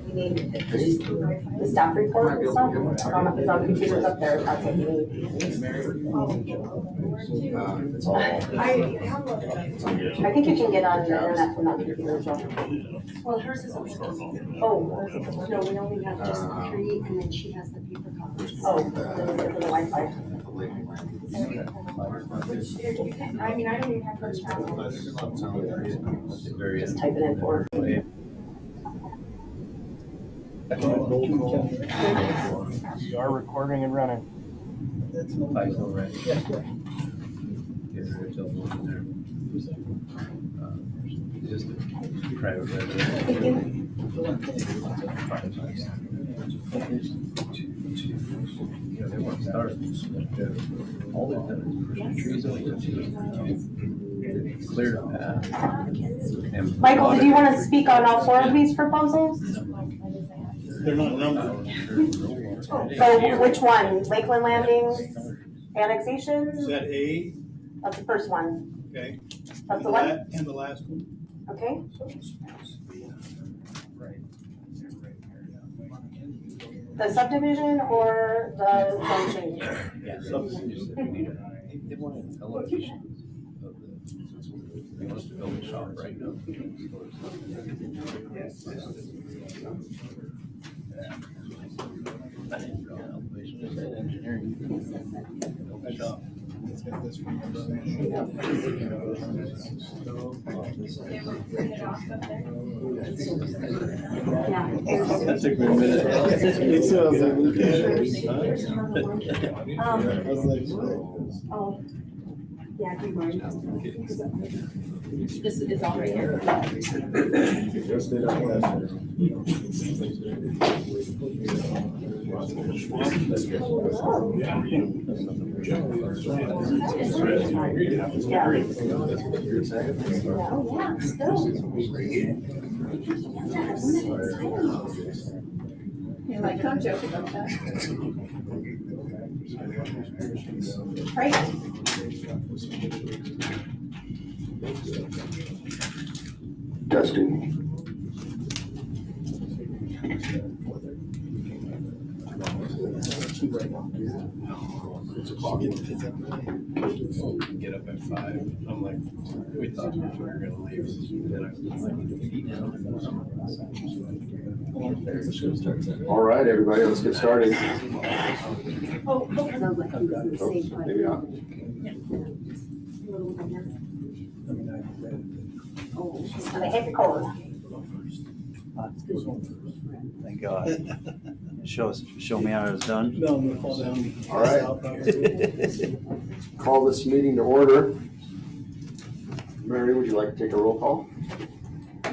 You need the staff report and stuff is on computers up there. That's what you need. I think you can get on the internet from that computer as well. Well, hers is over. Oh, No, we only have just 3, and then she has the paper copies. oh, the Wi-Fi. I mean, I don't even have first round. Just type it in for her. We are recording and running. Just private residence. They want to start. All they've done is trees away. Cleared a path. Michael, did you want to speak on all 4 of these proposals? They're not numbered. So which one? Lakeland Landing, Annexation? Is that A? That's the first one. Okay. That's the one? And the last one? Okay. The subdivision or the zone change? Yeah, they want an elevation of the, they want us to build a shop right now. Elevation is that engineering. Build a shop. That took me a minute. Oh, yeah, do you mind? This is all right here. You're like, don't joke about that. Right. Testing. Get up at 5. I'm like, we thought we were gonna leave. Then I was like, eat now. All right, everybody, let's get started. Oh, okay. Sounds like he was in the same place. Maybe not. Oh, Just gonna hit record. Thank God. Show me how it's done. No, I'm gonna fall down. All right. Call this meeting to order. Mary, would you like to take a roll call?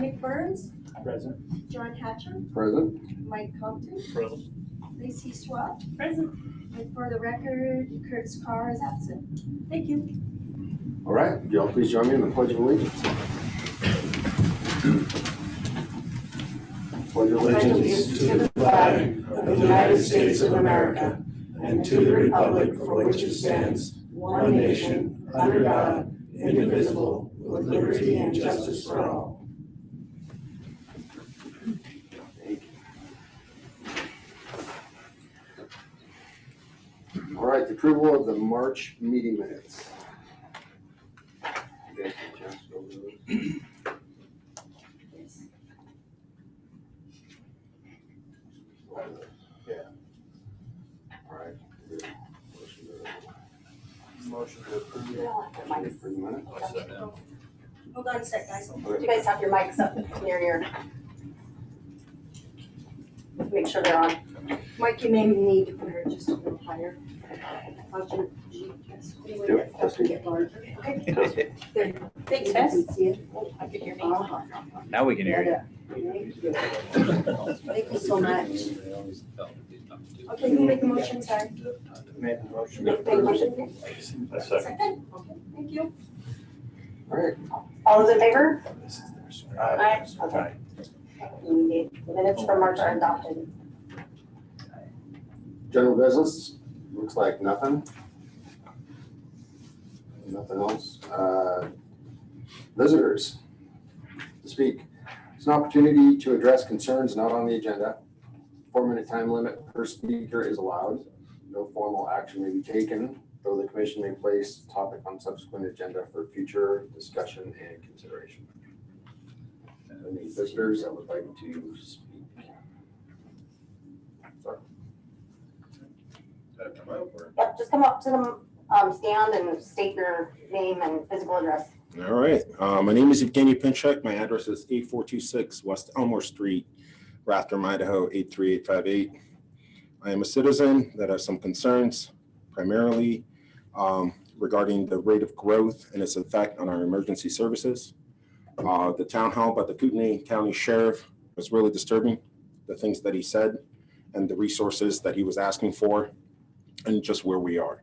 Nick Burns, Present. John Hatcher, Present. Mike Compton, Present. Lacey Schwab. Present. And for the record, Kurt's Carr is absent. Thank you. All right, would y'all please join me in the Pledge of Allegiance? Pledge of Allegiance to the flag of the United States of America and to the republic for which it stands, one nation, under God, indivisible, with liberty and justice for all. All right, the approval of the March meeting minutes. You guys get a chance to go over those? Yeah. All right. Motion to approve. You don't have your mics. For the minute. Hold on a sec, guys. You guys have your mics up near your. Make sure they're on. Mike, you may need to put her just a little higher. Yep, testing. Get larger. Okay. There you go. Big You test. can see it. I could hear me. Now we can hear you. Thank you so much. Okay, who make the motion, sorry? Make the motion. Make the motion. Second? Okay, thank you. All right. All those in favor? Aye. Okay. The minutes from March are adopted. General business, looks like nothing. Nothing else. Visitors to speak. It's an opportunity to address concerns not on the agenda. 4-minute time limit per speaker is allowed. No formal action may be taken, though the commission may place topic on subsequent agenda for future discussion and consideration. Any visitors that would like to speak? Sorry. Come up or? Yep, just come up to the stand and state your name and physical address. All right. My name is Evgeny Pinchuk. My address is 8426 West Elmore Street, Rathdrum, Idaho 83858. I am a citizen that has some concerns, primarily regarding the rate of growth and its effect on our emergency services. The town hall by the Kootenai County Sheriff was really disturbing, the things that he said and the resources that he was asking for and just where we are.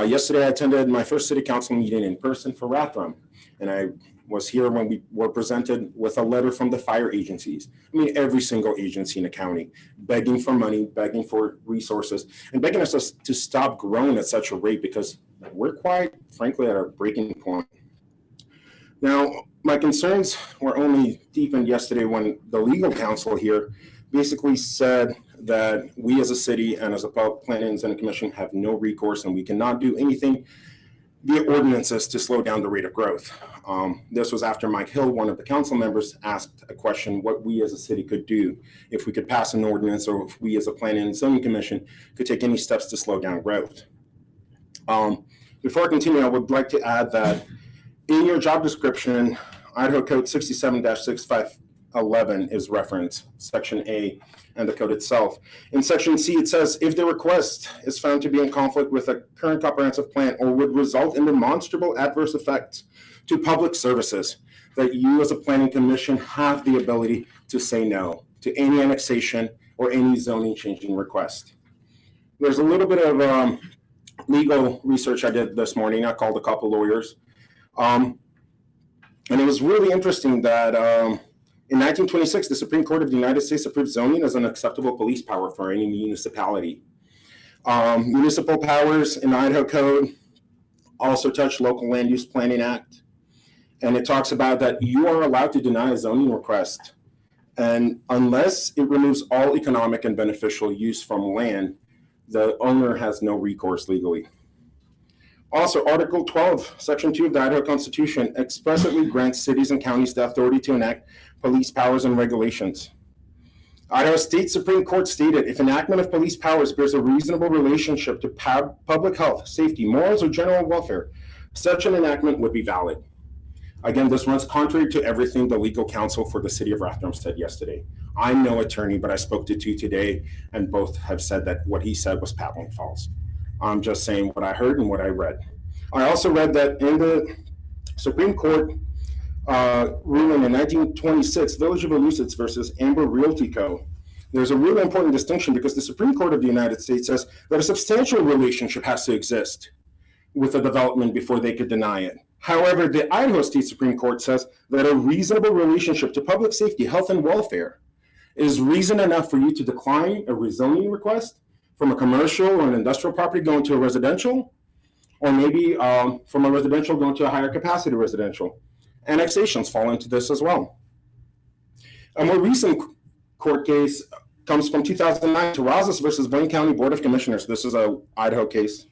Yesterday, I attended my first city council meeting in person for Rathdrum, and I was here when we were presented with a letter from the fire agencies. I mean, every single agency in the county, begging for money, begging for resources, and begging us to stop growing at such a rate because we're quite frankly at a breaking point. Now, my concerns were only deepened yesterday when the legal counsel here basically said that we as a city and as a planning and zoning commission have no recourse and we cannot do anything via ordinances to slow down the rate of growth. This was after Mike Hill, one of the council members, asked a question what we as a city could do if we could pass an ordinance or if we as a planning and zoning commission could take any steps to slow down growth. Before I continue, I would like to add that in your job description, Idaho Code 67-6511 is referenced, Section A, and the code itself. In Section C, it says, if the request is found to be in conflict with a current comprehensive plan or would result in demonstrable adverse effects to public services, that you as a planning commission have the ability to say no to any annexation or any zoning changing request. There's a little bit of legal research I did this morning. I called a couple lawyers. And it was really interesting that in 1926, the Supreme Court of the United States approved zoning as an acceptable police power for any municipality. Municipal powers in the Idaho Code also touch Local Land Use Planning Act. And it talks about that you are allowed to deny a zoning request. And unless it removes all economic and beneficial use from land, the owner has no recourse legally. Also, Article 12, Section 2 of the Idaho Constitution expressly grants cities and counties the authority to enact police powers and regulations. Idaho State Supreme Court stated, if enactment of police powers bears a reasonable relationship to public health, safety, morals, or general welfare, such an enactment would be valid. Again, this runs contrary to everything the legal counsel for the city of Rathdrum said yesterday. I'm no attorney, but I spoke to two today, and both have said that what he said was patently false. I'm just saying what I heard and what I read. I also read that in the Supreme Court ruling in 1926, Village of Elusitz versus Amber Realty Co., there's a really important distinction because the Supreme Court of the United States says that a substantial relationship has to exist with the development before they could deny it. However, the Idaho State Supreme Court says that a reasonable relationship to public safety, health, and welfare is reason enough for you to decline a rezoning request from a commercial or an industrial property going to a residential, or maybe from a residential going to a higher capacity residential. Annexations fall into this as well. A more recent court case comes from 2009, Terrazas versus Blaine County Board of Commissioners. This is an Idaho case.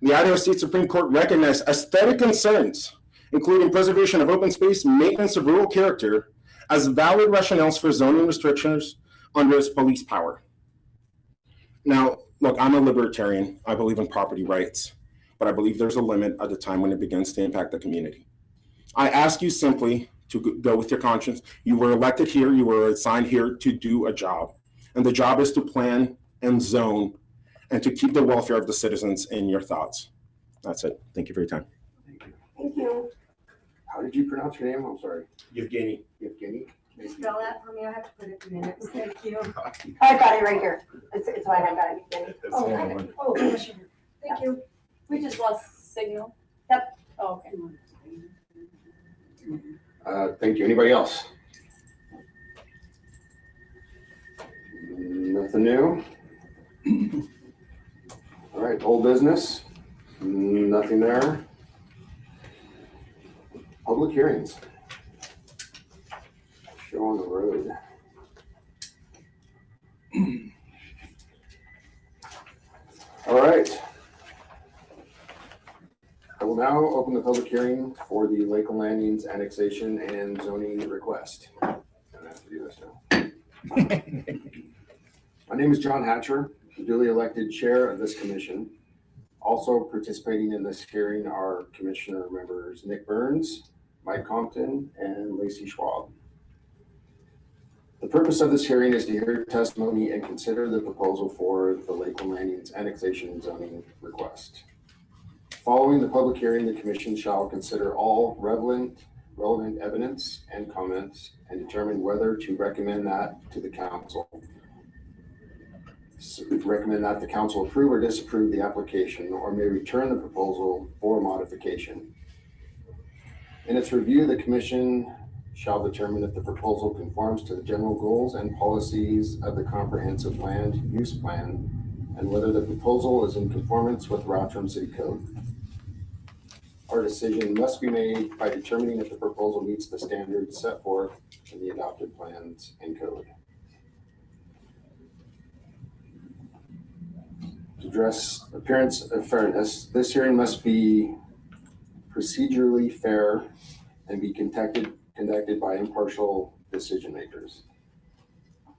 The Idaho State Supreme Court recognized aesthetic concerns, including preservation of open space, maintenance of rural character, as valid rationales for zoning restrictions under its police power. Now, look, I'm a libertarian. I believe in property rights, but I believe there's a limit at the time when it begins to impact the community. I ask you simply to go with your conscience. You were elected here, you were assigned here to do a job, and the job is to plan and zone and to keep the welfare of the citizens in your thoughts. That's it. Thank you for your time. Thank you. How did you pronounce your name? I'm sorry. Evgeny. Evgeny? Spell that for me, I have to put it in minutes, thank you. I've got it right here. It's fine, I've got it. Oh, sure, thank you. We just lost signal. Yep. Oh, okay. Thank you. Anybody else? Nothing new? All right, old business? Nothing there. Public hearings. Show on the road. All right. I will now open the public hearing for the Lakeland Landings annexation and zoning request. I have to do this now. My name is John Hatcher, duly elected chair of this commission. Also participating in this hearing are commissioner members Nick Burns, Mike Compton, and Lacey Schwab. The purpose of this hearing is to hear testimony and consider the proposal for the Lakeland Landings annexation and zoning request. Following the public hearing, the commission shall consider all relevant evidence and comments and determine whether to recommend that the council approve or disapprove the application, or may return the proposal for modification. In its review, the commission shall determine if the proposal conforms to the general goals and policies of the comprehensive land use plan, and whether the proposal is in conformance with Rotterdam City Code. Our decision must be made by determining if the proposal meets the standards set forth in the adopted plans and code. To address appearance of fairness, this hearing must be procedurally fair and be conducted by impartial decision makers.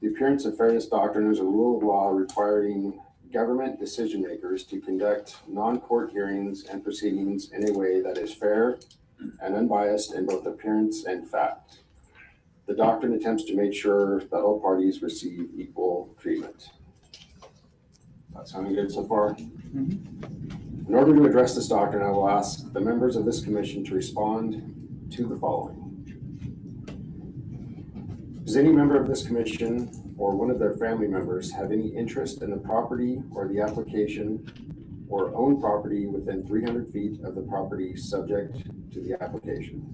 The appearance of fairness doctrine is a rule of law requiring government decision makers to conduct non-court hearings and proceedings in a way that is fair and unbiased in both appearance and fact. The doctrine attempts to make sure that all parties receive equal treatment. That sounding good so far? In order to address this doctrine, I will ask the members of this commission to respond to the following. Does any member of this commission or one of their family members have any interest in the property or the application, or own property within 300 feet of the property subject to the application?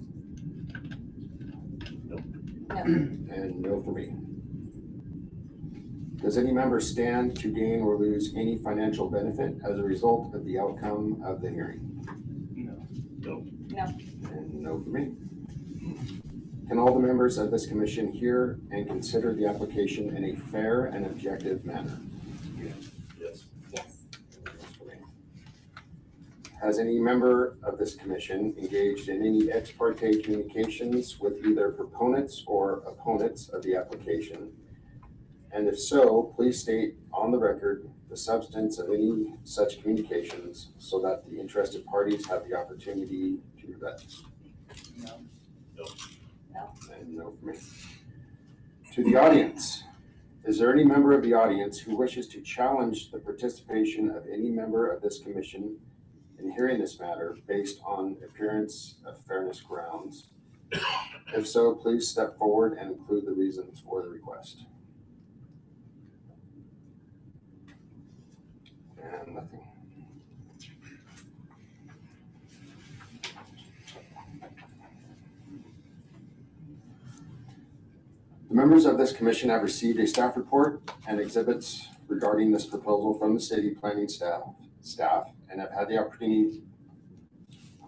No. And no for me. Does any member stand to gain or lose any financial benefit as a result of the outcome of the hearing? No. And no for me. Can all the members of this commission hear and consider the application in a fair and objective manner? Yes. Yes. Has any member of this commission engaged in any ex parte communications with either proponents or opponents of the application? And if so, please state on the record the substance of any such communications so that the interested parties have the opportunity to rebut. No. And no for me. To the audience, is there any member of the audience who wishes to challenge the participation of any member of this commission in hearing this matter based on appearance of fairness grounds? If so, please step forward and include the reasons for the request. And nothing. The members of this commission have received a staff report and exhibits regarding this proposal from the city planning staff and have had the opportunity,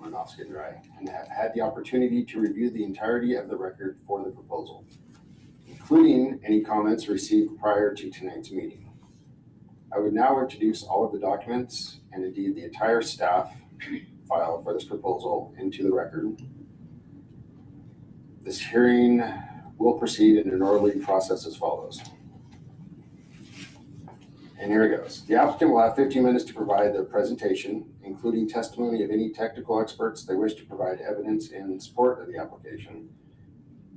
my mouth's getting dry, and have had the opportunity to review the entirety of the record for the proposal, including any comments received prior to tonight's meeting. I would now introduce all of the documents and indeed the entire staff file for this proposal into the record. This hearing will proceed in an orderly process as follows. And here it goes. The applicant will have 15 minutes to provide their presentation, including testimony of any technical experts they wish to provide evidence in support of the application.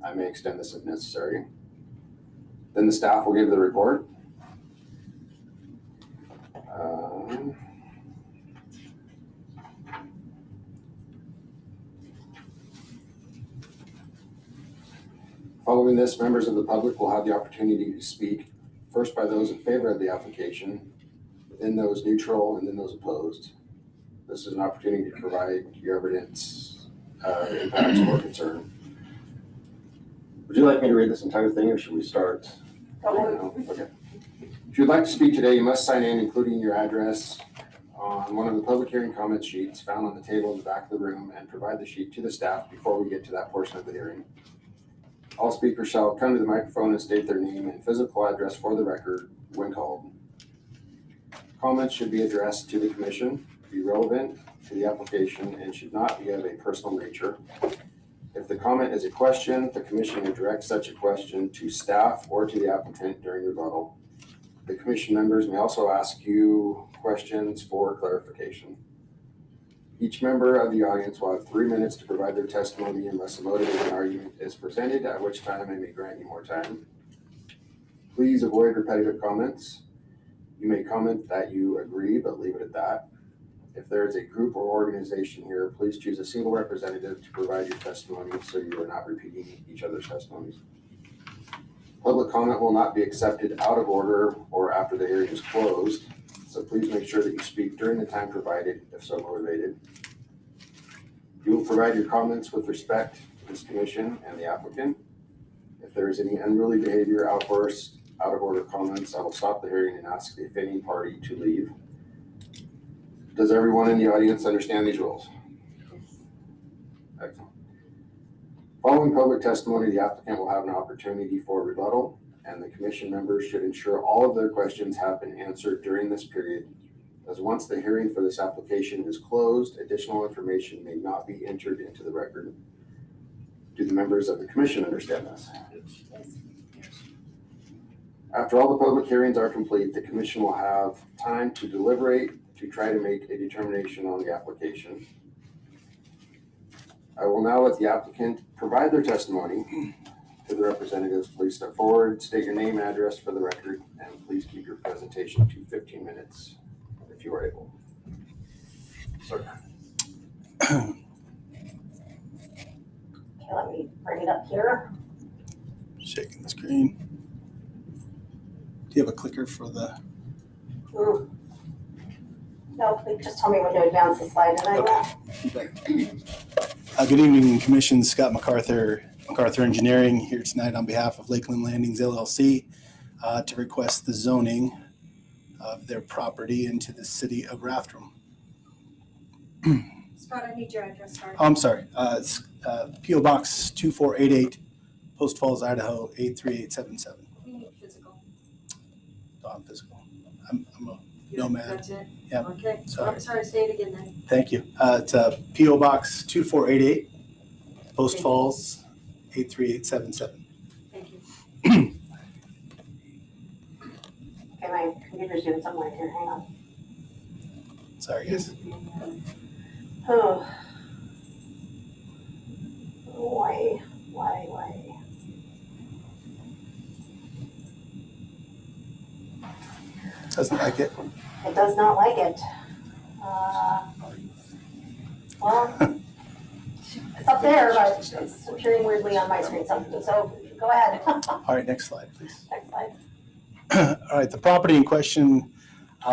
I may extend this if necessary. Then the staff will give the report. Following this, members of the public will have the opportunity to speak, first by those in favor of the application, then those neutral, and then those opposed. This is an opportunity to provide your evidence, impacts, or concern. Would you like me to read this entire thing, or should we start? No? Okay. If you'd like to speak today, you must sign in, including your address, on one of the public hearing comment sheets found on the table in the back of the room, and provide the sheet to the staff before we get to that portion of the hearing. All speakers shall come to the microphone and state their name and physical address for the record when called. Comments should be addressed to the commission, be relevant to the application, and should not be of a personal nature. If the comment is a question, the commission may direct such a question to staff or to the applicant during rebuttal. The commission members may also ask you questions for clarification. Each member of the audience will have 3 minutes to provide their testimony unless a motivated argument is presented, at which time I may grant you more time. Please avoid repetitive comments. You may comment that you agree, but leave it at that. If there is a group or organization here, please choose a single representative to provide your testimony so you are not repeating each other's testimonies. Public comment will not be accepted out of order or after the hearing is closed, so please make sure that you speak during the time provided if so motivated. You will provide your comments with respect to this commission and the applicant. If there is any unruly behavior, outbursts, out of order comments, I will stop the hearing and ask the offending party to leave. Does everyone in the audience understand these rules? Excellent. Following public testimony, the applicant will have an opportunity for rebuttal, and the commission members should ensure all of their questions have been answered during this period, as once the hearing for this application is closed, additional information may not be entered into the record. Do the members of the commission understand this? After all the public hearings are complete, the commission will have time to deliberate to try to make a determination on the application. I will now let the applicant provide their testimony. To the representatives, please step forward, state your name and address for the record, and please keep your presentation to 15 minutes if you are able. Sir. Okay, let me bring it up here. Shaking the screen. Do you have a clicker for the? No, please just tell me when to advance the slide and I will. Good evening, Commission. Scott MacArthur Engineering here tonight on behalf of Lakeland Landings LLC to request the zoning of their property into the city of Rathdrum. Scott, I need your address, sorry. I'm sorry. It's P.O. Box 2488, Post Falls, Idaho 83877. We need physical. On physical. I'm a nomad. That's it? Yeah. Okay. Sorry. I'm sorry, say it again then. Thank you. It's P.O. Box 2488, Post Falls 83877. Thank you. Okay, my computer's doing something weird here, hang on. Sorry, guys. Oh. Why? Doesn't like it. It does not like it. Well, it's up there, but it's appearing weirdly on my screen, so go ahead. All right, next slide, please. Next slide. All right, the property in question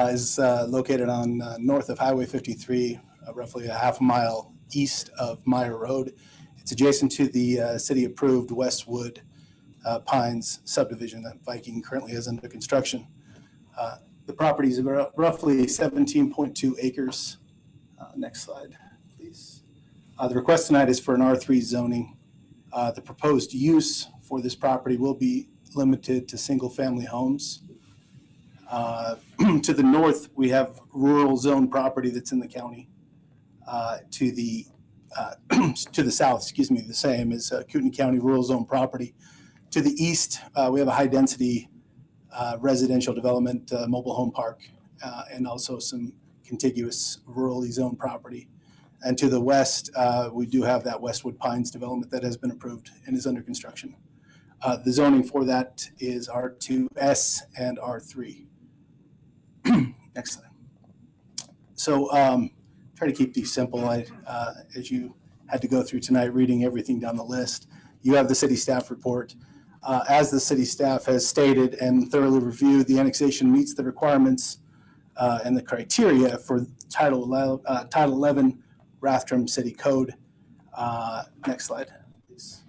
is located on north of Highway 53, roughly a half a mile east of Meyer Road. It's adjacent to the city-approved Westwood Pines subdivision that Viking currently has under construction. The property is roughly 17.2 acres. Next slide, please. The request tonight is for an R3 zoning. The proposed use for this property will be limited to single-family homes. To the north, we have rural zone property that's in the county. To the south, the same as Kootenai County rural zone property. To the east, we have a high-density residential development, mobile home park, and also some contiguous rurally zoned property. And to the west, we do have that Westwood Pines development that has been approved and is under construction. The zoning for that is R2S and R3. Next slide. So try to keep these simple. As you had to go through tonight, reading everything down the list, you have the city staff report. As the city staff has stated and thoroughly reviewed, the annexation meets the requirements and the criteria for Title 11 Rathdrum City Code. Next slide, please.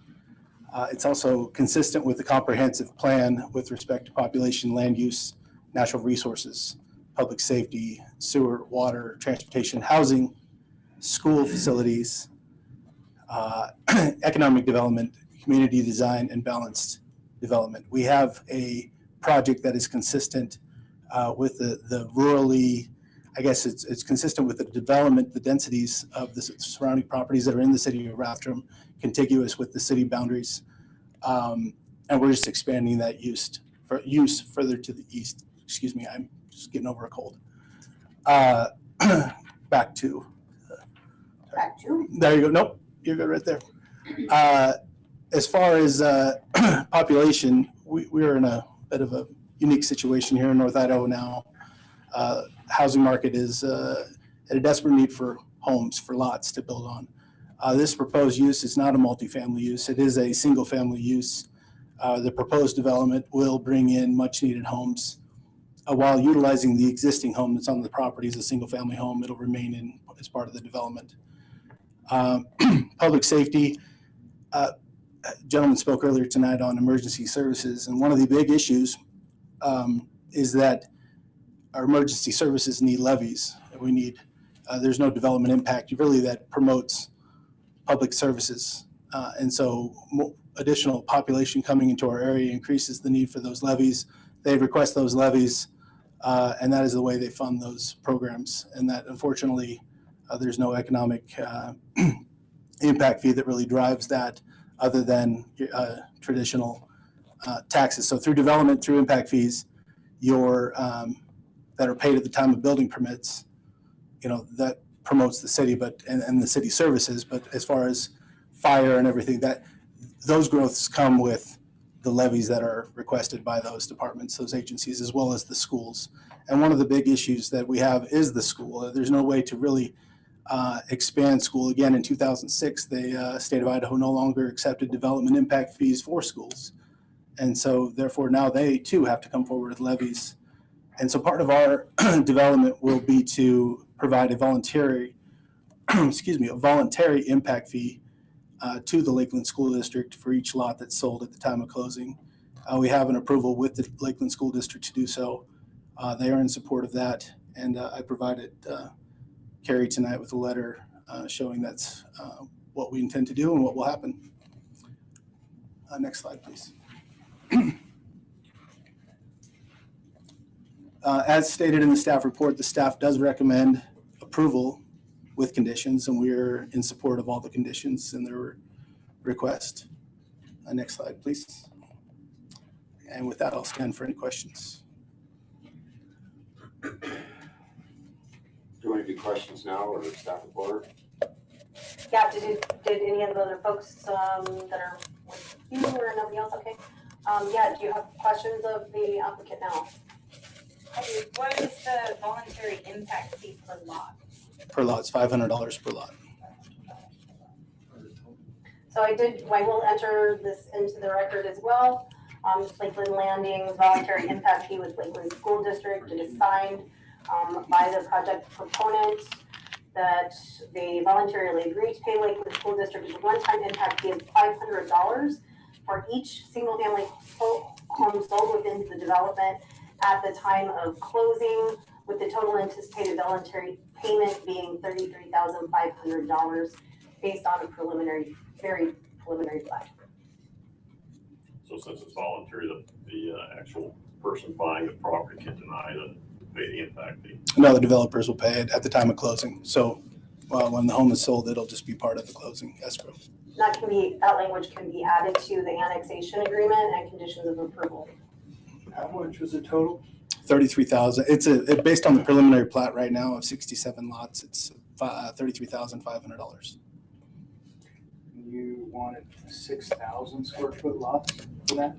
It's also consistent with the comprehensive plan with respect to population, land use, natural resources, public safety, sewer, water, transportation, housing, school facilities, economic development, community design, and balanced development. We have a project that is consistent with the rurally, I guess it's consistent with the development, the densities of the surrounding properties that are in the city of Rathdrum, contiguous with the city boundaries. And we're just expanding that use further to the east. Excuse me, I'm just getting over a cold. Back to. There you go. Nope, you're good right there. As far as population, we're in a bit of a unique situation here in North Idaho now. Housing market is at a desperate need for homes, for lots to build on. This proposed use is not a multifamily use. It is a single family use. The proposed development will bring in much needed homes. While utilizing the existing home that's on the property as a single family home, it'll remain in as part of the development. Public safety, gentleman spoke earlier tonight on emergency services, and one of the big issues is that our emergency services need levies. We need, there's no development impact really that promotes public services. And so additional population coming into our area increases the need for those levies. They request those levies, and that is the way they fund those programs. And that unfortunately, there's no economic impact fee that really drives that other than traditional taxes. So through development, through impact fees, that are paid at the time of building permits, that promotes the city, and the city services. But as far as fire and everything, that those growths come with the levies that are requested by those departments, those agencies, as well as the schools. And one of the big issues that we have is the school. There's no way to really expand school. Again, in 2006, the state of Idaho no longer accepted development impact fees for schools. And so therefore now they too have to come forward with levies. And so part of our development will be to provide a voluntary impact fee to the Lakeland School District for each lot that's sold at the time of closing. We have an approval with the Lakeland School District to do so. They are in support of that, and I provided Carrie tonight with a letter showing that's what we intend to do and what will happen. Next slide, please. As stated in the staff report, the staff does recommend approval with conditions, and we're in support of all the conditions in their request. Next slide, please. And with that, I'll stand for any questions. Do you want to do questions now or staff report? Yeah, did any of the other folks that are with you or nobody else? Okay. Yeah, do you have questions of the applicant now? What is the voluntary impact fee per lot? Per lot, it's $500 per lot. So I will enter this into the record as well. Lakeland Landing's voluntary impact fee with Lakeland School District. It is signed by the project proponent that they voluntarily agree to pay Lakeland School District a one-time impact fee of $500 for each single-family home sold within the development at the time of closing, with the total anticipated voluntary payment being $33,500 based on a very preliminary plat. So since it's voluntary, the actual person buying the property can deny the pay the impact fee? No, the developers will pay it at the time of closing. So when the home is sold, it'll just be part of the closing escrow. That language can be added to the annexation agreement and conditions of approval. How much was the total? 33,000. It's based on the preliminary plat right now of 67 lots. It's $33,500. You wanted 6,000 square foot lots for that?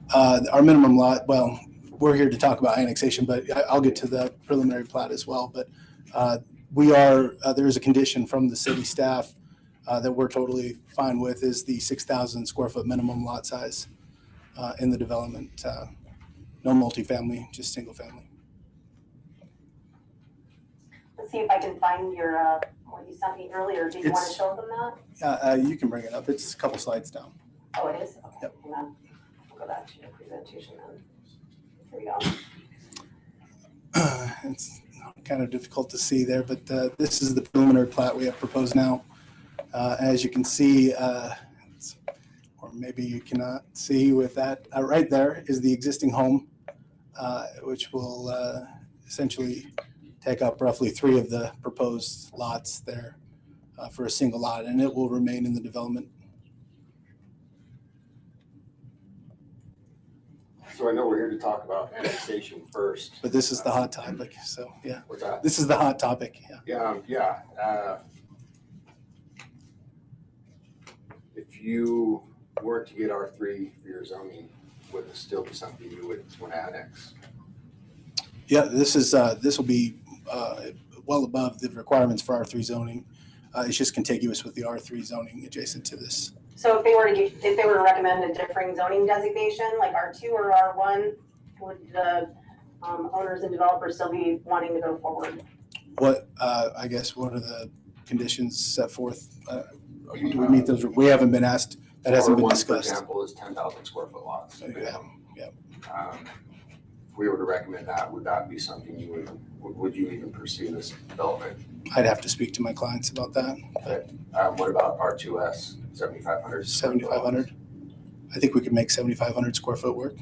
Our minimum lot. Well, we're here to talk about annexation, but I'll get to the preliminary plat as well. But there is a condition from the city staff that we're totally fine with, is the 6,000 square foot minimum lot size in the development. No multifamily, just single family. Let's see if I can find your what you sent me earlier. Do you want to show them that? You can bring it up. It's a couple slides down. Oh, it is? Okay, Yep. hang on. I'll go back to your presentation then. Here we go. It's kind of difficult to see there, but this is the preliminary plat we have proposed now. As you can see, where or maybe you cannot see with that. Right there is the existing home, which will essentially take up roughly 3 of the proposed lots there for a single lot, and it will remain in the development. So I know we're here to talk about annexation first. But this is the hot topic, so yeah. What's that? This is the hot topic, yeah. If you were to get R3 for your zoning, would this still be something you would want to annex? Yeah, this will be well above the requirements for R3 zoning. It's just contiguous with the R3 zoning adjacent to this. So if they were to recommend a differing zoning designation, like R2 or R1, would the owners and developers still be wanting to go forward? What I guess what are the conditions set forth? Do we meet those? We haven't been asked. That hasn't been discussed. For example, is 10,000 square foot lots. Yeah. If we were to recommend that, would that be something you would you even pursue this development? I'd have to speak to my clients about that. What about R2S, 7,500? 7,500. I think we could make 7,500 square foot work.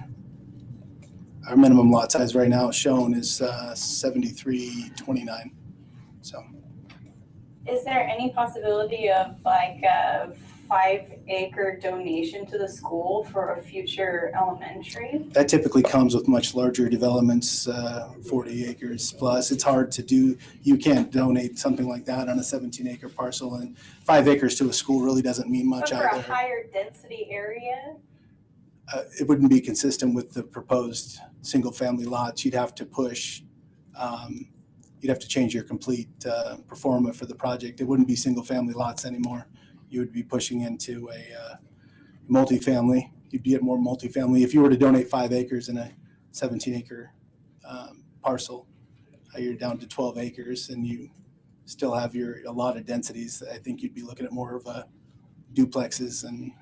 Our minimum lot size right now shown is 7329. So. Is there any possibility of like a 5-acre donation to the school for a future elementary? That typically comes with much larger developments, 40 acres plus. It's hard to do. You can't donate something like that on a 17-acre parcel, and 5 acres to a school really doesn't mean much But for either. a higher density area? It wouldn't be consistent with the proposed single-family lots. You'd have to push. You'd have to change your complete performa for the project. It wouldn't be single-family lots anymore. You would be pushing into a multifamily. You'd get more multifamily. If you were to donate 5 acres in a 17-acre parcel, you're down to 12 acres, and you still have a lot of densities. I think you'd be looking at more of duplexes and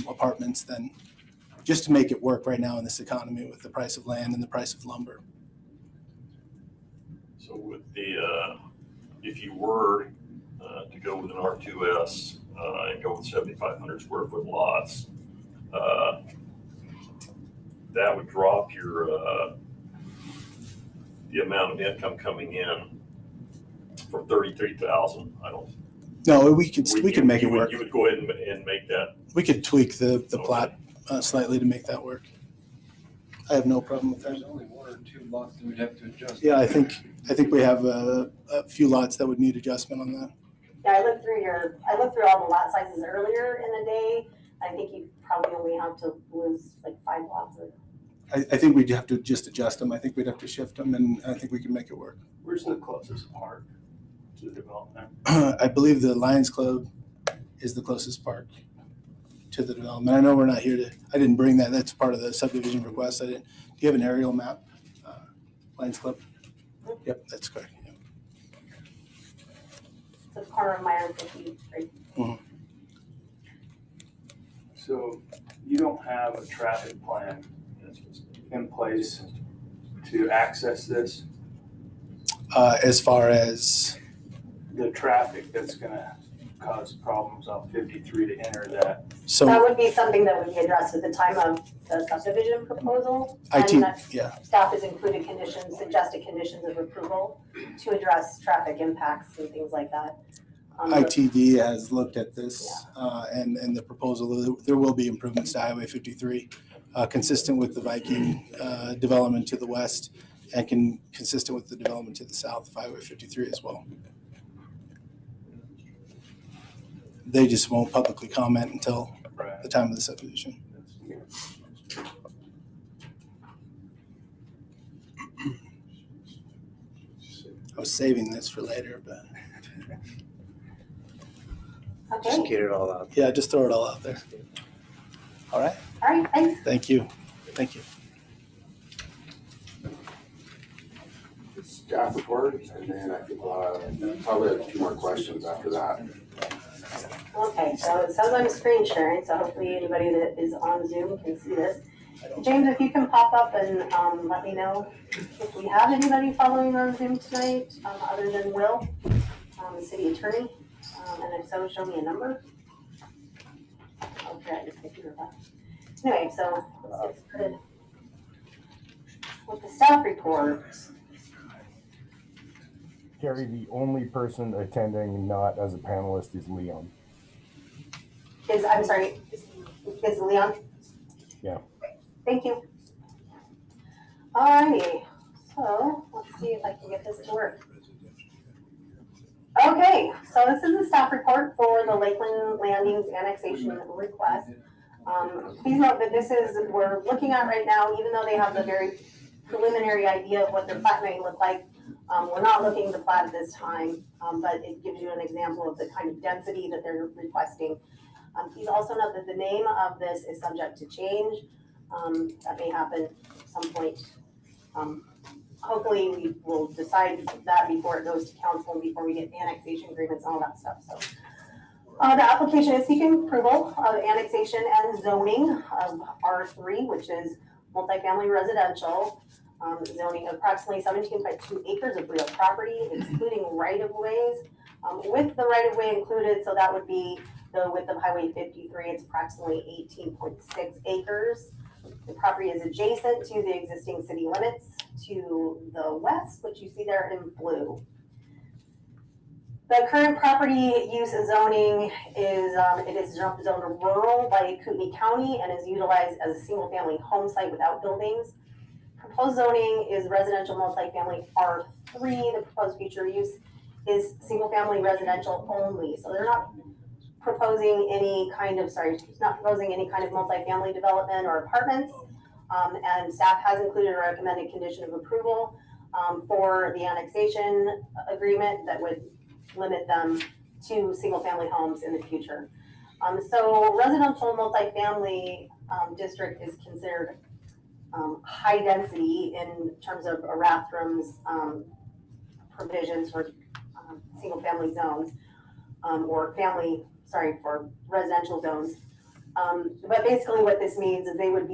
apartments than just to make it work right now in this economy with the price of land and the price of lumber. So with if you were to go with an R2S and go with 7,500 square foot lots, that would drop your the amount of income coming in from 33,000. No, we could make it work. You would go ahead and make that. We could tweak the plot slightly to make that work. I have no problem with that. There's only 1 or 2 lots that we'd have to adjust. Yeah, I think we have a few lots that would need adjustment on that. Yeah, I looked through all the lot sizes earlier in the day. I think you probably only have to lose like 5 lots. I think we'd have to just adjust them. I think we'd have to shift them, and I think we can make it work. Where's the closest park to the development? I believe the Lions Club is the closest park to the development. I know we're not here I didn't bring that. That's part of the subdivision request. Do you have an aerial map? Lions Club? Yep, that's correct. Yeah. The corner of Meyer and 53. Mm-hmm. So you don't have a traffic plan in place to access this? As far as The traffic that's gonna cause problems on 53 to enter that. so That would be something that would be addressed at the time of the subdivision proposal. IT, And that yeah. staff has included suggested conditions of approval to address traffic impacts and things like that. ITD has looked at this and the proposal. There will be improvements to Highway 53, consistent with the Viking development to the west, and consistent with the development to the south of Highway 53 as well. They just won't publicly comment until the time of the subdivision. I was saving this for later, but Okay, Just get it all out. yeah, just throw it all out there. All right. all right, thanks. Thank you. Thank you. Staff report, and then I think we'll probably have a few more questions after that. Okay, so it says I'm screen sharing, so hopefully anybody that is on Zoom can see this. James, if you can pop up and let me know if we have anybody following on Zoom tonight, other than Will, the city attorney, and if so, show me a number. Okay, I just figured that. Anyway, so let's get started with the staff report. Carrie, the only person attending not as a panelist is Leon. I'm sorry, is Leon? Yeah. Thank you. Alrighty, so let's see if I can get this to work. Okay, so this is the staff report for the Lakeland Landings annexation request. Please note that we're looking at right now, even though they have the very preliminary idea of what their plat may look like, we're not looking at the plat at this time, but it gives you an example of the kind of density that they're requesting. Please also note that the name of this is subject to change. That may happen at some point. Hopefully we will decide that before it goes to council and before we get annexation agreements and all that stuff. So the application is seeking approval of annexation and zoning of R3, which is multifamily residential, zoning of approximately 17.2 acres of real property, excluding right-of-ways. With the right-of-way included, so that would be the width of Highway 53, it's approximately 18.6 acres. The property is adjacent to the existing city limits to the west, which you see there in blue. The current property use zoning is, it is zoned rural by Kootenai County and is utilized as a single family home site without buildings. Proposed zoning is residential multifamily R3. The proposed future use is single family residential only. So they're not proposing any kind of, multifamily development or apartments. And staff has included a recommended condition of approval for the annexation agreement that would limit them to single family homes in the future. So residential multifamily district is considered high density in terms of Ratham's provisions for single family zones for residential zones. But basically what this means is they would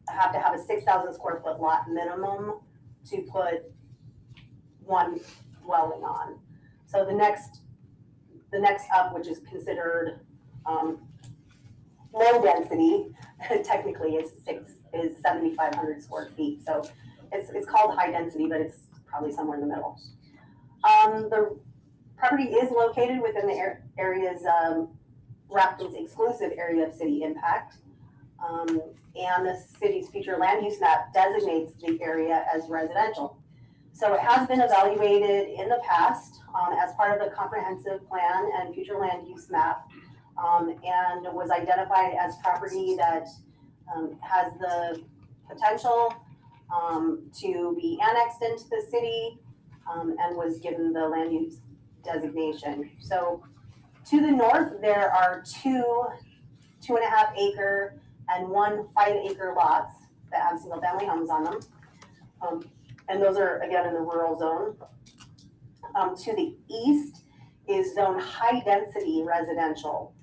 have to have a 6,000 square foot lot minimum to put one dwelling on. So the next up, which is considered low density, technically is 7,500 square feet. So it's called high density, but it's probably somewhere in the middle. The property is located within the area's Ratham's exclusive area of city impact. And the city's future land use map designates the area as residential. So it has been evaluated in the past as part of the comprehensive plan and future land use map, and was identified as property that has the potential to be annexed into the city, and was given the land use designation. So to the north, there are 2.5 acre and 1 5-acre lots that have single family homes on them. And those are again in the rural zone. To the east is zone high density residential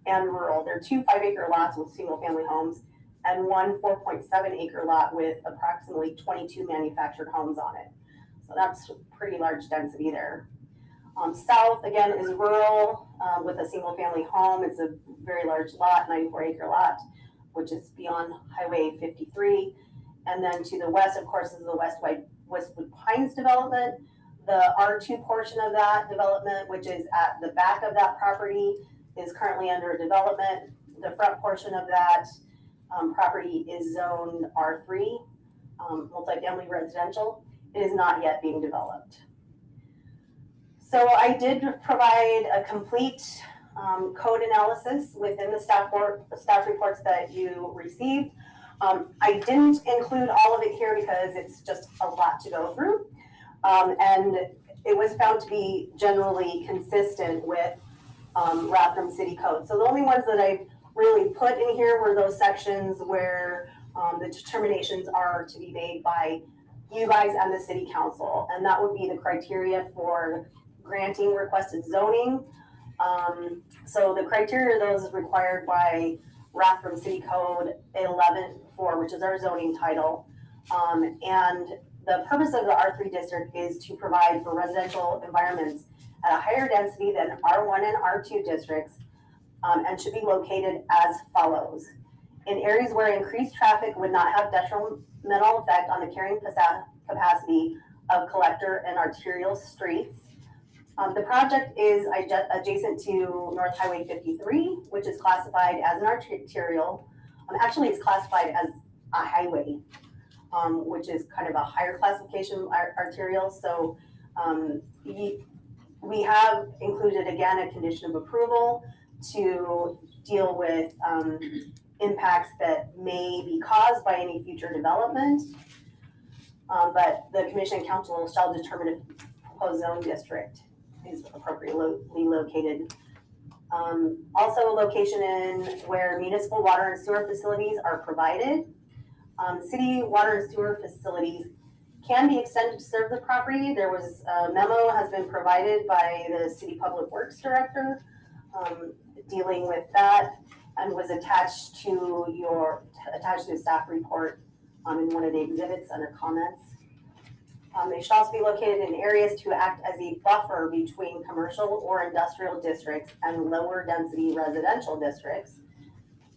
and rural. There are 2 5-acre lots with single family homes and 1 4.7 acre lot with approximately 22 manufactured homes on it. So that's pretty large density there. South again is rural with a single family home. It's a very large lot, 94 acre lot, which is beyond Highway 53. And then to the west, of course, is the Westwood Pines development. The R2 portion of that development, which is at the back of that property, is currently under development. The front portion of that property is zoned R3, multifamily residential. It is not yet being developed. So I did provide a complete code analysis within the staff reports that you received. I didn't include all of it here because it's just a lot to go through. And it was found to be generally consistent with Ratham City Code. So the only ones that I really put in here were those sections where the determinations are to be made by you guys and the city council. And that would be the criteria for granting requested zoning. So the criteria, those required by Ratham City Code 11.4, which is our zoning title. And the purpose of the R3 district is to provide for residential environments at a higher density than R1 and R2 districts, and should be located as follows. In areas where increased traffic would not have detrimental effect on the carrying capacity of collector and arterial streets. The project is adjacent to North Highway 53, which is classified as an arterial. Actually, it's classified as a highway, which is kind of a higher classification arterial. So we have included, again, a condition of approval to deal with impacts that may be caused by any future development. But the commission and council shall determine if the proposed zone district is appropriately located. Also, location in where municipal water and sewer facilities are provided. City water and sewer facilities can be extended to serve the property. There was a memo has been provided by the city public works director dealing with that, and was attached to the staff report in one of the exhibits under comments. They should also be located in areas to act as a buffer between commercial or industrial districts and lower density residential districts.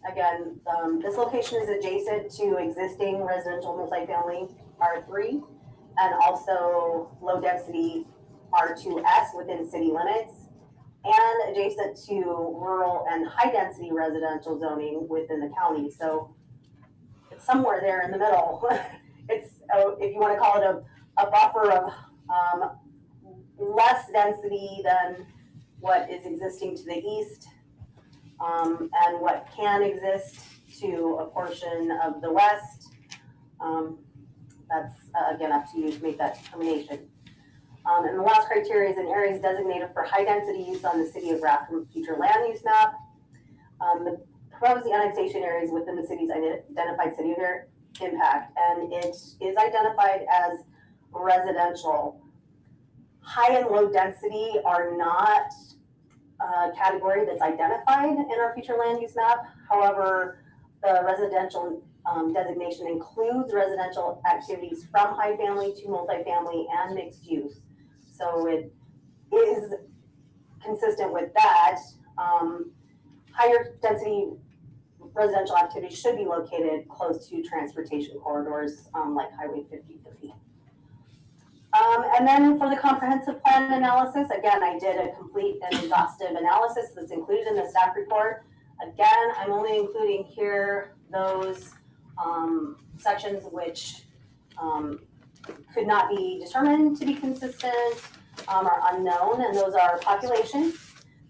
Again, this location is adjacent to existing residential multifamily R3 and also low density R2S within city limits, and adjacent to rural and high density residential zoning within the county. So it's somewhere there in the middle. It's, if you want to call it a buffer of less density than what is existing to the east, and what can exist to a portion of the west. That's again up to you to make that determination. And the last criteria is in areas designated for high density use on the city of Grafton future land use map. The proposed annexation areas within the city's identified city of their impact, and it is identified as residential. High and low density are not a category that's identified in our future land use map. However, the residential designation includes residential activities from high family to multifamily and mixed use. So it is consistent with that. Higher density residential activities should be located close to transportation corridors like Highway 53. And then for the comprehensive plan analysis, again, I did a complete and exhaustive analysis that's included in the staff report. Again, I'm only including here those sections which could not be determined to be consistent or unknown, and those are population,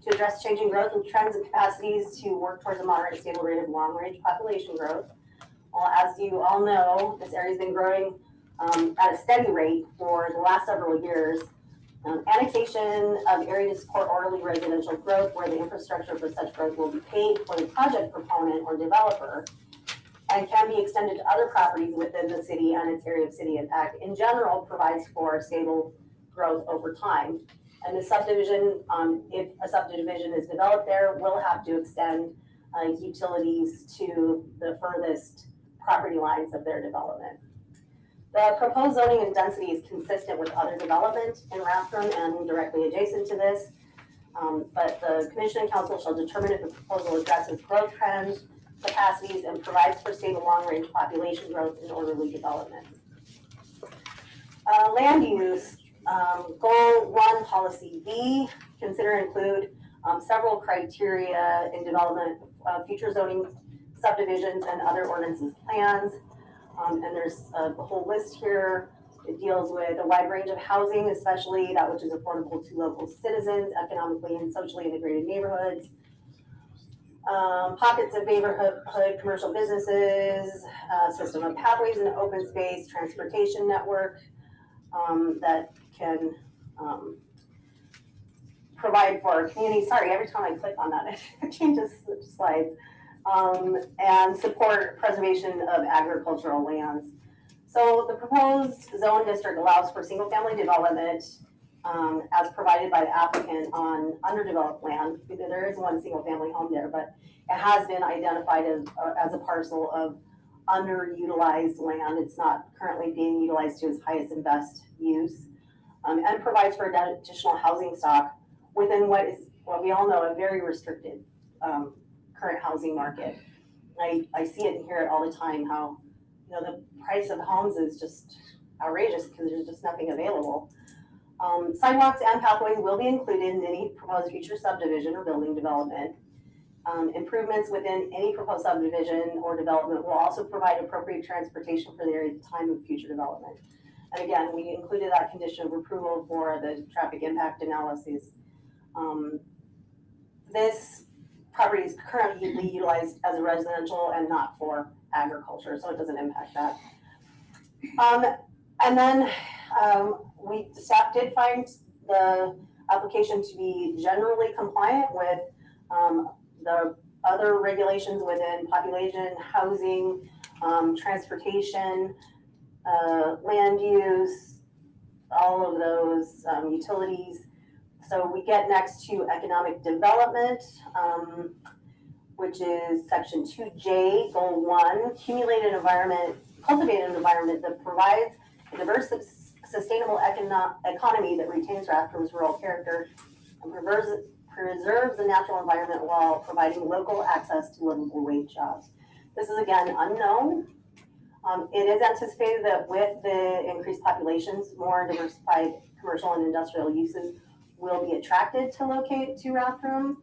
to address changing growth and trends and capacities to work towards a moderate stable rate of long-range population growth. Well, as you all know, this area has been growing at a steady rate for the last several years. Annexation of area to support orderly residential growth where the infrastructure for such growth will be paid for the project proponent or developer, and can be extended to other properties within the city and its area of city impact, in general provides for stable growth over time. And the subdivision, if a subdivision is developed there, will have to extend utilities to the furthest property lines of their development. The proposed zoning and density is consistent with other development in Rathdrum and directly adjacent to this. But the commission and council shall determine if the proposal addresses growth trends, capacities, and provides for stable long-range population growth and orderly development. Land use, goal 1, policy B, consider include several criteria in development of future zoning subdivisions and other ordinances plans. And there's a whole list here. It deals with a wide range of housing, especially that which is affordable to local citizens, economically and socially integrated neighborhoods, pockets of neighborhood commercial businesses, system of pathways and open space, transportation network that can provide for our community. Sorry, every time I click on that, it changes the slides. And support preservation of agricultural lands. So the proposed zone district allows for single family development as provided by the applicant on underdeveloped land. There is one single family home there, but it has been identified as a parcel of underutilized land. It's not currently being utilized to its highest and best use, and provides for additional housing stock within what we all know a very restricted current housing market. I see it and hear it all the time, how, the price of homes is just outrageous because there's just nothing available. Sidewalks and pathways will be included in any proposed future subdivision or building development. Improvements within any proposed subdivision or development will also provide appropriate transportation for the area at the time of future development. And again, we included that condition of approval for the traffic impact analysis. This property is currently utilized as a residential and not for agriculture, so it doesn't impact that. And then the staff did find the application to be generally compliant with the other regulations within population, housing, transportation, land use, all of those utilities. So we get next to economic development, which is section 2J, goal 1, cultivated environment that provides a diverse, sustainable economy that retains Rathrumm's rural character and preserves the natural environment while providing local access to livable wage jobs. This is again unknown. It is anticipated that with the increased populations, more diversified commercial and industrial uses will be attracted to locate to Rathrum.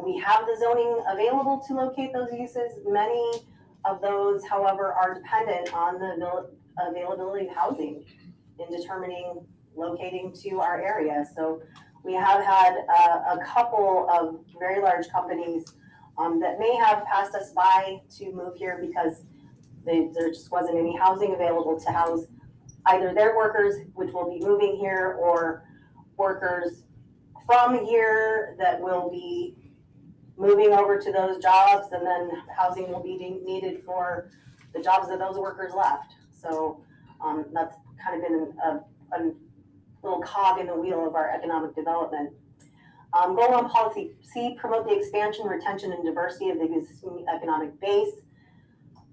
We have the zoning available to locate those uses. Many of those, however, are dependent on the availability of housing in determining locating to our area. So we have had a couple of very large companies that may have passed us by to move here because there just wasn't any housing available to house either their workers, which will be moving here, or workers from here that will be moving over to those jobs, and then housing will be needed for the jobs that those workers left. So that's kind of been a little cog in the wheel of our economic development. Goal 1, policy C, promote the expansion, retention, and diversity of the existing economic base,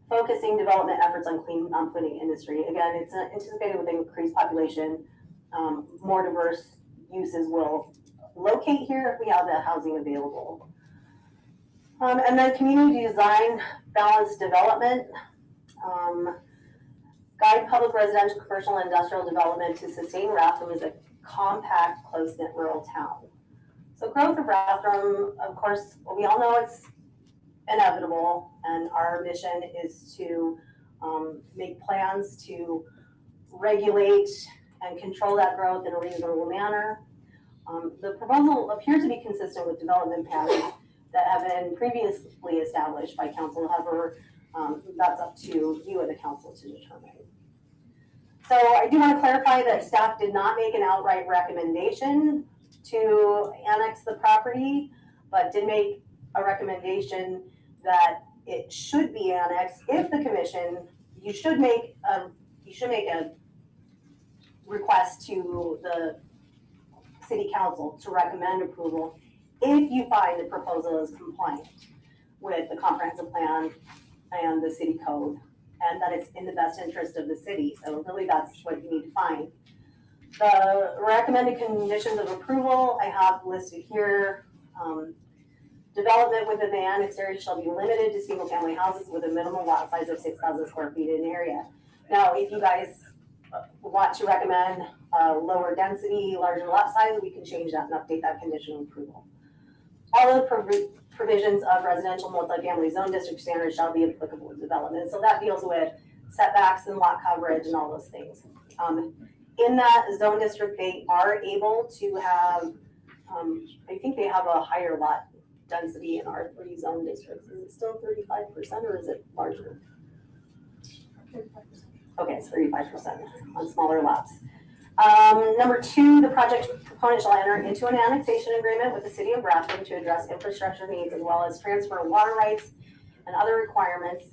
focusing development efforts on clean, non-polluting industry. Again, it's anticipated with increased population, more diverse uses will locate here if we have that housing available. And then community design, balanced development, guide public residential, commercial, and industrial development to sustain Rathrum as a compact, close-knit rural town. So growth of Rathrum, of course, we all know it's inevitable, and our mission is to make plans to regulate and control that growth in a reasonable manner. The proposal appears to be consistent with development patterns that have been previously established by council. However, that's up to you and the council to determine. So I do want to clarify that staff did not make an outright recommendation to annex the property, but did make a recommendation that it should be annexed if the commission, you should make a request to the city council to recommend approval if you find the proposal is compliant with the comprehensive plan and the city code, and that it's in the best interest of the city. So really that's what you need to find. The recommended conditions of approval I have listed here. Development within the annexed area shall be limited to single family houses with a minimum lot size of 6,000 square feet in area. Now, if you guys want to recommend lower density, larger lot size, we can change that and update that condition of approval. All of the provisions of residential multifamily zone district standards shall be applicable to development. So that deals with setbacks and lot coverage and all those things. In that zone district, they are able to have, I think they have a higher lot density in R3 zone districts. Is it still 35% or is it larger? 35%. Okay, it's 35% on smaller lots. Number 2, the project proponent shall enter into an annexation agreement with the city of Rathrum to address infrastructure needs as well as transfer water rights and other requirements.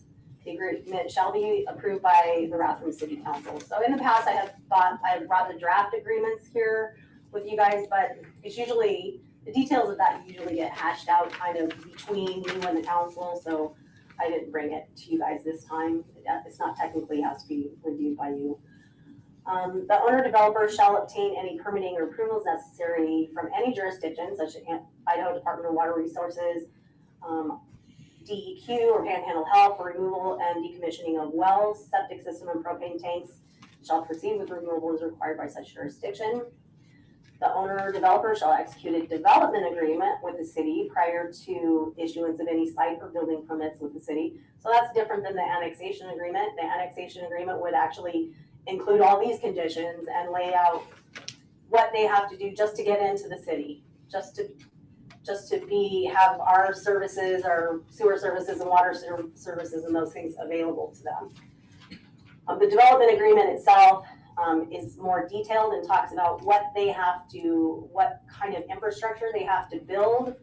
The agreement shall be approved by the Rathrum City Council. So in the past, I have brought the draft agreements here with you guys, but it's usually, the details of that usually get hashed out kind of between you and the council. So I didn't bring it to you guys this time. It's not technically has to be reviewed by you. The owner developer shall obtain any permitting or approvals necessary from any jurisdiction, such as Idaho Department of Water Resources, DEQ or Panhandle Health for removal and decommissioning of wells, septic system, and propane tanks shall proceed with removal as required by such jurisdiction. The owner or developer shall execute a development agreement with the city prior to issuance of any site or building permits with the city. So that's different than the annexation agreement. The annexation agreement would actually include all these conditions and lay out what they have to do just to get into the city, just to have our services, our sewer services and water services and those things available to them. The development agreement itself is more detailed and talks about what kind of infrastructure they have to build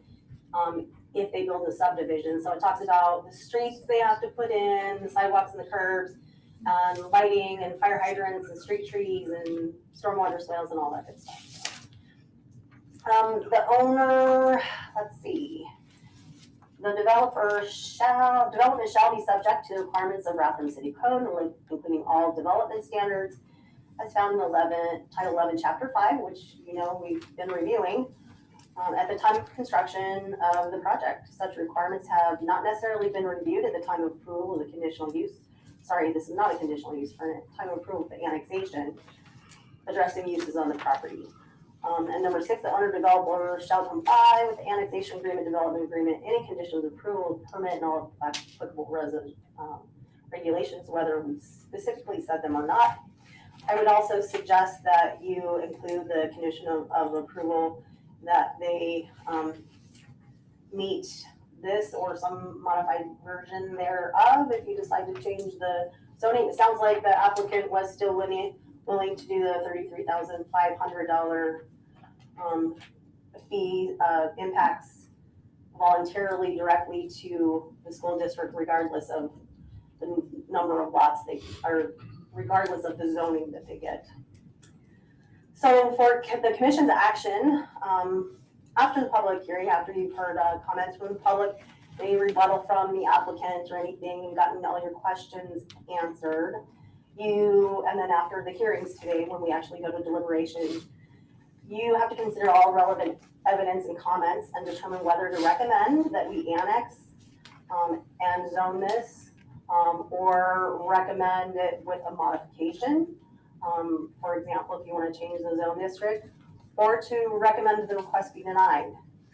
if they build a subdivision. So it talks about the streets they have to put in, the sidewalks and the curbs, lighting and fire hydrants and street trees and stormwater swales and all that good stuff. The owner, let's see, the development shall be subject to the requirements of Rathrum City Code, including all development standards as found in Title 11, Chapter 5, which we've been reviewing at the time of construction of the project. Such requirements have not necessarily been reviewed at the time of approval of the conditional use. Sorry, this is not a conditional use for time of approval of the annexation, addressing uses on the property. And number 6, the owner developer shall comply with the annexation agreement, development agreement, any conditions of approval, permit, and all applicable regulations, whether we specifically said them or not. I would also suggest that you include the condition of approval that they meet this or some modified version thereof if you decide to change the zoning. It sounds like the applicant was still willing to do the $33,500 fee impacts voluntarily directly to the school district, regardless of the number of lots regardless of the zoning that they get. So for the commission's action, after the public hearing, after you've heard comments from the public, any rebuttal from the applicant or anything, and gotten all your questions answered, and then after the hearings today, when we actually go to deliberation, you have to consider all relevant evidence and comments and determine whether to recommend that we annex and zone this, or recommend it with a modification. For example, if you want to change the zone district, or to recommend the request be denied.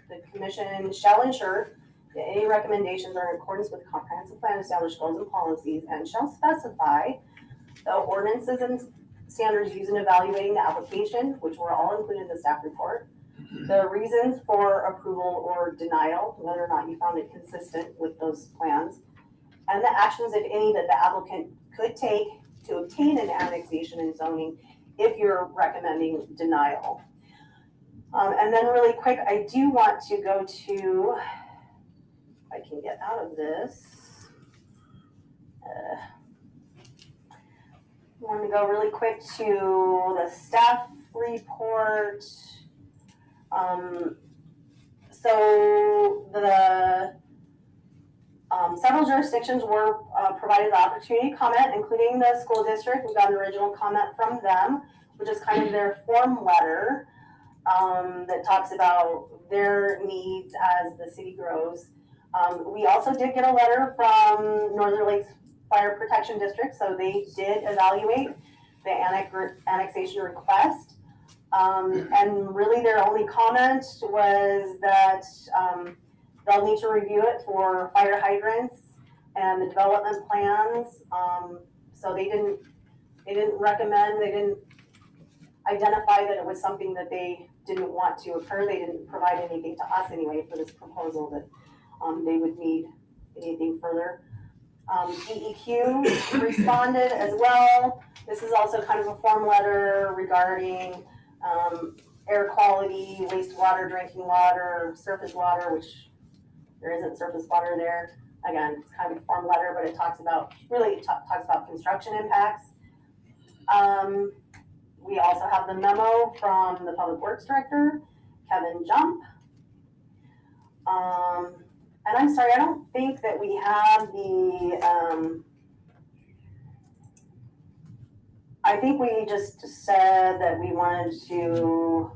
The commission shall ensure that any recommendations are in accordance with the comprehensive plan, established goals and policies, and shall specify the ordinances and standards used in evaluating the application, which were all included in the staff report, the reasons for approval or denial, whether or not you found it consistent with those plans, and the actions, if any, that the applicant could take to obtain an annexation and zoning if you're recommending denial. And then really quick, I do want to go to, if I can get out of this. I want to go really quick to the staff report. So the several jurisdictions were provided the opportunity to comment, including the school district. We got an original comment from them, which is kind of their form letter that talks about their needs as the city grows. We also did get a letter from Northern Lakes Fire Protection District, so they did evaluate the annexation request. And really their only comment was that they'll need to review it for fire hydrants and the development plans. So they didn't recommend, they didn't identify that it was something that they didn't want to occur. They didn't provide anything to us anyway for this proposal that they would need anything further. DEQ responded as well. This is also kind of a form letter regarding air quality, wastewater, drinking water, surface water, which there isn't surface water there. Again, it's kind of a form letter, but it talks about construction impacts. We also have the memo from the Public Works Director, Kevin Jump. And I'm sorry, I don't think that we have the, I think we just said that we wanted to,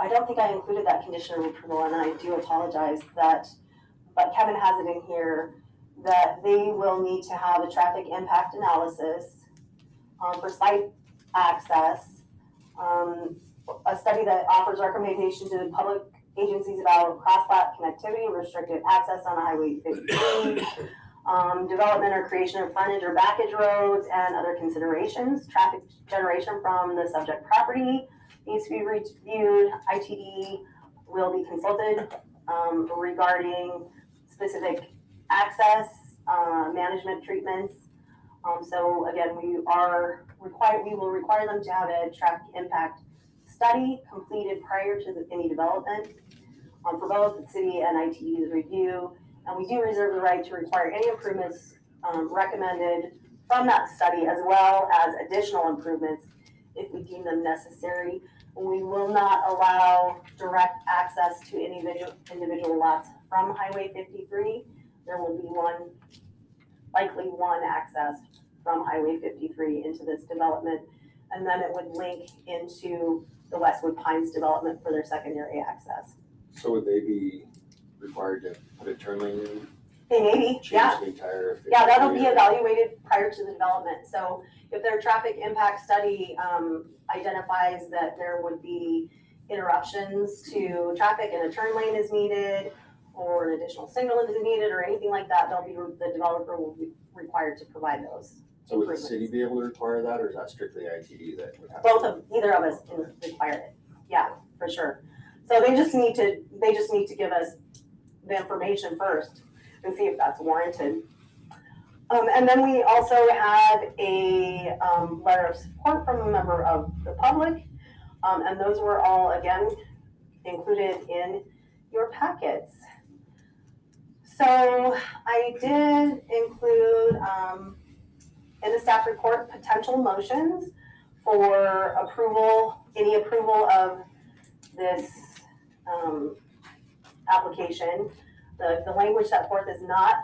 I don't think I included that condition of approval, and I do apologize that, but Kevin has it in here, that they will need to have a traffic impact analysis for site access, a study that offers recommendation to public agencies about cross-lot connectivity, restricted access on Highway 53, development or creation of frontage or backage roads, and other considerations. Traffic generation from the subject property needs to be reviewed. ITD will be consulted regarding specific access, management treatments. So again, we will require them to have a traffic impact study completed prior to any development for both the city and ITD's review. And we do reserve the right to require any improvements recommended from that study, as well as additional improvements if we deem them necessary. We will not allow direct access to any individual lots from Highway 53. There will be likely one access from Highway 53 into this development, and then it would link into the Westwood Pines development for their secondary access. So would they be required to put a turn lane in? They may be, yeah. Change the entire. Yeah, that'll be evaluated prior to the development. So if their traffic impact study identifies that there would be interruptions to traffic and a turn lane is needed, or an additional signal is needed, or anything like that, the developer will be required to provide those. So would the city be able to require that, or is that strictly ITD that would have? Either of us can require it. Yeah, for sure. So they just need to give us the information first and see if that's warranted. And then we also had a letter of support from a member of the public, and those were all, again, included in your packets. So I did include in the staff report potential motions for approval, any approval of this application. The language set forth is not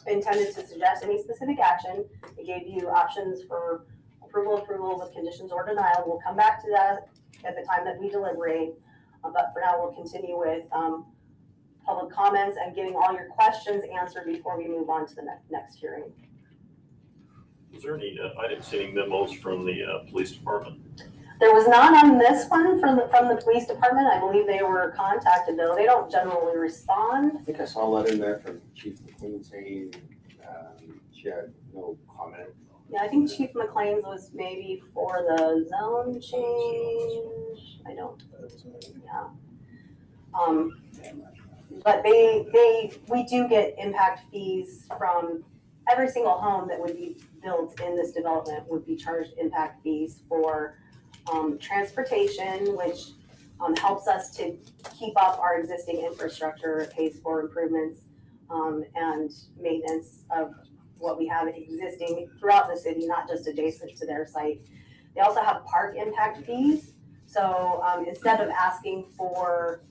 intended to suggest any specific action. It gave you options for approval with conditions or denial. We'll come back to that at the time that we deliberate, but for now we'll continue with public comments and getting all your questions answered before we move on to the next hearing. Was there any, I didn't see any memos from the police department? There was none on this one from the police department. I believe they were contacted, though. They don't generally respond. I think I saw a letter in there from Chief McQueen saying she had no comment. Yeah, I think Chief McLean's was maybe for the zone change. I don't, yeah. But we do get impact fees from every single home that would be built in this development would be charged impact fees for transportation, which helps us to keep up our existing infrastructure. It pays for improvements and maintenance of what we have existing throughout the city, not just adjacent to their site. They also have park impact fees. So instead of asking for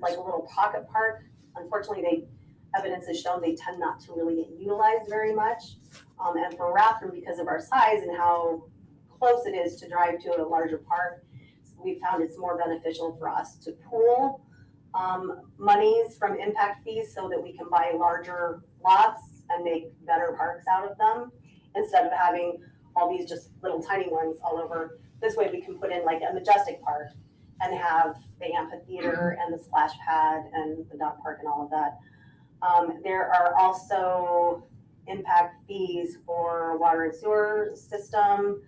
like a little pocket park, unfortunately, evidence has shown they tend not to really get utilized very much. And for Rathdrum, because of our size and how close it is to drive to a larger park, we found it's more beneficial for us to pool monies from impact fees so that we can buy larger lots and make better parks out of them instead of having all these just little tiny ones all over. This way we can put in like a majestic park and have the amphitheater and the splash pad and the dog park and all of that. There are also impact fees for water and sewer system.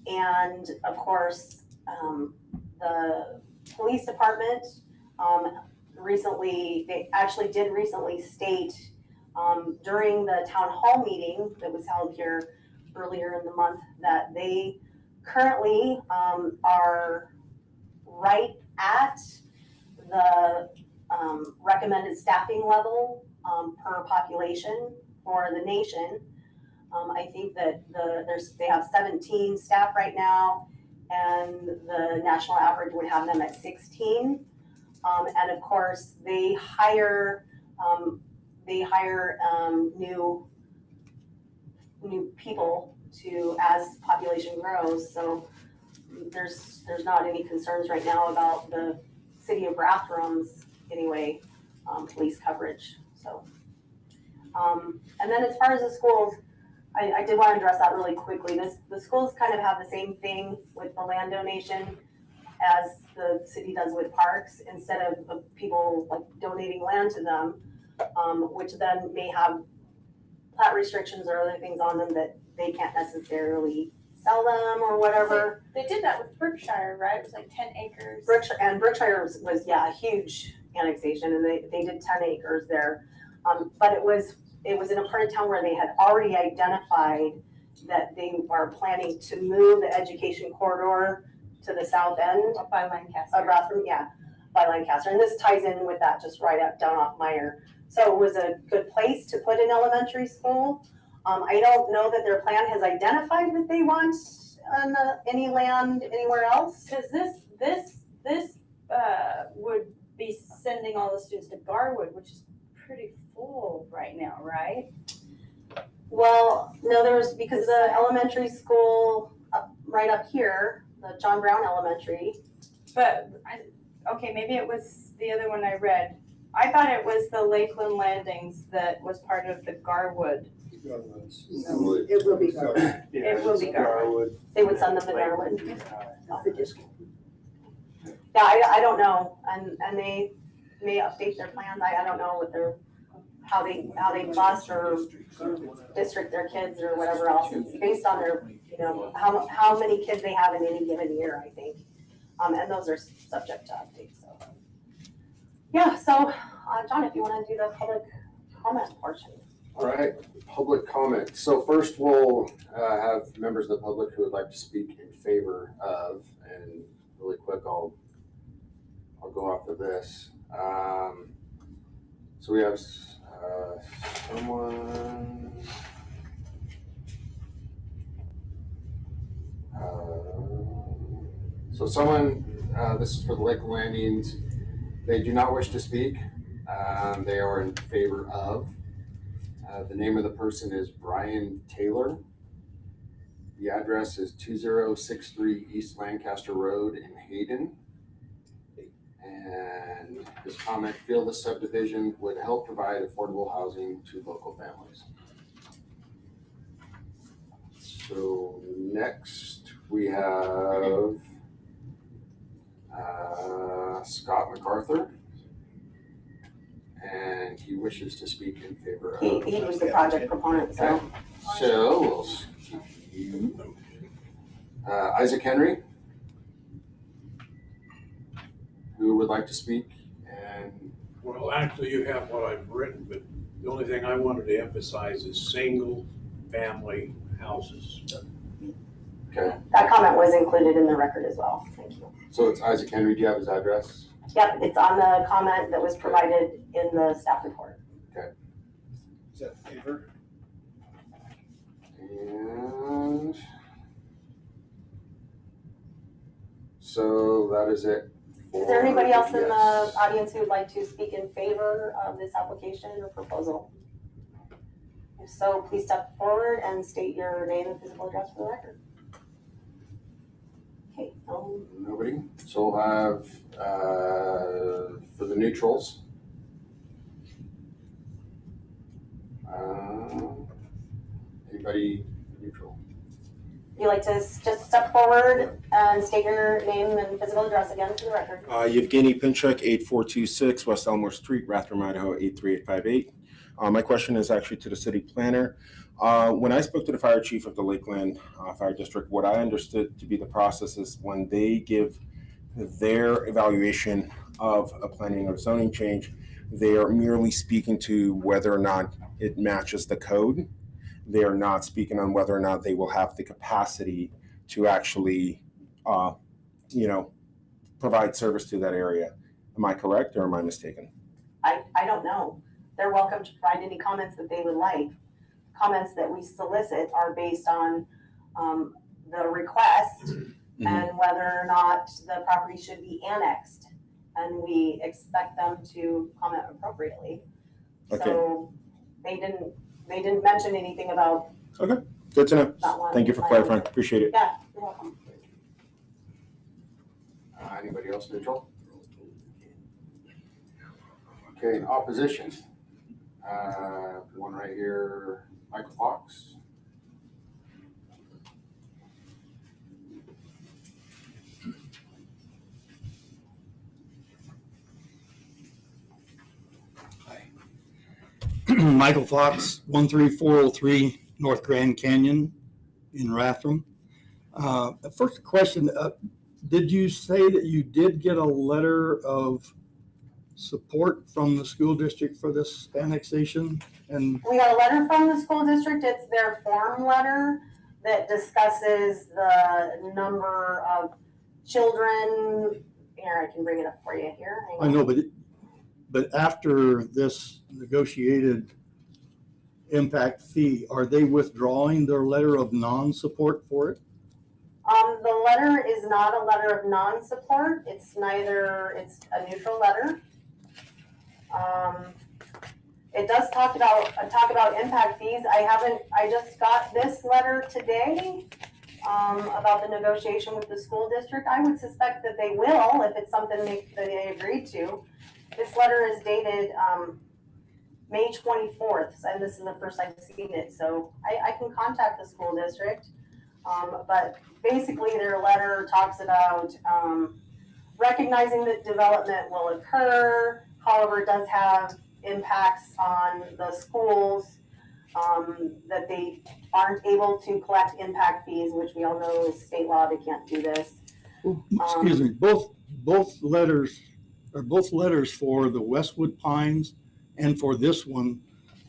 And of course, the police department did recently state during the town hall meeting that was held here earlier in the month that they currently are right at the recommended staffing level per population for the nation. I think that they have 17 staff right now, and the national average would have them at 16. And of course, they hire new people as population grows. So there's not any concerns right now about the city of Rathdrum's anyway, police coverage, so. And then as far as the schools, I did want to address that really quickly. The schools kind of have the same thing with the land donation as the city does with parks, instead of people like donating land to them, which then may have plat restrictions or other things on them that they can't necessarily sell them or whatever. They did that with Berkshire, right? It was like 10 acres. Berkshire was a huge annexation, and they did 10 acres there. But it was in a part of town where they had already identified that they are planning to move the education corridor to the south end By Lancaster. of Rathdrum, by Lancaster. And this ties in with that, just right up down off Meyer. So it was a good place to put an elementary school. I don't know that their plan has identified that they want any land anywhere else. Because this would be sending all the students to Garwood, which is pretty full right now, right? Well, no, because the elementary school right up here, the John Brown Elementary. But, okay, maybe it was the other one I read. I thought it was the Lakeland Landings that was part of the Garwood. It will be Garwood. It will be Garwood. They would send them to Garwood. Yeah, I don't know, and they may update their plans. I don't know what how they bus or district their kids or whatever else. It's based on their, how many kids they have in any given year, I think. And those are subject to update, so. Yeah, so, John, if you wanna do the public comment portion. All right, public comment. So first we'll have members of the public who would like to speak in favor of, and really quick, I'll go off of this. So we have someone. So someone, this is for the Lakeland Landings. They do not wish to speak. They are in favor of. The name of the person is Brian Taylor. The address is 2063 East Lancaster Road in Hayden. And his comment, feel the subdivision would help provide affordable housing to local families. So next we have Scott MacArthur. And he wishes to speak in favor of. He was the project proponent, so. Okay. So we'll keep Isaac Henry, who would like to speak, and. Well, actually, you have what I've written, but the only thing I wanted to emphasize is single-family houses. Okay. That comment was included in the record as well, thank you. So it's Isaac Henry, do you have his address? Yep, it's on the comment that was provided in the staff report. Okay. Is that a favor? And so that is it. Is there anybody else in the Yes. audience who would like to speak in favor of this application or proposal? If so, please step forward and state your name and physical address for the record. Okay, Nobody? So we'll have, for the neutrals. Anybody neutral? you like to just step forward and state your name and physical address again for the record? Yevgeny Pinchuk, 8426 West Elmore Street, Rathdrum, Idaho, 83858. My question is actually to the city planner. When I spoke to the fire chief of the Lakeland Fire District, what I understood to be the process is when they give their evaluation of a planning or zoning change, they are merely speaking to whether or not it matches the code. They are not speaking on whether or not they will have the capacity to actually, provide service to that area. Am I correct or am I mistaken? I don't know. They're welcome to provide any comments that they would like. Comments that we solicit are based on the request and whether or not the property should be annexed. And we expect them to comment appropriately. Okay. So they didn't mention anything about Okay, good to know. that one. Thank you for clarifying. Appreciate it. Yeah, you're welcome. Anybody else neutral? Okay, in opposition, one right here, Michael Fox. Michael Fox, 13403 North Grand Canyon in Rathdrum. First question, did you say that you did get a letter of support from the school district for this annexation? And We got a letter from the school district. It's their form letter that discusses the number of children. Here, I can bring it up for you here. Hang I on. know, but after this negotiated impact fee, are they withdrawing their letter of non-support for it? The letter is not a letter of non-support. It's a neutral letter. It does talk about impact fees. I just got this letter today, about the negotiation with the school district. I would suspect that they will, if it's something that they agreed to. This letter is dated, May 24th, and this is the first I've seen it, so I can contact the school district. But basically their letter talks about, recognizing that development will occur, however, it does have impacts on the schools, that they aren't able to collect impact fees, which we all know is state law, they can't do this. Excuse me, both letters for the Westwood Pines and for this one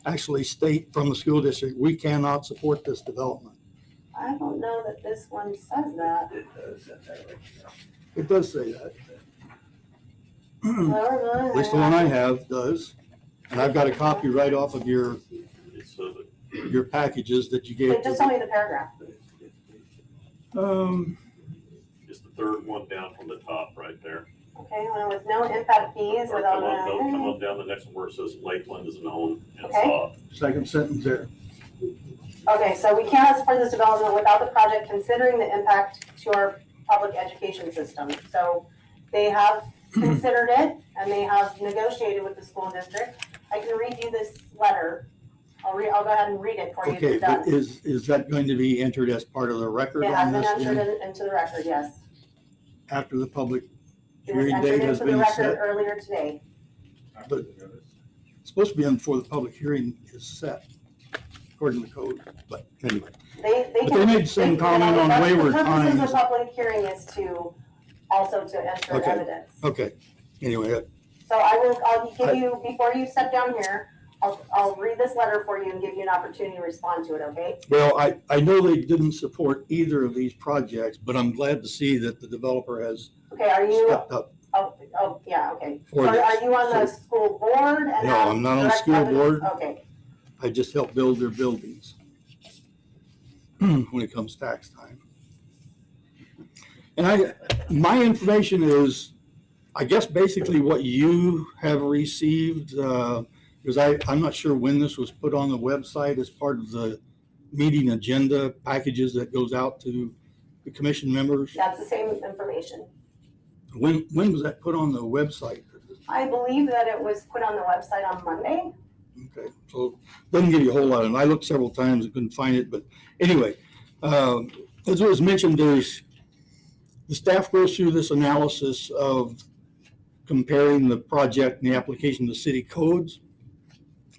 actually state from the school district, we cannot support this development. I don't know that this one says that. It does say that. At At least the one I have does. And I've got a copy right off of your packages that you gave. Just tell me the paragraph. It's the third one down from the top right there. Okay, well, with no impact fees Or without. come on down the next one where it says Lakeland is known and Okay. saw. Second sentence there. Okay, so we cannot support this development without the project considering the impact to our public education system. So they have considered it and they have negotiated with the school district. I can read you this letter. I'll go ahead and read it for you if Okay, you're done. but is that going to be entered as part of the record It has on been this entered into the record, yes. after the public It was hearing date entered has into the been record set? earlier today. But it's supposed to be on before the public hearing is set, according to code, but anyway. But they made some comment on wayward The purpose of times. the public hearing is to enter Okay. evidence. Okay, anyway, So I'll give you, before you step down here, I'll read this letter for you and give you an opportunity to respond to it, okay? well, I know they didn't support either of these projects, but I'm glad to see that the developer has Okay, are you, stepped up. yeah, okay. So For this. are you on the school board? And No, have I'm not on the direct school evidence? board. Okay, I just help build their buildings when it comes tax time. And my information is, I guess basically what you have received, because I'm not sure when this was put on the website as part of the meeting agenda packages that goes out to the commission members. that's the same information. When was that put on the website? I believe that it was put on the website on Monday. Okay, so doesn't give you a whole lot, and I looked several times and couldn't find it, but anyway, as it was mentioned, the staff goes through this analysis of comparing the project and the application to city codes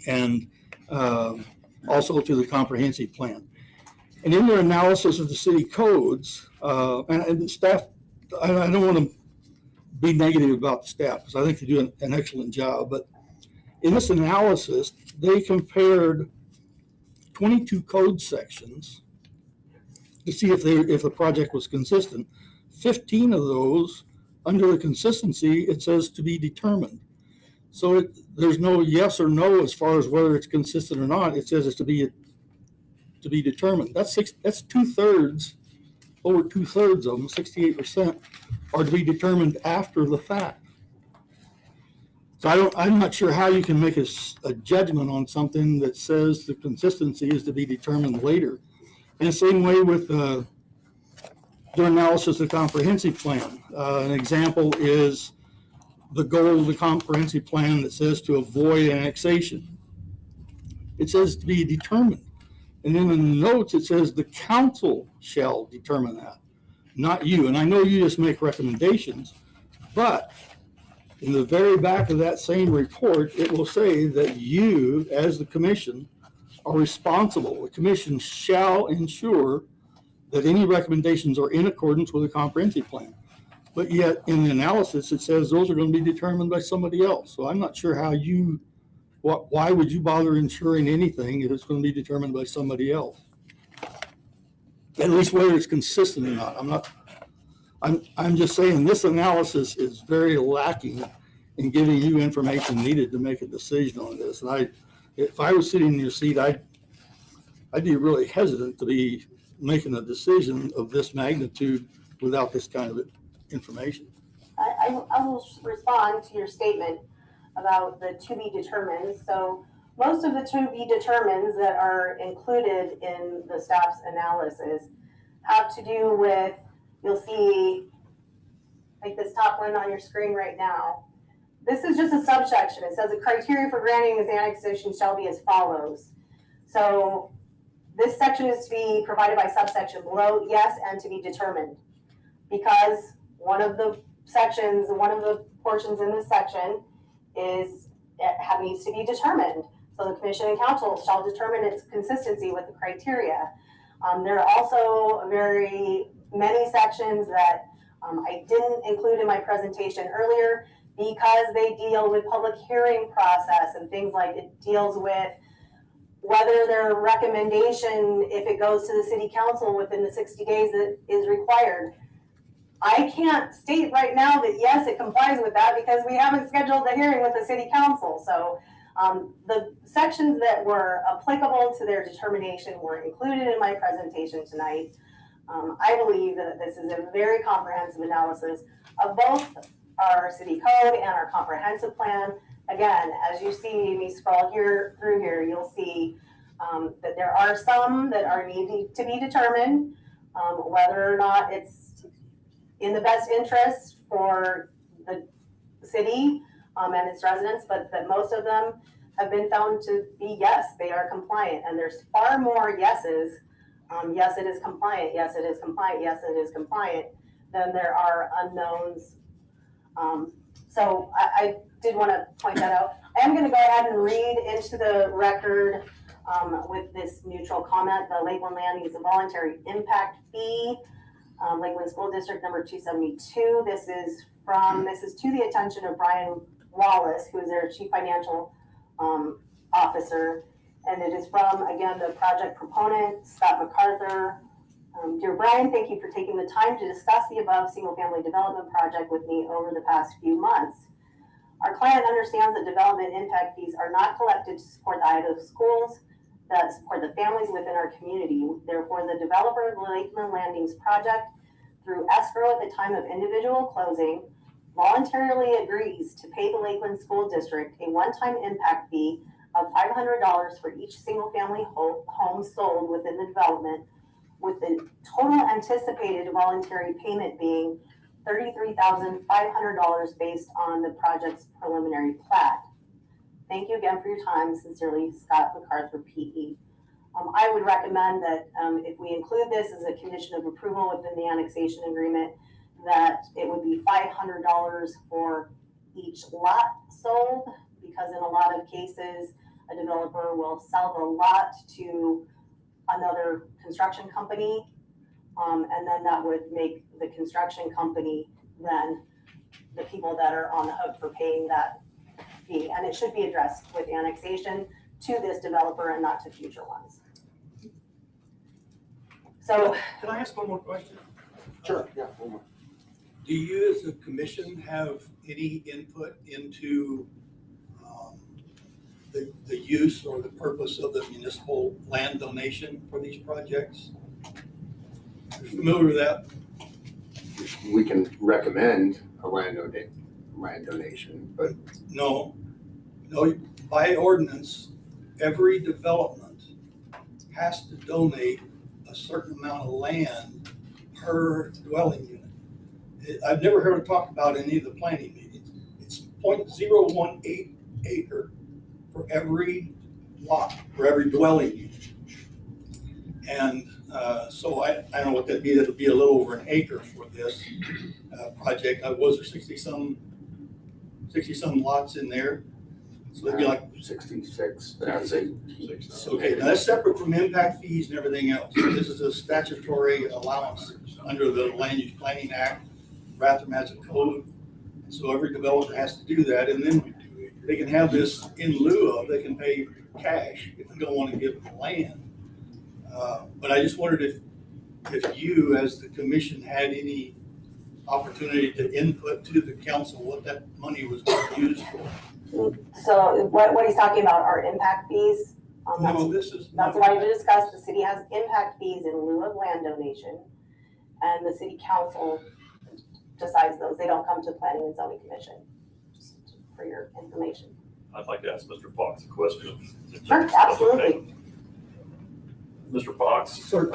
and also to the comprehensive plan. And in their analysis of the city codes, and the staff, I don't want to be negative about the staff because I think they do an excellent job, but in this analysis, they compared 22 code sections to see if the project was consistent. 15 of those, under the consistency, it says to be determined. So there's no yes or no as far as whether it's consistent or not. It says it's to be determined. That's 2/3, over 2/3 of them, 68%, are to be determined after the fact. So I'm not sure how you can make a judgment on something that says the consistency is to be determined later. And the same way with their analysis of the comprehensive plan. An example is the goal of the comprehensive plan that says to avoid annexation. It says to be determined. And then in the notes, it says the council shall determine that, not you. And I know you just make recommendations, but in the very back of that same report, it will say that you, as the commission, are responsible. The commission shall ensure that any recommendations are in accordance with the comprehensive plan. But yet in the analysis, it says those are going to be determined by somebody else. So I'm not sure how you, why would you bother ensuring anything if it's going to be determined by somebody else? At least whether it's consistent or not. I'm just saying this analysis is very lacking in giving you information needed to make a decision on this. And if I was sitting in your seat, I'd be really hesitant to be making a decision of this magnitude without this kind of information. I will respond to your statement about the to be determined. So most of the to be determineds that are included in the staff's analysis have to do with, you'll see like this top one on your screen right now. This is just a subsection. It says the criteria for granting this annexation shall be as follows. So this section is to be provided by subsection below, yes, and to be determined. Because one of the sections, one of the portions in this section is, it needs to be determined. So the commission and council shall determine its consistency with the criteria. There are also very many sections that I didn't include in my presentation earlier because they deal with public hearing process and things like it deals with whether their recommendation, if it goes to the city council within the 60 days that is required. I can't state right now that yes, it complies with that because we haven't scheduled the hearing with the city council. So the sections that were applicable to their determination were included in my presentation tonight. I believe that this is a very comprehensive analysis of both our city code and our comprehensive plan. Again, as you see me scroll through here, you'll see that there are some that are needing to be determined, whether or not it's in the best interest for the city and its residents, but that most of them have been found to be yes, they are compliant. And there's far more yeses, yes, it is compliant, yes, it is compliant, yes, it is compliant, than there are unknowns. So I did want to point that out. I am going to go ahead and read into the record with this neutral comment, the Lakeland Landing is a voluntary impact fee. Lakeland School District number 272. This is to the attention of Brian Wallace, who is their Chief Financial Officer. And it is from, again, the project proponent, Scott MacArthur. Dear Brian, thank you for taking the time to discuss the above single-family development project with me over the past few months. Our client understands that development impact fees are not collected to support the Idaho schools that support the families within our community. Therefore, the developer of the Lakeland Landings project, through escrow at the time of individual closing, voluntarily agrees to pay the Lakeland School District a one-time impact fee of $500 for each single-family home sold within the development, with the total anticipated voluntary payment being $33,500 based on the project's preliminary plat. Thank you again for your time. Sincerely, Scott MacArthur, PE. I would recommend that if we include this as a condition of approval within the annexation agreement, that it would be $500 for each lot sold, because in a lot of cases, a developer will sell the lot to another construction company, and then that would make the construction company then the people that are on the hook for paying that fee. And it should be addressed with annexation to this developer and not to future ones. So, Can I ask one more question? Sure, yeah, one more. Do you as a commission have any input into the use or the purpose of the municipal land donation for these projects? Are you familiar with that? We can recommend a land donation, but No, by ordinance, every development has to donate a certain amount of land per dwelling unit. I've never heard it talked about in any of the planning meetings. It's 0.018 acre for every lot, for every dwelling unit. And so I don't know what that'd be. That'll be a little over an acre for this project. Was there 60 some lots in there? So it'd be like 66, that's it. okay. Now that's separate from impact fees and everything else. This is a statutory allowance under the Land Use Planning Act. Rathdrum has a code, so every developer has to do that, and then they can have this in lieu of. They can pay cash if they don't want to give them land. But I just wondered if you, as the commission, had any opportunity to input to the council what that money was going to be used for. So what he's talking about are impact fees. No, this is That's what I discussed. The city has impact fees in lieu of land donation, and the city council decides those. They don't come to planning and zoning commission, just for your information. I'd like to ask Mr. Fox a question. Sure, absolutely. Mr. Fox? Sir.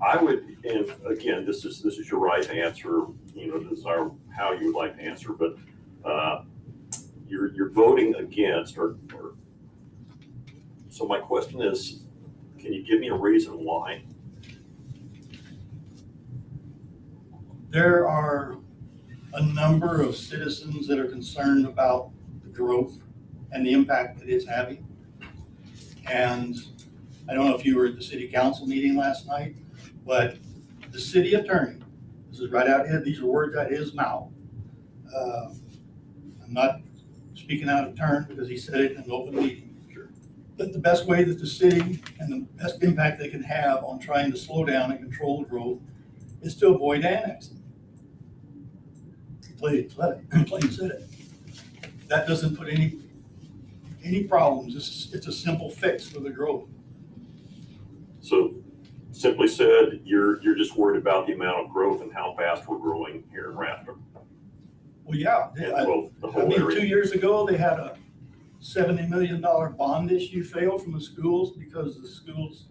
I would, and again, this is your right to answer, this is how you would like to answer, but you're voting against or so my question is, can you give me a reason why? There are a number of citizens that are concerned about the growth and the impact that it's having. And I don't know if you were at the city council meeting last night, but the city attorney, this is right out here, these are words out his mouth. I'm not speaking out of turn because he said it in an open meeting. Sure. But the best way that the city and the best impact they can have on trying to slow down and control the growth is to avoid annexing. Plain said it. That doesn't put any problems. It's a simple fix for the growth. So simply said, you're just worried about the amount of growth and how fast we're growing here in Rathdrum. Well, yeah. The whole area. 2 years ago, they had a $70 million bond issue fail from the schools because the schools,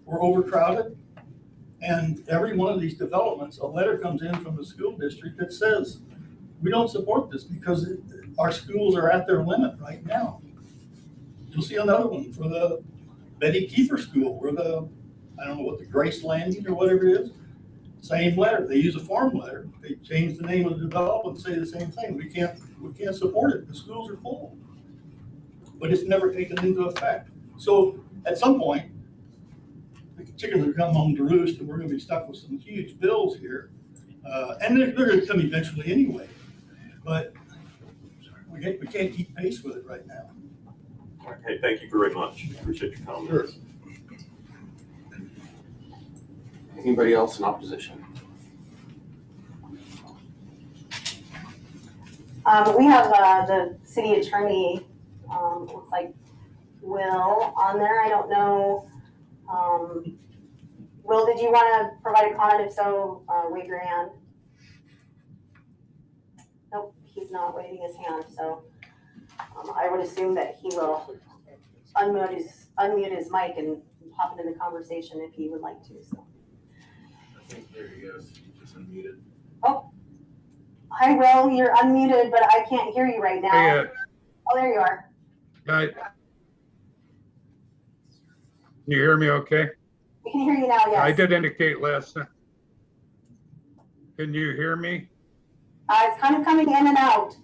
were overcrowded. And every one of these developments, a letter comes in from the school district that says, we don't support this because our schools are at their limit right now. You'll see another one for the Betty Kiefer School, where I don't know what the Grace Landing or whatever it is, same letter. They use a form letter. They change the name of the development and say the same thing. We can't support it. The schools are full. But it's never taken into effect. So at some point, the chickens are coming home to roost, and we're going to be stuck with some huge bills here. And they're going to come eventually anyway. But we can't keep pace with it right now. Okay, thank you very much. Appreciate your comments. Sure. Anybody else in opposition? We have the city attorney, looks like Will on there. I don't know. Will, did you want to provide a comment? If so, wave your hand. Nope, he's not waving his hand. So I would assume that he will unmute his mic and hop into the conversation if he would like to. So. I think there he goes. He just unmuted. Oh, hi, Will. You're unmuted, but I can't hear you right now. Hey, oh, there you are. can you hear me okay? We can hear you now, yes. I did indicate last night. Can you hear me? It's kind of coming in and out.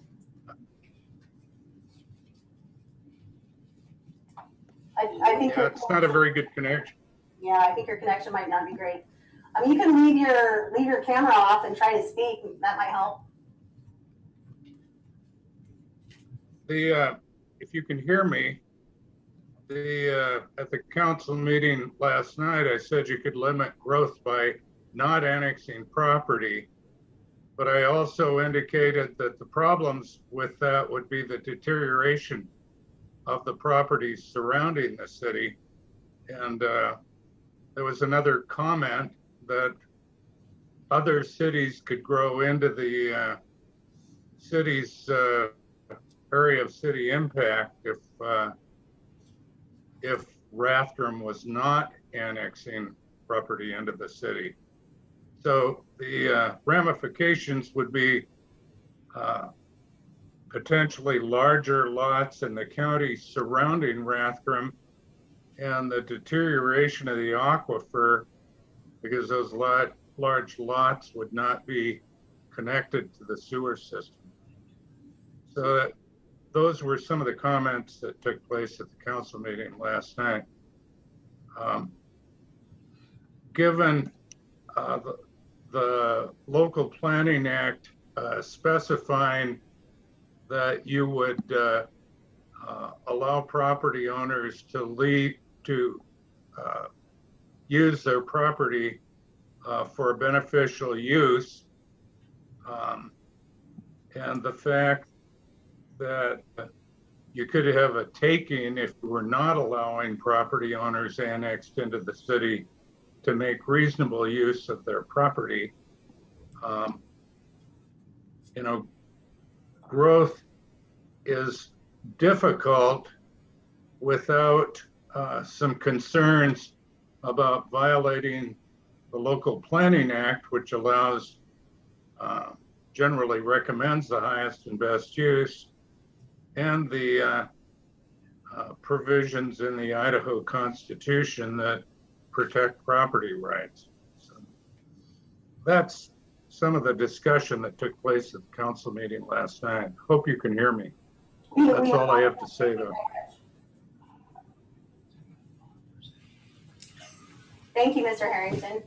I think yeah, it's not a very good connection. Yeah, I think your connection might not be great. I mean, you can leave your camera off and try to speak. That might help. If you can hear me, at the council meeting last night, I said you could limit growth by not annexing property, but I also indicated that the problems with that would be the deterioration of the properties surrounding the city. And there was another comment that other cities could grow into the city's area of city impact if Rathdrum was not annexing property into the city. So the ramifications would be potentially larger lots in the county surrounding Rathdrum and the deterioration of the aquifer because those large lots would not be connected to the sewer system. So those were some of the comments that took place at the council meeting last night. Given the Local Planning Act specifying that you would allow property owners to use their property for beneficial use, and the fact that you could have a taking if you were not allowing property owners annexed into the city to make reasonable use of their property. You know, growth is difficult without some concerns about violating the Local Planning Act, which allows, generally recommends the highest and best use, and the provisions in the Idaho Constitution that protect property rights. So that's some of the discussion that took place at the council meeting last night. Hope you can hear me. That's all I have to say, though. Thank you, Mr. Harrington.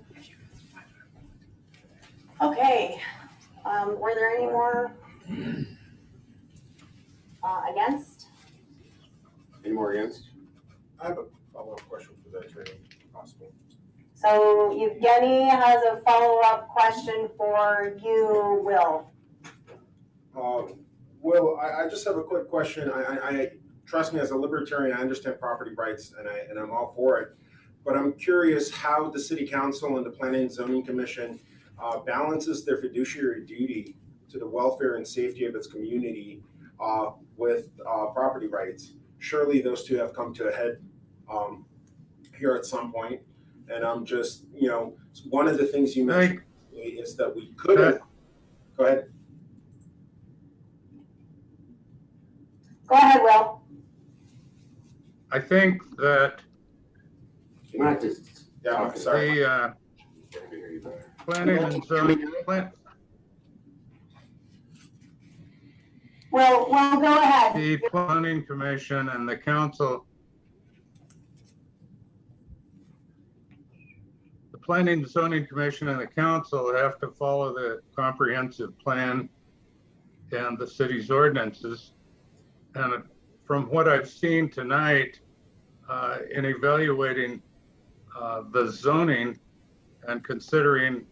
Okay, were there any more against? Any more against? I have a follow-up question for the attorney, if possible. So Evgeny has a follow-up question for you, Will. Will, I just have a quick question. I trust me, as a libertarian, I understand property rights and I'm all for it. But I'm curious how the city council and the Planning and Zoning Commission balances their fiduciary duty to the welfare and safety of its community with property rights. Surely those two have come to a head here at some point. And I'm just, you know, one of the things you mentioned is that we could have, go ahead. Go ahead, Will. I think that Yeah, sorry. the planning and zoning Well, go ahead. the planning commission and the council, the planning and zoning commission and the council have to follow the comprehensive plan and the city's ordinances. And from what I've seen tonight in evaluating the zoning and considering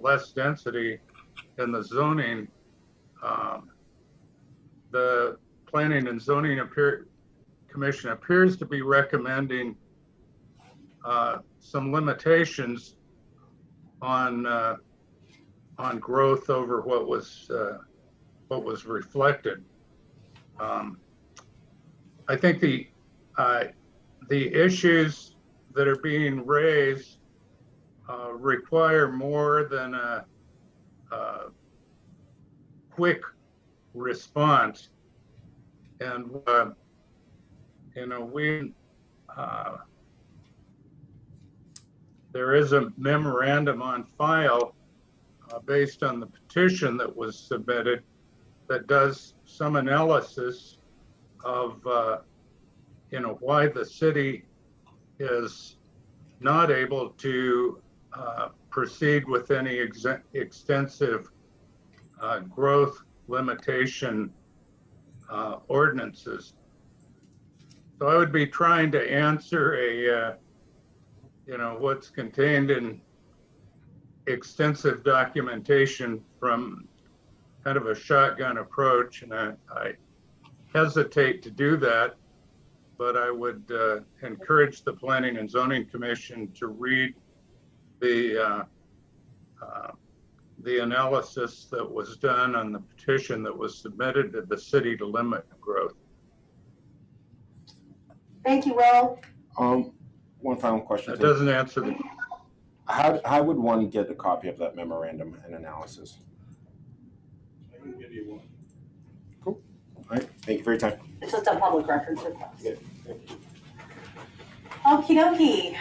less density in the zoning, the Planning and Zoning Commission appears to be recommending some limitations on growth over what was reflected. I think the issues that are being raised require more than a quick response. And, you know, there is a memorandum on file based on the petition that was submitted that does some analysis of, you know, why the city is not able to proceed with any extensive growth limitation ordinances. So I would be trying to answer you know, what's contained in extensive documentation from kind of a shotgun approach, and I hesitate to do that, but I would encourage the Planning and Zoning Commission to read the analysis that was done on the petition that was submitted to the city to limit growth. Thank you, Will. One final question. That doesn't answer the, How would one get a copy of that memorandum and analysis? I can give you one. Cool. All right. Thank you for your time. It's just a public records request. Yeah, thank you. Okie dokie.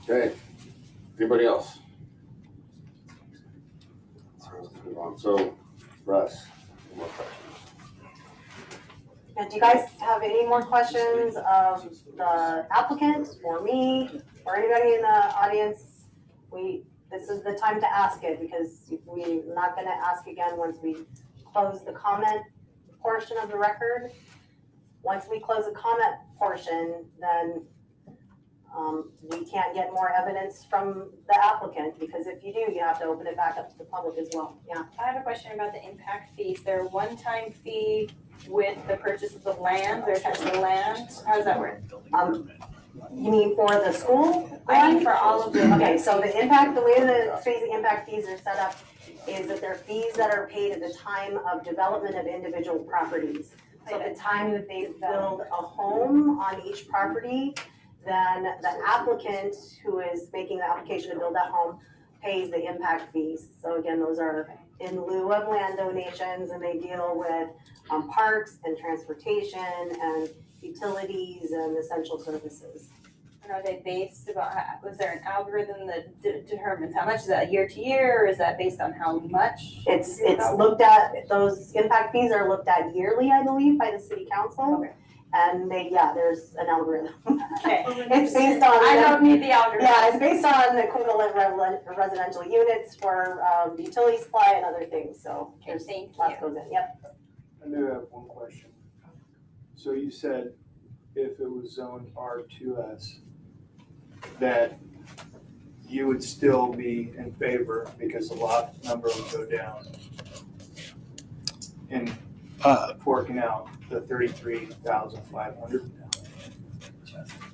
Okay, anybody else? Let's move on. So, Russ, any more questions? And do you guys have any more questions of the applicant or me or anybody in the audience? This is the time to ask it because we're not gonna ask again once we close the comment portion of the record. Once we close the comment portion, then we can't get more evidence from the applicant, because if you do, you have to open it back up to the public as well. Yeah. I have a question about the impact fees. There a one-time fee with the purchase of the land, or attaching the land? How does that work? You mean for the school? I mean for all of them. Okay, so the impact, the way the impact fees are set up is that they're fees that are paid at the time of development of individual properties. So at the time that they build a home on each property, then the applicant who is making the application to build that home pays the impact fees. So again, those are in lieu of land donations, and they deal with parks and transportation and utilities and essential services. And are they based about, was there an algorithm that determines how much? Is that year to year, or is that based on how much? It's looked at, those impact fees are looked at yearly, I believe, by the city council. Okay. And there's an algorithm. Okay. It's based on. I don't need the algorithm. Yeah, it's based on equivalent residential units for utility supply and other things, so there's lots goes in, yep. I do have one question. So you said if it was zoned R2S, that you would still be in favor because the lot number would go down in forking out the 33,500?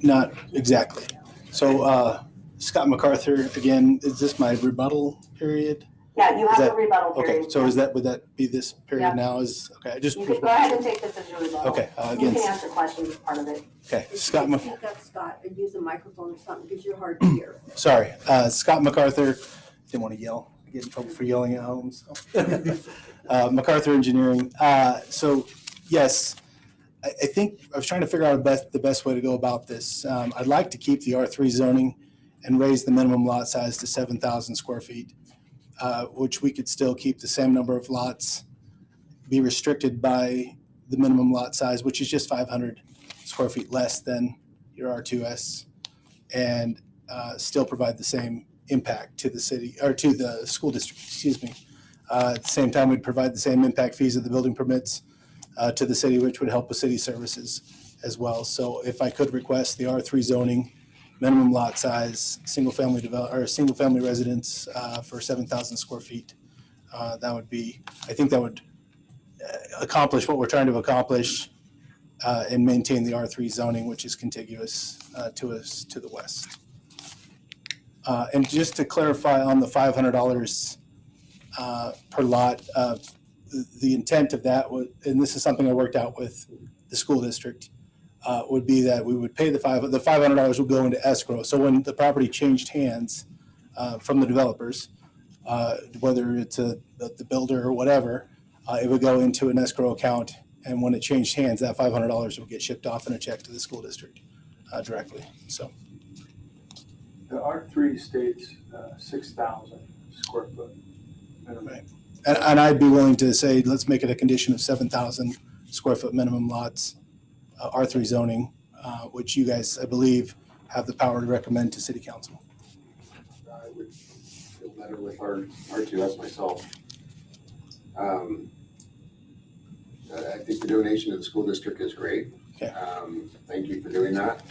Not exactly. So Scott MacArthur, again, is this my rebuttal period? Yeah, you have a rebuttal period. Okay, so would that be this period Yeah. now is, okay, I just. You can go ahead and take this as your rebuttal. Okay, You again. can answer questions as part of it. Okay, Scott, speak up, Scott, and use a microphone or something because you're hard to hear. Sorry, Scott MacArthur, didn't want to yell, I get in trouble for yelling at home, so. MacArthur Engineering, so yes, I think I was trying to figure out the best way to go about this. I'd like to keep the R3 zoning and raise the minimum lot size to 7,000 square feet, which we could still keep the same number of lots, be restricted by the minimum lot size, which is just 500 square feet less than your R2S, and still provide the same impact to the city, or to the school district, excuse me. At the same time, we'd provide the same impact fees of the building permits to the city, which would help with city services as well. So if I could request the R3 zoning, minimum lot size, single family residence for 7,000 square feet, that would be, I think that would accomplish what we're trying to accomplish and maintain the R3 zoning, which is contiguous to us to the west. And just to clarify on the $500 per lot, the intent of that was, and this is something I worked out with the school district, would be that we would pay the $500 would go into escrow. So when the property changed hands from the developers, whether it's the builder or whatever, it would go into an escrow account. And when it changed hands, that $500 would get shipped off in a check to the school district directly. So The R3 states 6,000 square foot minimum. Right. And I'd be willing to say, let's make it a condition of 7,000 square foot minimum lots, R3 zoning, which you guys, I believe, have the power to recommend to city council. I would feel better with R2S myself. I think the donation to the school district is great. Okay. Thank you for doing that.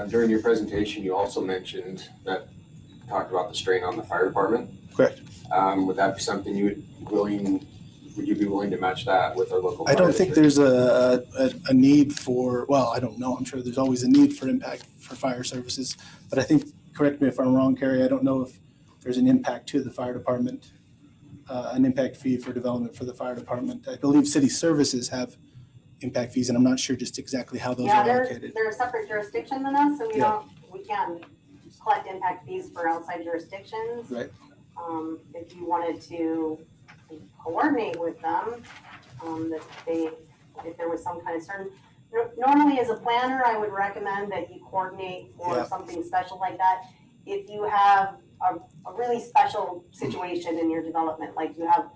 During your presentation, you also mentioned talked about the strain on the fire department. Correct. Would that be something would you be willing to match that with our local? I don't think there's a need for, well, I don't know. I'm sure there's always a need for impact for fire services. But I think, correct me if I'm wrong, Carrie, I don't know if there's an impact to the fire department, an impact fee for development for the fire department. I believe city services have impact fees, and I'm not sure just exactly how those are allocated. They're a separate jurisdiction than us, so we can collect impact fees for outside jurisdictions. Right. If you wanted to coordinate with them, that if there was some kind of certain, normally as a planner, I would recommend that you coordinate for something special like that. If you have a really special situation in your development, like you have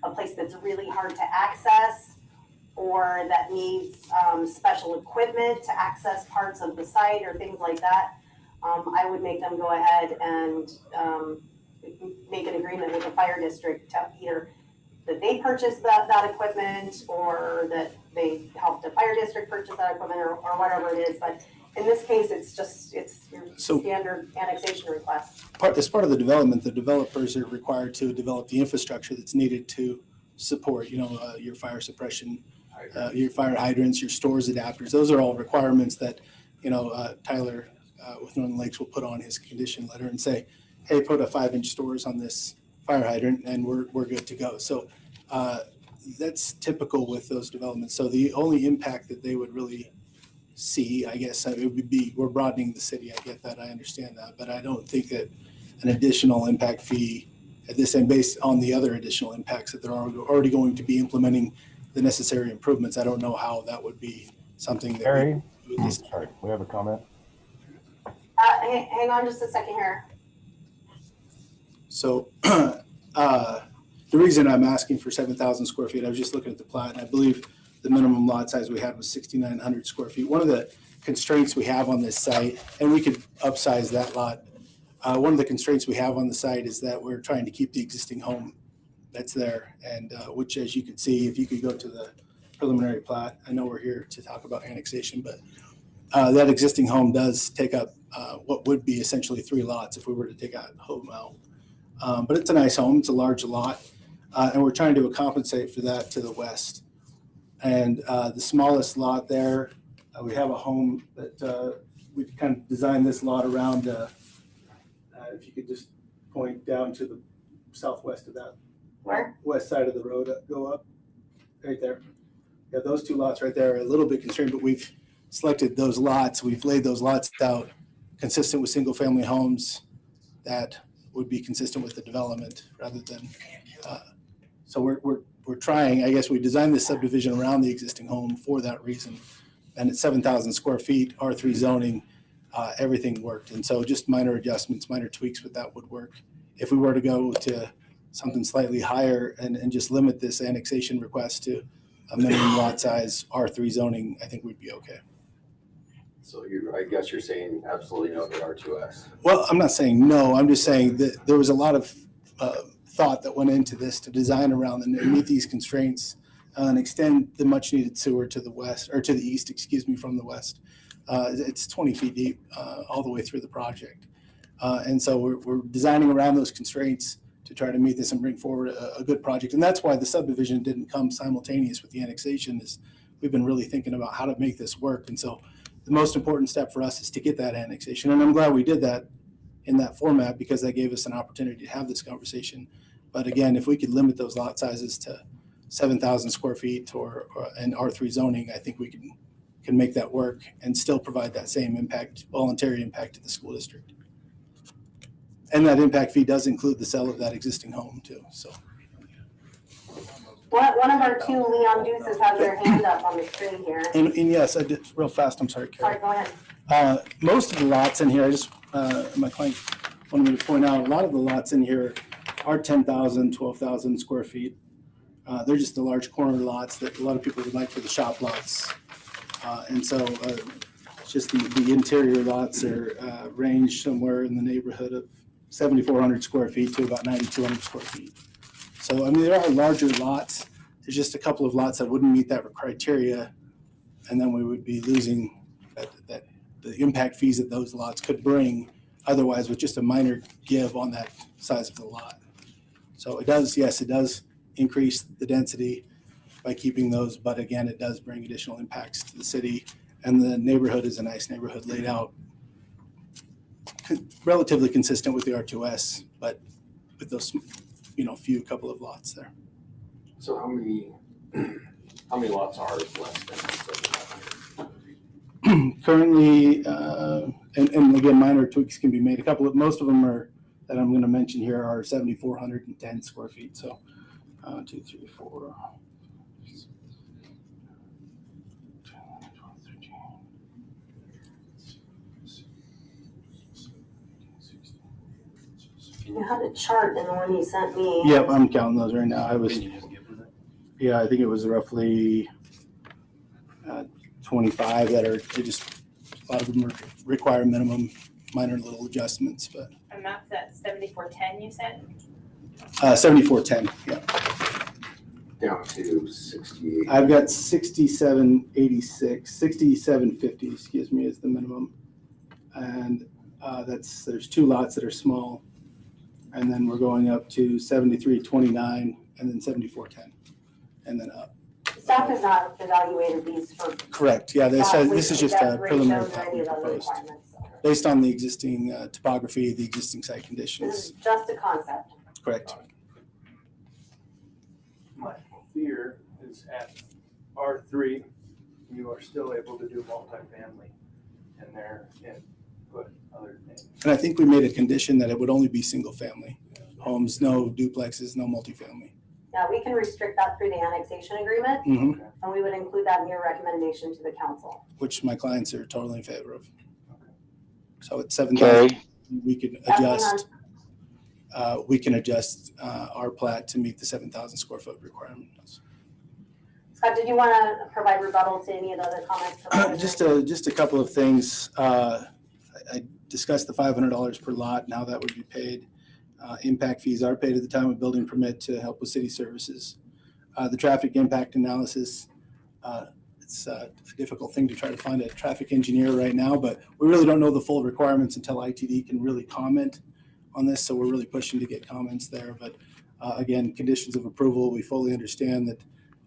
a place that's really hard to access, or that needs special equipment to access parts of the site or things like that, I would make them go ahead and make an agreement with the fire district to either that they purchase that equipment, or that they help the fire district purchase that equipment, or whatever it is. But in this case, it's your standard annexation request. As part of the development, the developers are required to develop the infrastructure that's needed to support, your fire suppression, your fire hydrants, your stores adapters. Those are all requirements that, Tyler with Northern Lakes will put on his condition letter and say, hey, put a 5-inch stores on this fire hydrant and we're good to go. So that's typical with those developments. So the only impact that they would really see, I guess, it would be, we're broadening the city. I get that, I understand that, but I don't think that an additional impact fee at this end, based on the other additional impacts that they're already going to be implementing the necessary improvements, I don't know how that would be something that Harry, sorry, we have a comment. Hang on just a second here. So the reason I'm asking for 7,000 square feet, I was just looking at the plat, and I believe the minimum lot size we had was 6,900 square feet. One of the constraints we have on this site, and we could upsize that lot, one of the constraints we have on the site is that we're trying to keep the existing home that's there, and which, as you can see, if you could go to the preliminary plat, I know we're here to talk about annexation, but that existing home does take up what would be essentially 3 lots if we were to take that home out. But it's a nice home, it's a large lot, and we're trying to compensate for that to the west. And the smallest lot there, we have a home that we kind of designed this lot around, if you could just point down to the southwest of that. Where? West side of the road, go up, right there. Yeah, those 2 lots right there are a little bit constrained, but we've selected those lots, we've laid those lots out consistent with single family homes that would be consistent with the development rather than, so we're trying, I guess we designed this subdivision around the existing home for that reason. And it's 7,000 square feet, R3 zoning, everything worked. And so just minor adjustments, minor tweaks, but that would work. If we were to go to something slightly higher and just limit this annexation request to a minimum lot size, R3 zoning, I think we'd be okay. So I guess you're saying absolutely no to R2S. Well, I'm not saying no, I'm just saying that there was a lot of thought that went into this to design around and meet these constraints and extend the much needed sewer to the west, or to the east, from the west. It's 20 feet deep all the way through the project. And so we're designing around those constraints to try to meet this and bring forward a good project. And that's why the subdivision didn't come simultaneous with the annexation, is we've been really thinking about how to make this work. And so the most important step for us is to get that annexation. And I'm glad we did that in that format, because that gave us an opportunity to have this conversation. But again, if we could limit those lot sizes to 7,000 square feet or an R3 zoning, I think we can make that work and still provide that same impact, voluntary impact to the school district. And that impact fee does include the sale of that existing home too, so. One of our 2 Leon Deuces has their hand up on the screen here. And yes, I did real fast, I'm sorry, Carrie. Sorry, go ahead. Most of the lots in here, I just, my client wanted me to point out, a lot of the lots in here are 10,000, 12,000 square feet. They're just the large corner lots that a lot of people would like for the shop lots. And so just the interior lots are range somewhere in the neighborhood of 7,400 square feet to about 9,200 square feet. So, I mean, there are larger lots. There's just a couple of lots that wouldn't meet that criteria. And then we would be losing that the impact fees that those lots could bring otherwise with just a minor give on that size of the lot. So it does, yes, it does increase the density by keeping those, but again, it does bring additional impacts to the city. And the neighborhood is a nice neighborhood laid out, relatively consistent with the R2S, but with those, few couple of lots there. So how many lots are less than 7,500? Currently, and again, minor tweaks can be made. Most of them are, that I'm going to mention here, are 7,410 square feet. So 2, 3, 4. You had a chart in the one you sent me. Yep, I'm counting those right now. I think it was roughly 25 that are, a lot of them require minimum minor little adjustments, but. And that's at 7410, you said? 7410, yeah. Down to 68. I've got 6786, 6750, excuse me, is the minimum. And there's 2 lots that are small. And then we're going up to 7329 and then 7410 and then up. Staff has not evaluated these for. Correct, yeah, this is just a preliminary ratios or any of those proposed. requirements, so. Based on the existing topography, the existing site This conditions. is just a concept. Correct. My fear is at R3, you are still able to do multifamily in there and put other things. And I think we made a condition that it would only be single family homes, no duplexes, no multifamily. Yeah, we can restrict that through the annexation agreement, Mm-hmm. and we would include that in your recommendation to the council. Which my clients are totally in favor of. So at 7,000, we can adjust. We can adjust our plat to meet the 7,000 square foot requirement. Scott, did you want to provide rebuttal to any of the other comments provided? Just a couple of things. I discussed the $500 per lot. Now that would be paid. Impact fees are paid at the time of building permit to help with city services. The traffic impact analysis, it's a difficult thing to try to find a traffic engineer right now, but we really don't know the full requirements until ITD can really comment on this. So we're really pushing to get comments there. But again, conditions of approval, we fully understand that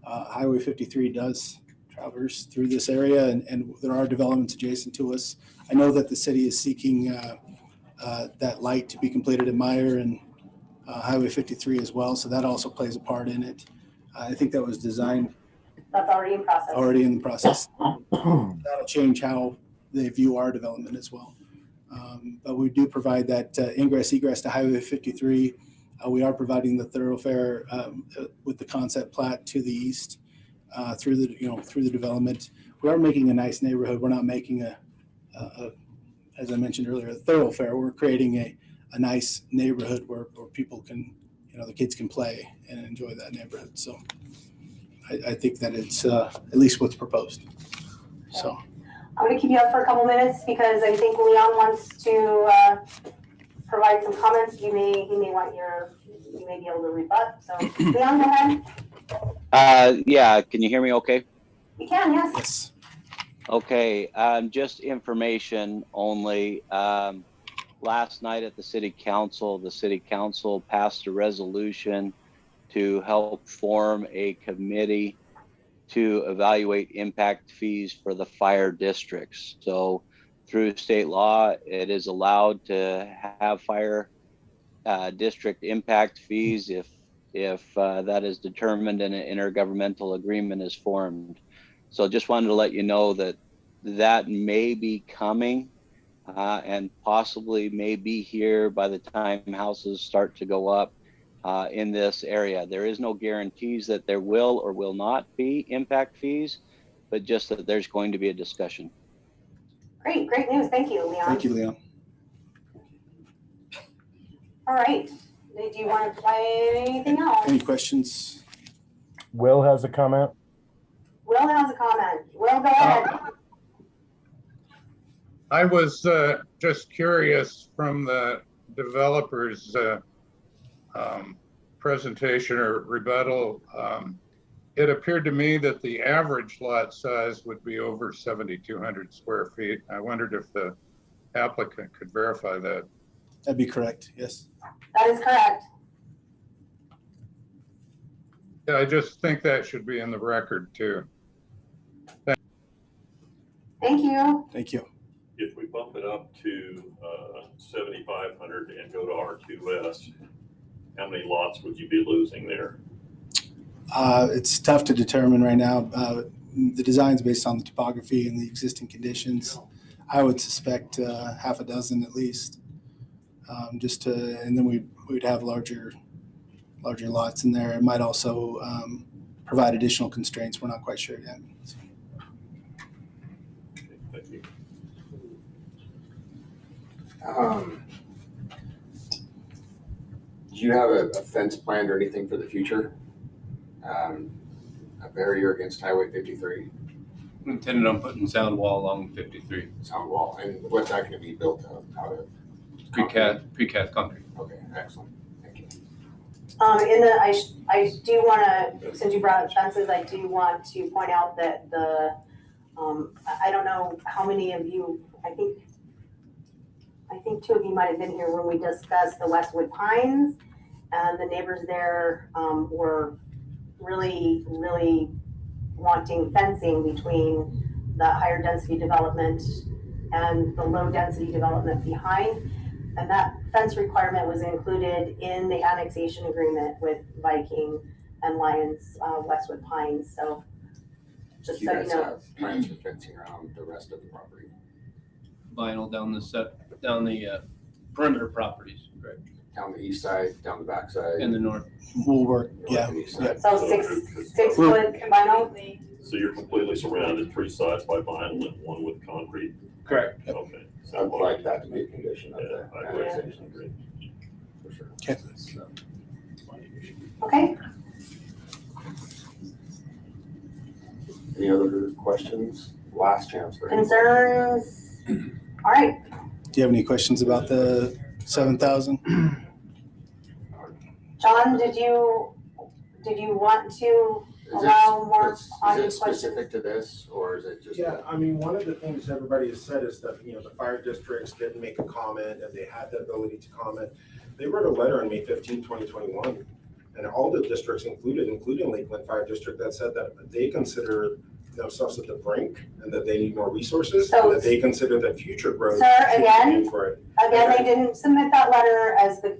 Highway 53 does traverse through this area, and there are developments adjacent to us. I know that the city is seeking that light to be completed in Meyer and Highway 53 as well, so that also plays a part in it. I think that was designed. That's already in process. Already in the process. That'll change how they view our development as well. But we do provide that ingress egress to Highway 53. We are providing the thoroughfare with the concept plat to the east through the development. We are making a nice neighborhood. We're not making as I mentioned earlier, a thoroughfare. We're creating a nice neighborhood where people can, the kids can play and enjoy that neighborhood. So I think that it's at least what's proposed. So I'm going to keep you up for a couple minutes because I think Leon wants to provide some comments. He may be able to rebut. So Leon, go ahead. Yeah, can you hear me okay? You can, yes. Yes. Okay, just information only. Last night at the city council passed a resolution to help form a committee to evaluate impact fees for the fire districts. So through state law, it is allowed to have fire district impact fees if that is determined and an intergovernmental agreement is formed. So just wanted to let you know that may be coming and possibly may be here by the time houses start to go up in this area. There is no guarantees that there will or will not be impact fees, but just that there's going to be a discussion. Great news. Thank you, Leon. Thank you, Leon. All right. Do you want to play anything else? Any questions? Will has a comment. Will has a comment. Will, go ahead. I was just curious from the developer's presentation or rebuttal. It appeared to me that the average lot size would be over 7,200 square feet. I wondered if the applicant could verify that. That'd be correct, yes. That is correct. Yeah, I just think that should be in the record too. Thank you. Thank you. If we bump it up to 7,500 and go to R2S, how many lots would you be losing there? It's tough to determine right now. The design's based on the topography and the existing conditions. I would suspect half a dozen at least. And then we'd have larger lots in there. It might also provide additional constraints. We're not quite sure yet. Thank you. Do you have a fence planned or anything for the future? A barrier against Highway 53? We intended on putting sound wall along 53. Sound wall, and what's that gonna be built out of? Precast concrete. Okay, excellent, thank you. I do wanna, since you brought up fences, I do want to point out that I don't know how many of you, I think two of you might have been here when we discussed the Westwood Pines, and the neighbors there were really, really wanting fencing between the higher density development and the low density development behind. And that fence requirement was included in the annexation agreement with Viking and Lions Westwood Pines. So just Do so you you guys know. have plans for fencing around the rest of the property? Vinyl down the perimeter properties, correct? Down the east side, down the back side? And the north. We'll work, yeah. and east side? So 6 foot vinyl? So you're completely surrounded 3 sides by vinyl and 1 with concrete? Correct. Okay. I'd like that to be a condition of Yeah, the I would. annexation agreement. For sure. Okay. Okay. Any other questions? Last chance for any Concerns? All right. Do you have any questions about the 7,000? John, did you want to allow more on Is it questions? specific to this, or is it just? Yeah, I mean, one of the things everybody has said is that, the fire districts didn't make a comment and they had the ability to comment. They wrote a letter on May 15, 2021, and all the districts including Lakeland Fire District, that said that they consider themselves at the brink and that they need more resources, So- and that they consider that future growth Sir, should be again? paid for it. Again, they didn't submit that letter as the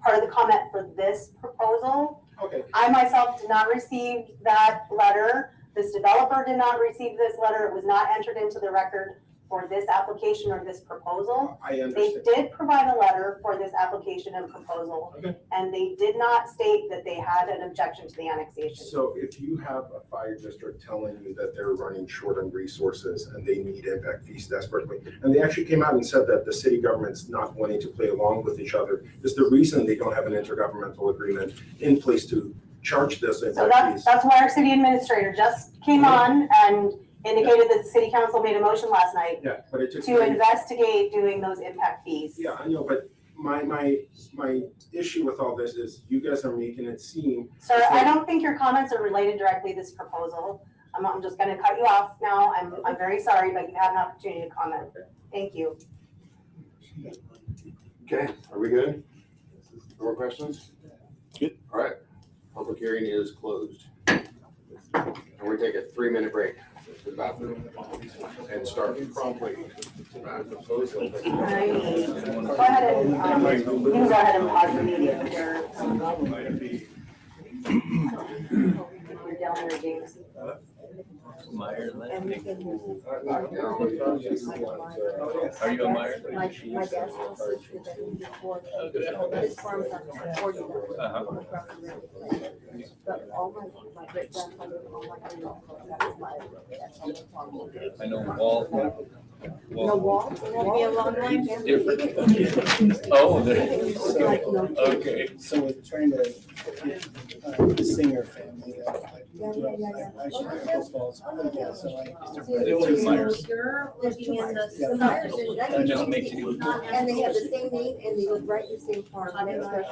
part of the comment for this proposal. Okay. I myself did not receive that letter. This developer did not receive this letter. It was not entered into the record for this application or this proposal. I They understand. did provide a letter for this application and proposal, Okay. and they did not state that they had an objection to the annexation. So if you have a fire district telling you that they're running short on resources and they need impact fees desperately, and they actually came out and said that the city government's not wanting to play along with each other, is the reason they don't have an intergovernmental agreement in place to charge this So impact fees. that's why our city administrator just came on and indicated that the city council made a motion last night Yeah, but it took. to investigate doing those impact fees. Yeah, I know, but my issue with all this is you guys are making it seem. Sir, I don't think your comments are related directly to this proposal. I'm just gonna cut you off now. I'm very sorry, but you have an opportunity to comment. Thank you. Okay, are we good? No more questions? Good. All right, public hearing is closed. And we're taking a 3-minute break to the bathroom and start promptly. Go ahead and, you can go ahead and pause the meeting if you're down there, James. Meyer, And we can use it. Are you a Meyer? My dad's house is before, his farm's on 40. But all my great grandfather, all my grandfather, that was that's on the farm. I know Wall. No wall? Won't be a long line. Different. Oh, okay. So we're trying to get the Singer family. Yeah. Actually, Hills Falls. Yeah, so Two Myers. You're looking in the Yeah. Myers, That just makes it. and they have the same name and they live right in the same farm. Next door.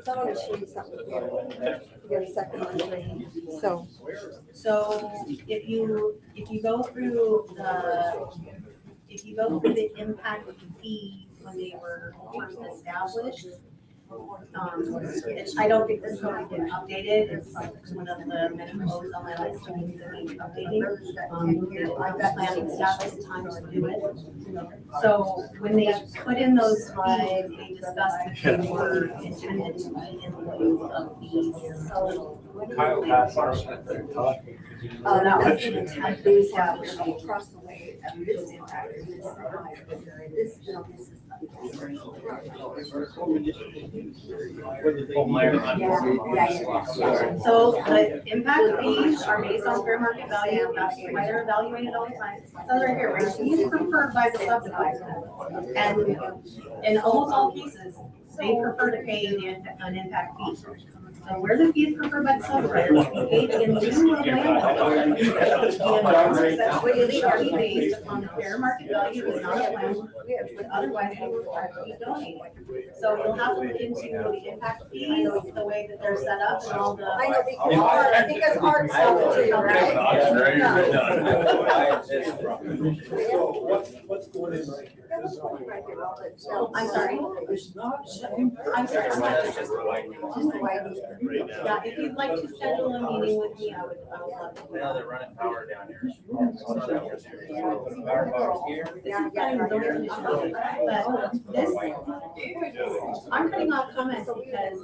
So I want to show you something here. You got a second on screen. So if you go through the impact fees when they were first established, I don't think this one has been updated. It's like one of the minimums on my list to be updating. I've got planning staff at the time to do it. So when they put in those fees, they discussed that they were intended to be in lieu of fees. So Kyle passed ours. Oh, that was the intent. These have Across the way, this impact, this is higher. This, no, this is. So the impact fees are based on fair market value, that's why they're evaluated all the time. So they're here, right? Fees preferred by the subdivider. And in almost all cases, they prefer to pay an impact fee. So where the fees preferred by the subdivider, paid in lieu of land. The analysis shall be based upon the fair market value is not a land, otherwise they will require to be donated. So you'll have to look into the impact fees, the way that they're set up and all the. I know, because art's out too, right? What's going in right here? I'm sorry. I'm sorry. Yeah, if you'd like to schedule a meeting with me, I would love to. Now they're running power down here. But this, I'm cutting off comments because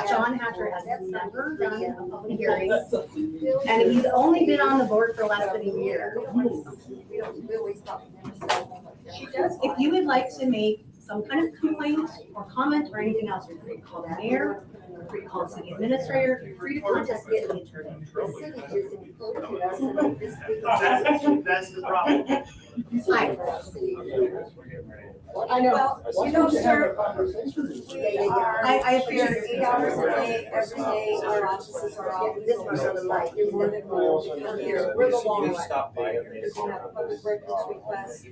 John Hatcher has never done a public hearing. And he's only been on the board for less than a year. If you would like to make some kind of complaint or comment or anything else, you're free to call the mayor, you're free to call the city administrator, you're free to contact the city attorney. That's the problem. Hi. I know. You know, sir, I appear 8 hours a day, every day, our offices are all, this was on the light. We're the long way. If you have a public records request.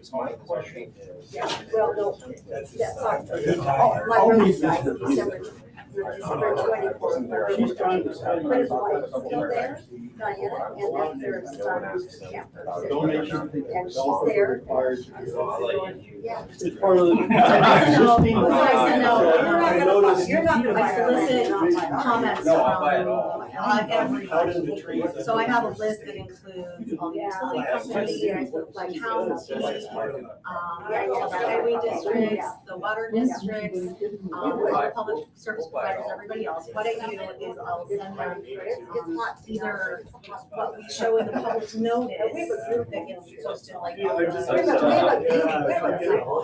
Well, no, that's not. My brother's died December 24th. She's trying to say. But his wife's still there, Diana, and that's their son, Chapter. And she's there. Yeah. It's part of the. You're not, I solicit comments from everybody. So I have a list that includes all the utility companies, like county, highway districts, the water districts, all public service providers, everybody else. What I do is I'll send them either what we show in the public notice that gets posted like. Or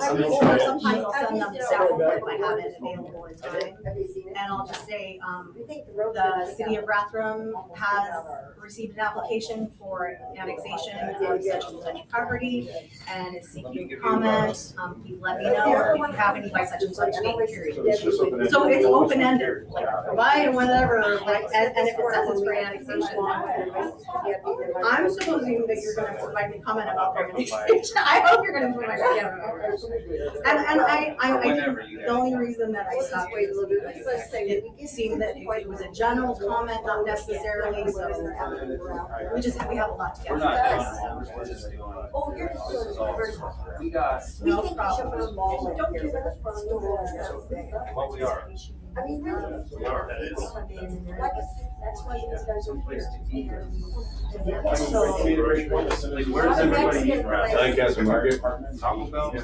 sometimes I'll send them the sample if I have it available in time. And I'll just say, the city of Rathdrum has received an application for annexation of such and such property and is seeking comment. Please let me know if you have any by such and such date period. So it's open-ended, like provide or whatever, like, and if it says it's for annexation, I'm supposing that you're gonna provide me comment about their annexation. I hope you're gonna provide me And the only reason that I stopped was it seemed that it was a general comment, not necessarily, so we have a lot to get through. Oh, you're We got. No problem. What we are. I mean, really. We are, that is. That's why these guys are here. Where's everybody eating around? I guess Market, Taco Bell. Yeah,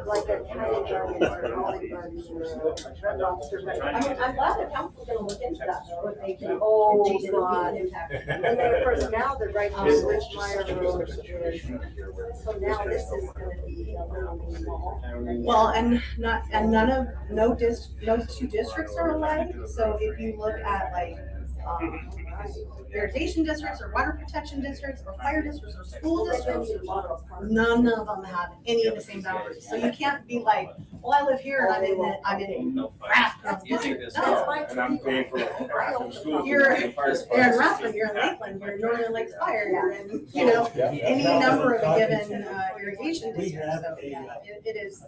like a Italian garden or Olive Garden or Red Lobster. I'm glad the council's gonna look into that though, if they can. Oh, God. And then of course now they're right on Rich Meyer Road. So now this is gonna be a little small. Well, and no two districts are alike, so if you look at like, irrigation districts or water protection districts or fire districts or school districts, none of them have any of the same boundaries. So you can't be like, well, I live here and I'm in Rathrum district. No. And I'm paying for school. You're in Rathrum, you're in Lakeland, you're in Northern Lakes Fire, you're in, any number of a given irrigation district. So yeah, it is,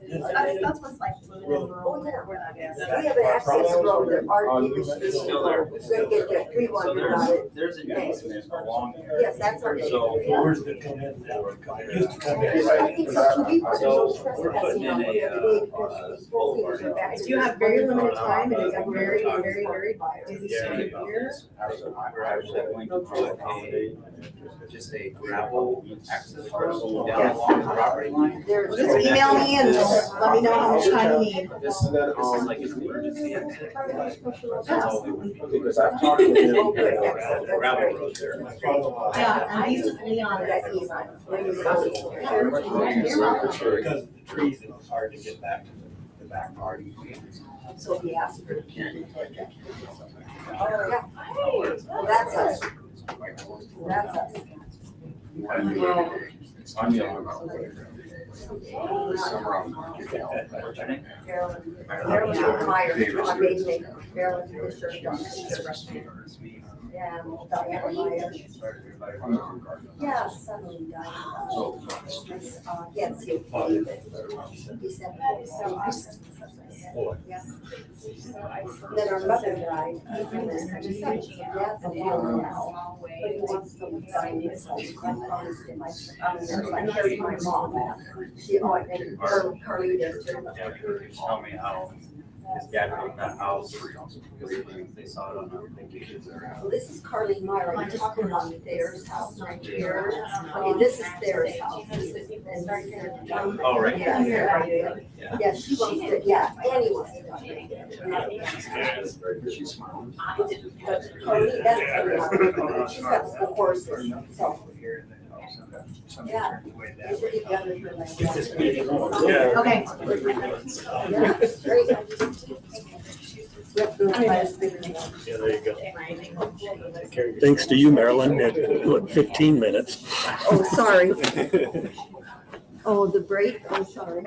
that's what's like fluid and rural where that is. We have an access road that our dealership is still there. We're gonna get that 300. got it. There's an easement along here. Yes, that's okay. So Where's the come in for? Used to come in. I think it's 2 weeks. So we're putting in a boulevard. I do have very limited time and it's a very, very, very busy time of year. We're actually going to do just a gravel access road down along the property line. Just email me and let me know how much time you need. This is like an emergency exit. That's all we would be. Because I've talked to him. Gravel road there. Yeah, and he's just Leon. Because the trees, it was hard to get back to the back party. So he asked for the candy. Oh, yeah. Well, that's us. That's us. I'm young. Marilyn Meyer, my maiden name, Marilyn Fisher. Yeah, Diana Meyer. Yeah, suddenly died. Yes, he December. Yes. Then our mother died. Yeah, the family now. But he wants to die in his home. I married my mom. She, and Carlita. Tell me how his dad built that house. They saw it on the vacation. Well, this is Carly Meyer. I'm talking about Thayer's house right here. Okay, this is Thayer's house. Oh, right. Yeah, yeah, she wants to, yeah, Annie wants to. But Carly, that's her. She's got the horses, so. Yeah. Okay. Yeah, great. Yeah, there you go. Thanks to you, Marilyn, at 15 minutes. Oh, sorry. Oh, the break, I'm sorry.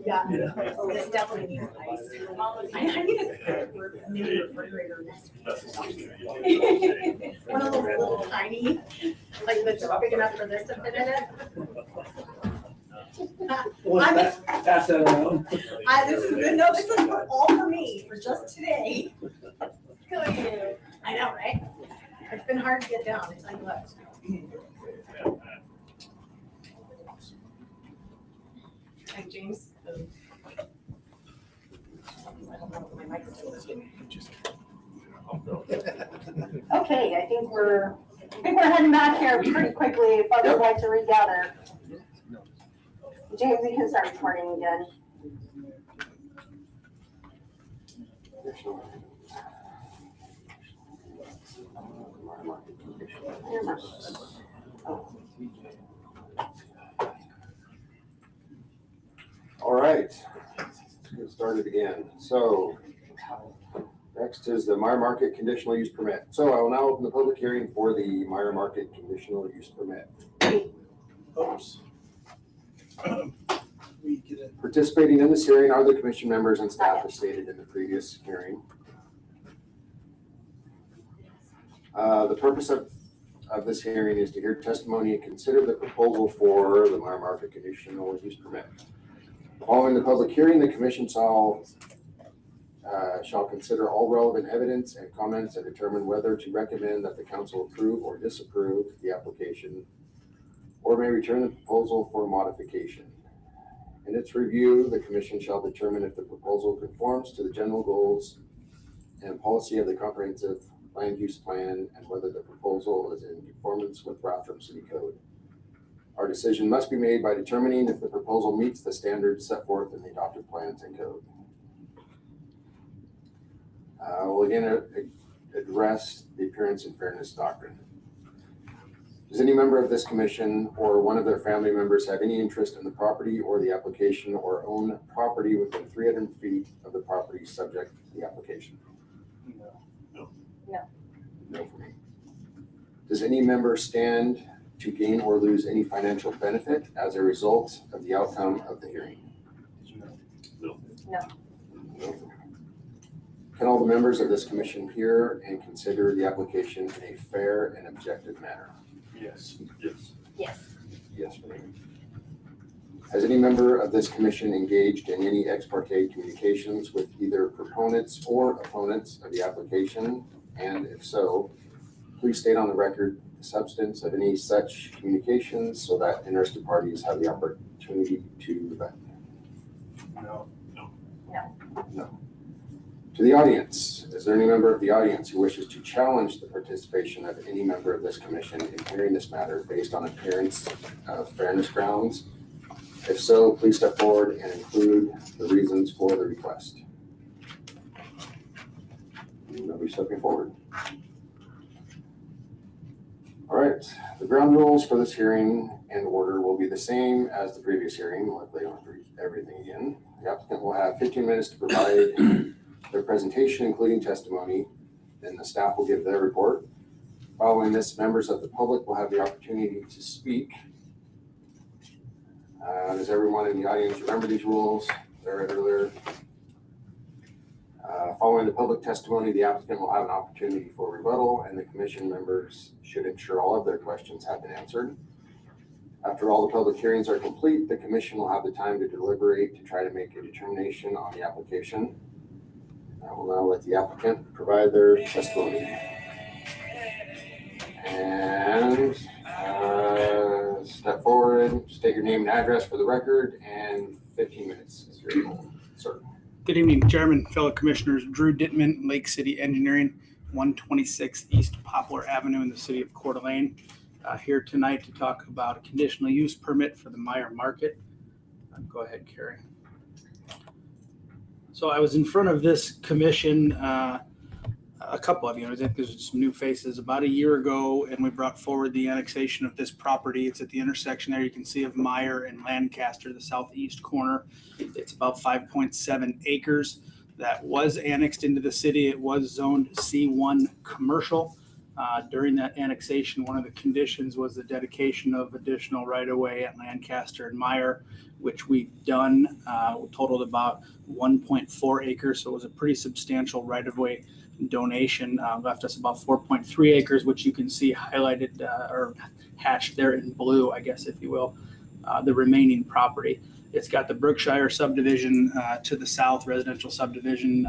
Yeah, oh, this definitely needs ice. I need a mini refrigerator. One of those little tiny, like that's big enough for this to fit in it. Pass that around. This is good, no, this is all for me, for just today. I know, right? It's been hard to get down, it's like what? Hi, James. Okay, I think we're heading back here pretty quickly if others would like to regather. James, you can start recording again. All right, let's get started again. So next is the Meyer Market Conditional Use Permit. So I will now open the public hearing for the Meyer Market Conditional Use Permit. Oops. Participating in this hearing are the commission members and staff as stated in the previous hearing. The purpose of this hearing is to hear testimony and consider the proposal for the Meyer Market Conditional Use Permit. Following the public hearing, the commission shall consider all relevant evidence and comments and determine whether to recommend that the council approve or disapprove the application, or may return the proposal for modification. In its review, the commission shall determine if the proposal conforms to the general goals and policy of the comprehensive land use plan and whether the proposal is in conformance with Rathdrum City Code. Our decision must be made by determining if the proposal meets the standards set forth in the adopted plans and code. We'll again address the appearance and fairness doctrine. Does any member of this commission or one of their family members have any interest in the property or the application or own property within 300 feet of the property subject to the application? No. No for me. Does any member stand to gain or lose any financial benefit as a result of the outcome of the hearing? No. No. No. Can all the members of this commission hear and consider the application in a fair and objective manner? Yes. Yes. Yes. Yes for me. Has any member of this commission engaged in any ex parte communications with either proponents or opponents of the application? And if so, please state on the record the substance of any such communications so that interested parties have the opportunity to vet. No. No. To the audience, is there any member of the audience who wishes to challenge the participation of any member of this commission in hearing this matter based on appearance of fairness grounds? If so, please step forward and include the reasons for the request. Nobody stepping forward. All right, the ground rules for this hearing and order will be the same as the previous hearing. Luckily, I don't have to read everything again. The applicant will have 15 minutes to provide their presentation, including testimony. Then the staff will give their report. Following this, members of the public will have the opportunity to speak. Does everyone in the audience remember these rules? They're read earlier. Following the public testimony, the applicant will have an opportunity for rebuttal, and the commission members should ensure all of their questions have been answered. After all the public hearings are complete, the commission will have the time to deliberate to try to make a determination on the application. I will now let the applicant provide their testimony. And step forward, state your name and address for the record, and 15 minutes is your goal, sir. Good evening, Chairman, fellow commissioners. Drew Dittman, Lake City Engineering, 126 East Poplar Avenue in the city of Coeur d'Alene. Here tonight to talk about a conditional use permit for the Meyer Market. Go ahead, Carrie. So I was in front of this commission, a couple of, I think there's some new faces, about a year ago, and we brought forward the annexation of this property. It's at the intersection there. You can see of Meyer and Lancaster, the southeast corner. It's about 5.7 acres that was annexed into the city. It was zoned C1 commercial. During that annexation, one of the conditions was the dedication of additional right-of-way at Lancaster and Meyer, which we've done. Totaled about 1.4 acres, so it was a pretty substantial right-of-way donation. Left us about 4.3 acres, which you can see highlighted or hatched there in blue, I guess, if you will, the remaining property. It's got the Brookshire subdivision to the south, residential subdivision,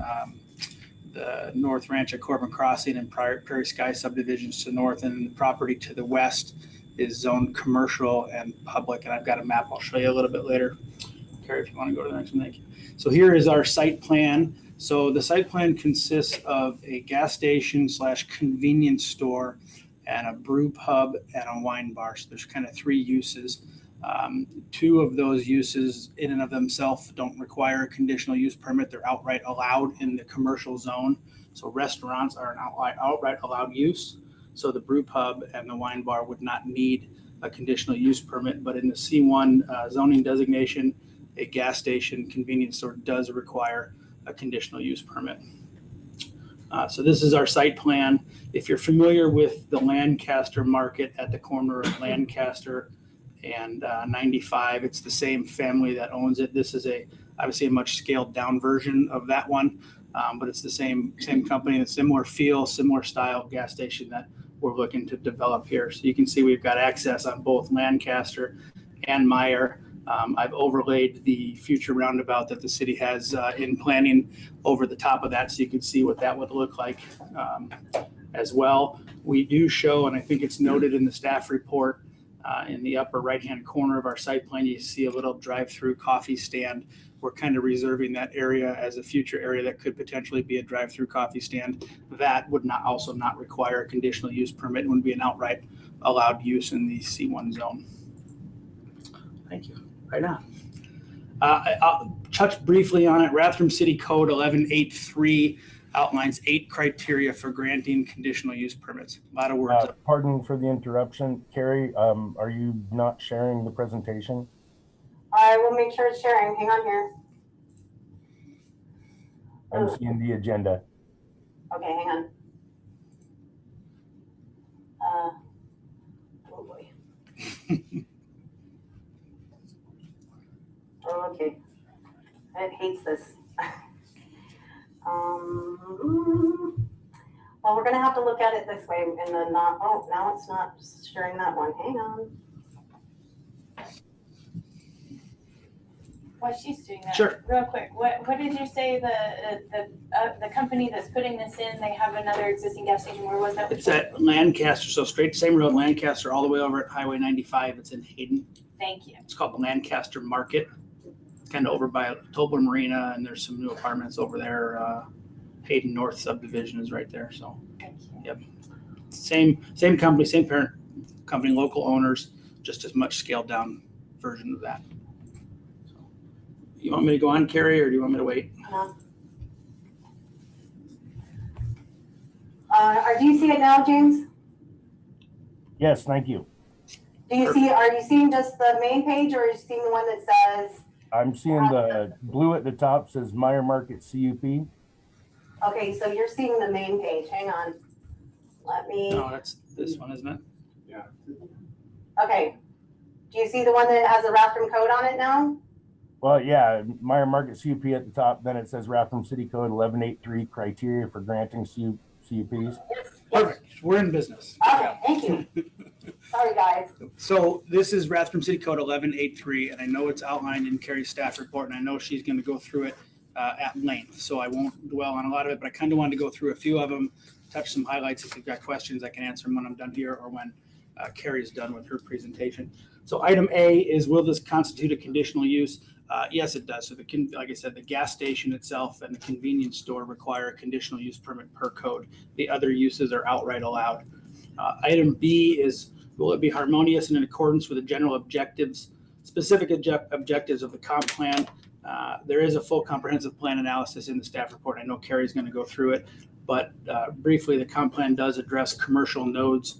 the North Ranch at Corbin Crossing and Prairie Sky subdivisions to the north, and the property to the west is zoned commercial and public. And I've got a map I'll show you a little bit later. Carrie, if you want to go to the next one, thank you. So here is our site plan. So the site plan consists of a gas station / convenience store and a brew pub and a wine bar. So there's kind of three uses. Two of those uses in and of themselves don't require a conditional use permit. They're outright allowed in the commercial zone. So restaurants are an outright allowed use. So the brew pub and the wine bar would not need a conditional use permit. But in the C1 zoning designation, a gas station convenience store does require a conditional use permit. So this is our site plan. If you're familiar with the Lancaster market at the corner of Lancaster and 95, it's the same family that owns it. This is obviously a much scaled down version of that one, but it's the same company, a similar feel, similar style gas station that we're looking to develop here. So you can see we've got access on both Lancaster and Meyer. I've overlaid the future roundabout that the city has in planning over the top of that, so you can see what that would look like as well. We do show, and I think it's noted in the staff report, in the upper right-hand corner of our site plan, you see a little drive-through coffee stand. We're kind of reserving that area as a future area that could potentially be a drive-through coffee stand. That would also not require a conditional use permit. It wouldn't be an outright allowed use in the C1 zone. Thank you. Right now. I'll touch briefly on it. Rathdrum City Code 1183 outlines 8 criteria for granting conditional use permits. A lot of words. Pardon for the interruption. Carrie, are you not sharing the presentation? I will make sure it's sharing. Hang on here. I'm seeing the agenda. Okay, hang on. Oh boy. Okay. It hates this. Well, we're gonna have to look at it this way and then not, oh, now it's not sharing that one. Hang on. While she's doing that, Sure. real quick, what did you say the company that's putting this in, they have another existing gas station, where was that? It's at Lancaster, so straight, same road, Lancaster, all the way over at Highway 95. It's in Hayden. Thank you. It's called the Lancaster Market, kind of over by Tobler Marina, and there's some new apartments over there. Hayden North subdivision is right there, so. Thank you. Yep. Same company, same parent company, local owners, just as much scaled down version of that. So, you want me to go on, Carrie, or do you want me to wait? Do you see it now, James? Yes, thank you. Are you seeing just the main page, or are you seeing the one that says? I'm seeing the blue at the top says Meyer Market CUP. Okay, so you're seeing the main page. Hang on. Let me. No, that's this one, isn't it? Yeah. Okay. Do you see the one that has a Rathdrum code on it now? Well, yeah, Meyer Market CUP at the top. Then it says Rathdrum City Code 1183 criteria for granting CUPs. Perfect. We're in business. Okay, thank you. Sorry, guys. So this is Rathdrum City Code 1183, and I know it's outlined in Carrie's staff report, and I know she's going to go through it at length. So I won't dwell on a lot of it, but I kind of wanted to go through a few of them, touch some highlights. If you've got questions, I can answer them when I'm done here or when Carrie's done with her presentation. So item A is, will this constitute a conditional use? Yes, it does. So like I said, the gas station itself and the convenience store require a conditional use permit per code. The other uses are outright allowed. Item B is, will it be harmonious and in accordance with the general objectives, specific objectives of the comp plan? There is a full comprehensive plan analysis in the staff report. I know Carrie's going to go through it, but briefly, the comp plan does address commercial nodes,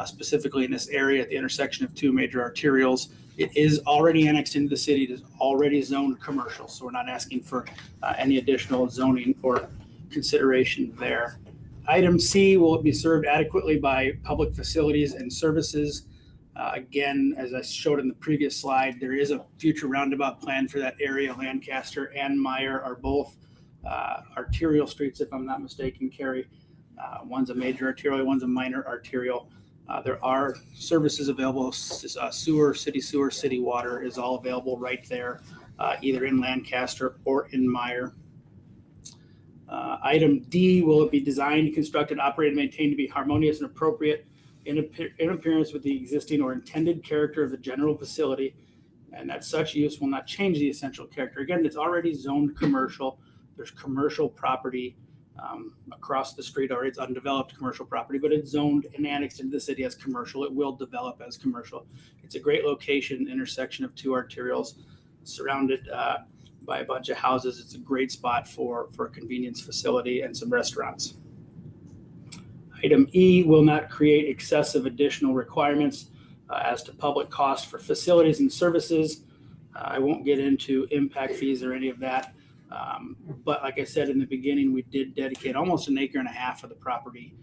specifically in this area at the intersection of two major arterials. It is already annexed into the city. It is already zoned commercial, so we're not asking for any additional zoning or consideration there. Item C, will it be served adequately by public facilities and services? Again, as I showed in the previous slide, there is a future roundabout plan for that area. Lancaster and Meyer are both arterial streets, if I'm not mistaken, Carrie. One's a major arterial, one's a minor arterial. There are services available, sewer, city water is all available right there, either in Lancaster or in Meyer. Item D, will it be designed, constructed, operated, maintained to be harmonious and appropriate in appearance with the existing or intended character of the general facility, and that such use will not change the essential character. Again, it's already zoned commercial. There's commercial property across the street, or it's undeveloped commercial property, but it's zoned and annexed into the city as commercial. It will develop as commercial. It's a great location, intersection of two arterials, surrounded by a bunch of houses. It's a great spot for a convenience facility and some restaurants. Item E, will not create excessive additional requirements as to public costs for facilities and services. I won't get into impact fees or any of that. But like I said in the beginning, we did dedicate almost 1.5 acres of the property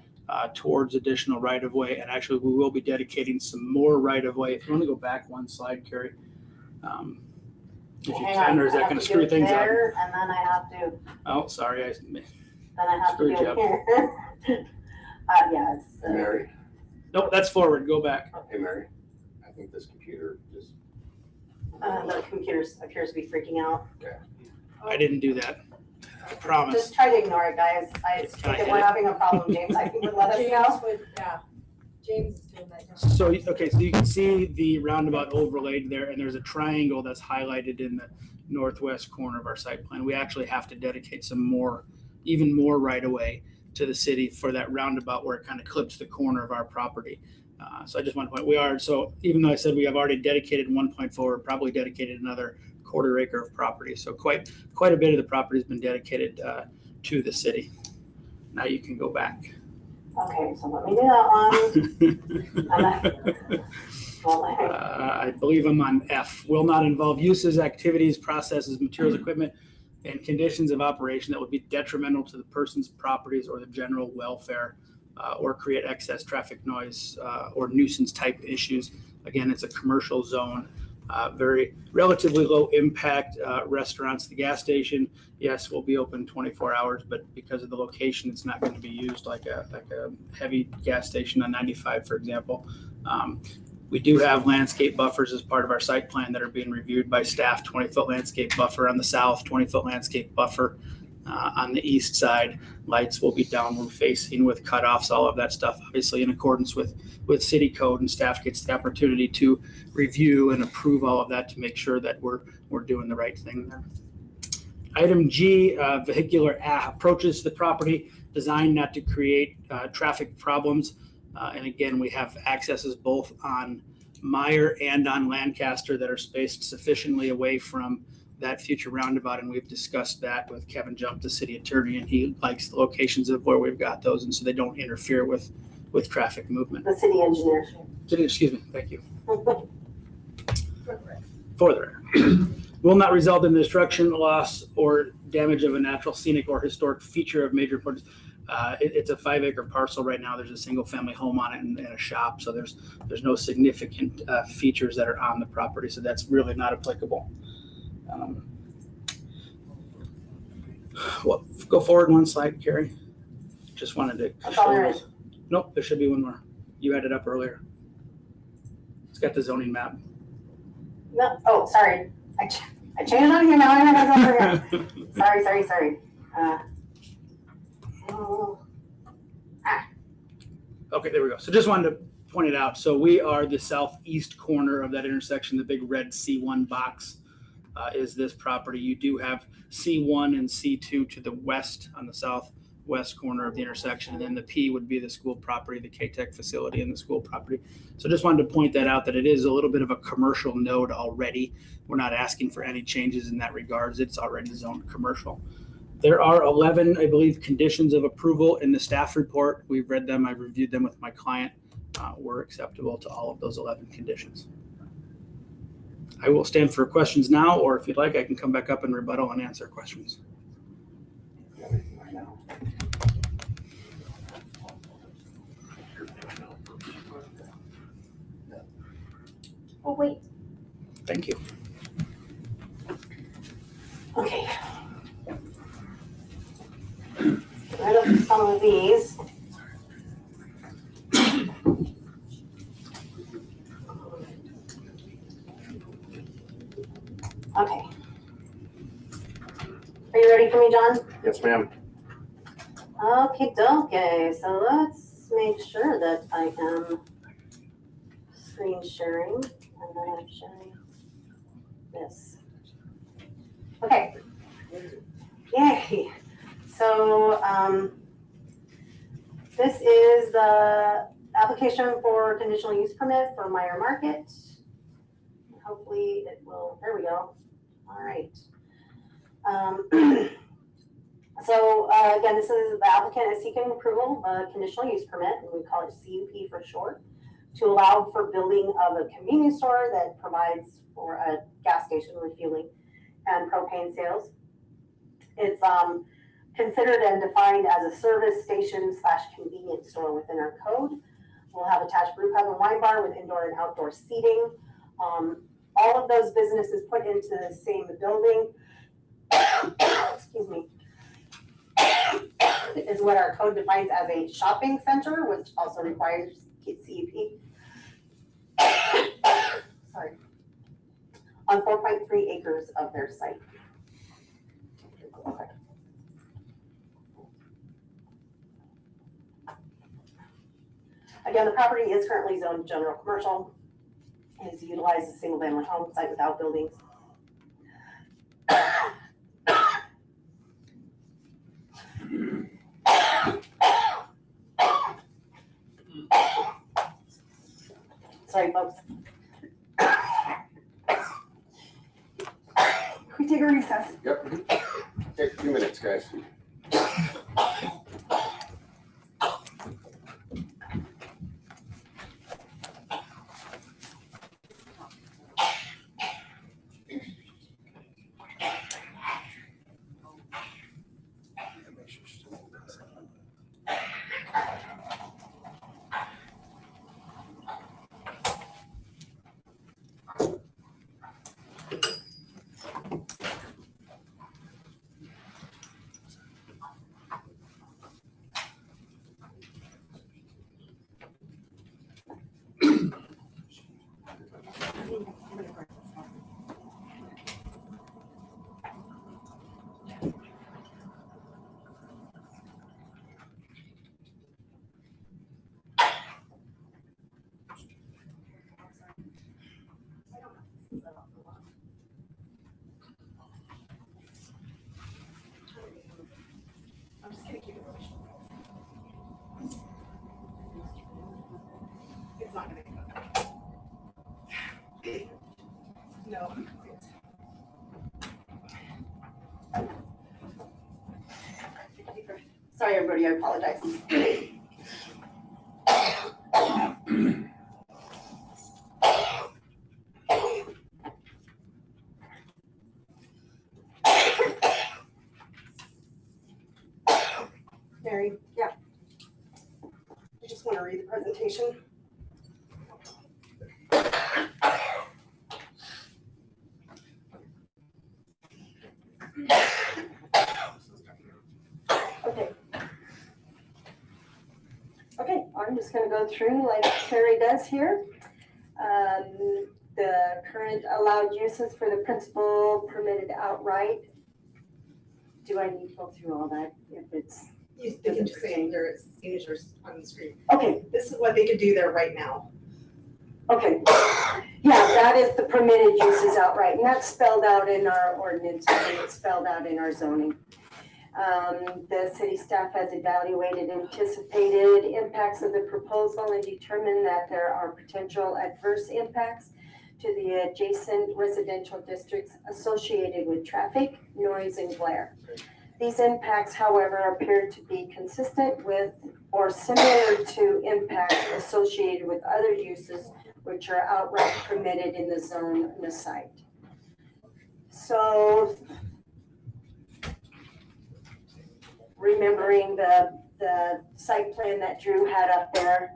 towards additional right-of-way. And actually, we will be dedicating some more right-of-way. If you want to go back one slide, Carrie. If you can, or is that going to screw things up? And then I have to. Oh, sorry. Then I have to do it here. Yeah, it's. Mary? Nope, that's forward. Go back. Hey, Mary, I think this computer just. The computer appears to be freaking out. Okay. I didn't do that. I promise. Just try to ignore it, guys. I think if we're having a problem, James, I think would let us know. James is doing that now. So, okay, so you can see the roundabout overlaid there, and there's a triangle that's highlighted in the northwest corner of our site plan. We actually have to dedicate some more, even more right-of-way to the city for that roundabout where it kind of clips the corner of our property. So I just want to point, so even though I said we have already dedicated 1.4, probably dedicated another 1/4 acre of property. So quite a bit of the property has been dedicated to the city. Now you can go back. Okay, so let me do that one. I believe I'm on F. Will not involve uses, activities, processes, materials, equipment, and conditions of operation that would be detrimental to the person's properties or the general welfare, or create excess traffic noise or nuisance type issues. Again, it's a commercial zone, very relatively low impact restaurants. The gas station, yes, will be open 24 hours, but because of the location, it's not going to be used like a heavy gas station on 95, for example. We do have landscape buffers as part of our site plan that are being reviewed by staff, 20-foot landscape buffer on the south, 20-foot landscape buffer on the east side. Lights will be downward facing with cutoffs, all of that stuff, obviously in accordance with city code, and staff gets the opportunity to review and approve all of that to make sure that we're doing the right thing there. Item G, vehicular approaches to the property, designed not to create traffic problems. And again, we have accesses both on Meyer and on Lancaster that are spaced sufficiently away from that future roundabout. And we've discussed that with Kevin Jump, the city attorney, and he likes the locations of where we've got those. And so they don't interfere with traffic movement. The city engineer. Excuse me, thank you. For the record. Will not result in the destruction, loss, or damage of a natural, scenic, or historic feature of major importance. It's a 5-acre parcel right now. There's a single-family home on it and a shop, so there's no significant features that are on the property, so that's really not applicable. Well, go forward one slide, Carrie. Just wanted to show those. Nope, there should be one more. You had it up earlier. It's got the zoning map. No, oh, sorry. I changed on here now. I have it over here. Sorry. Okay, there we go. So just wanted to point it out. So we are the southeast corner of that intersection. The big red C1 box is this property. You do have C1 and C2 to the west on the southwest corner of the intersection. And then the P would be the school property, the K-Tech facility and the school property. So just wanted to point that out, that it is a little bit of a commercial node already. We're not asking for any changes in that regards. It's already zoned commercial. There are 11, I believe, conditions of approval in the staff report. We've read them. I've reviewed them with my client. We're acceptable to all of those 11 conditions. I will stand for questions now, or if you'd like, I can come back up and rebuttal and answer questions. Oh, wait. Thank you. Okay. Get rid of some of these. Okay. Are you ready for me, John? Yes, ma'am. Okay, so let's make sure that I am screen sharing, and then I'm sharing this. Okay. Yay. So this is the application for conditional use permit for Meyer Market. Hopefully it will, there we go. All right. Again, this is the applicant is seeking approval of a conditional use permit, and we call it CUP for short, to allow for building of a convenience store that provides for a gas station refueling and propane sales. It's considered and defined as a service station / convenience store within our code. We'll have attached brew pub and wine bar with indoor and outdoor seating. All of those businesses put into the same building, excuse me, is what our code defines as a shopping center, which also requires CUP. Sorry. On 4.3 acres of their site. Again, the property is currently zoned general commercial. It is utilized as a single family home site without buildings. Sorry, folks. Can we take a recess? Yep. Take a few minutes, guys. I apologize. Mary, yeah. I just want to read the presentation. Okay. Okay, I'm just gonna go through like Terry does here. The current allowed uses for the principal permitted outright. Do I need to go through all that if it's? You can just say their signatures on the screen. Okay. This is what they could do there right now. Okay, yeah, that is the permitted uses outright, and that's spelled out in our ordinance, and it's spelled out in our zoning. The city staff has evaluated anticipated impacts of the proposal and determined that there are potential adverse impacts to the adjacent residential districts associated with traffic, noise, and glare. These impacts, however, appear to be consistent with or similar to impacts associated with other uses which are outright permitted in the zone in the site. So remembering the site plan that Drew had up there,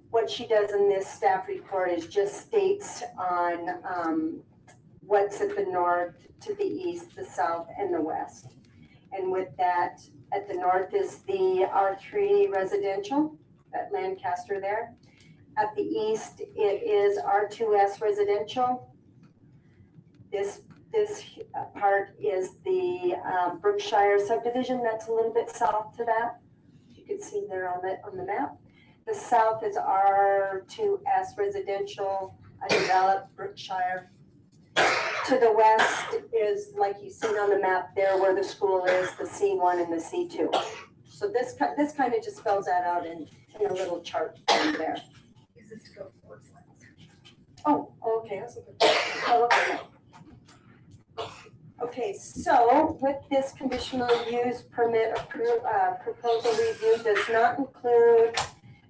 what she does in this staff report is just states on what's at the north, to the east, the south, and the west. And with that, at the north is the R3 residential, at Lancaster there. At the east, it is R2S residential. This part is the Brookshire subdivision. That's a little bit south to that. You can see there on the map. The south is R2S residential, undeveloped Brookshire. To the west is, like you've seen on the map there where the school is, the C1 and the C2. So this kind of just spells that out in a little chart there. Is this to go forward? Oh, okay, that's a good point. Oh, okay. Okay, so with this conditional use permit proposal review does not include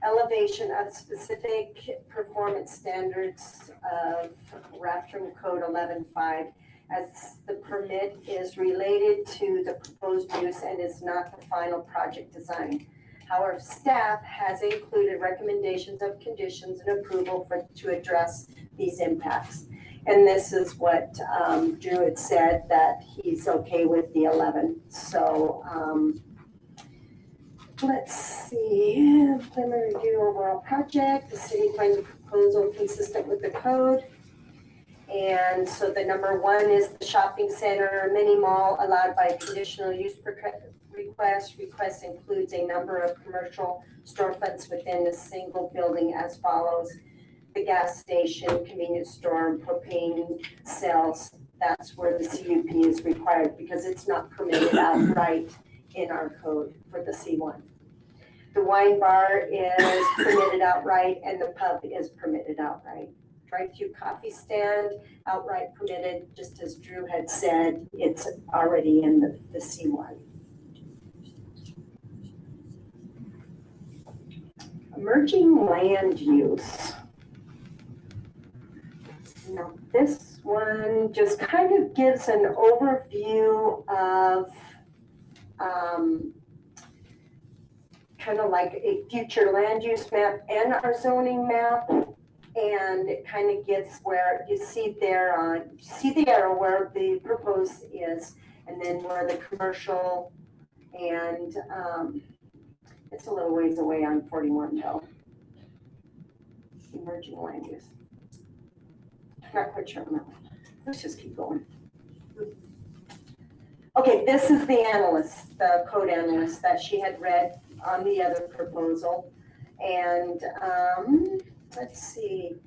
elevation of specific performance standards of Rafter Code 11.5, as the permit is related to the proposed use and is not the final project design. However, staff has included recommendations of conditions and approval to address these impacts. And this is what Drew had said, that he's okay with the 11. So let's see, preliminary review overall project. The city finds a proposal consistent with the code. And so the number 1 is the shopping center mini mall allowed by conditional use request. Request includes a number of commercial storefronts within a single building as follows. The gas station, convenience store, and propane cells. That's where the CUP is required because it's not permitted outright in our code for the C1. The wine bar is permitted outright and the pub is permitted outright. Drive-through coffee stand, outright permitted, just as Drew had said, it's already in the C1. Emerging land use. Now, this one just kind of gives an overview of kind of like a future land use map and our zoning map. And it kind of gets where you see there see the arrow where the proposed is, and then where the commercial, and it's a little ways away on 41 though. Emerging land use. Not quite sure on that one. Let's just keep going. Okay, this is the analyst, the code analyst that she had read on the other proposal. And let's see.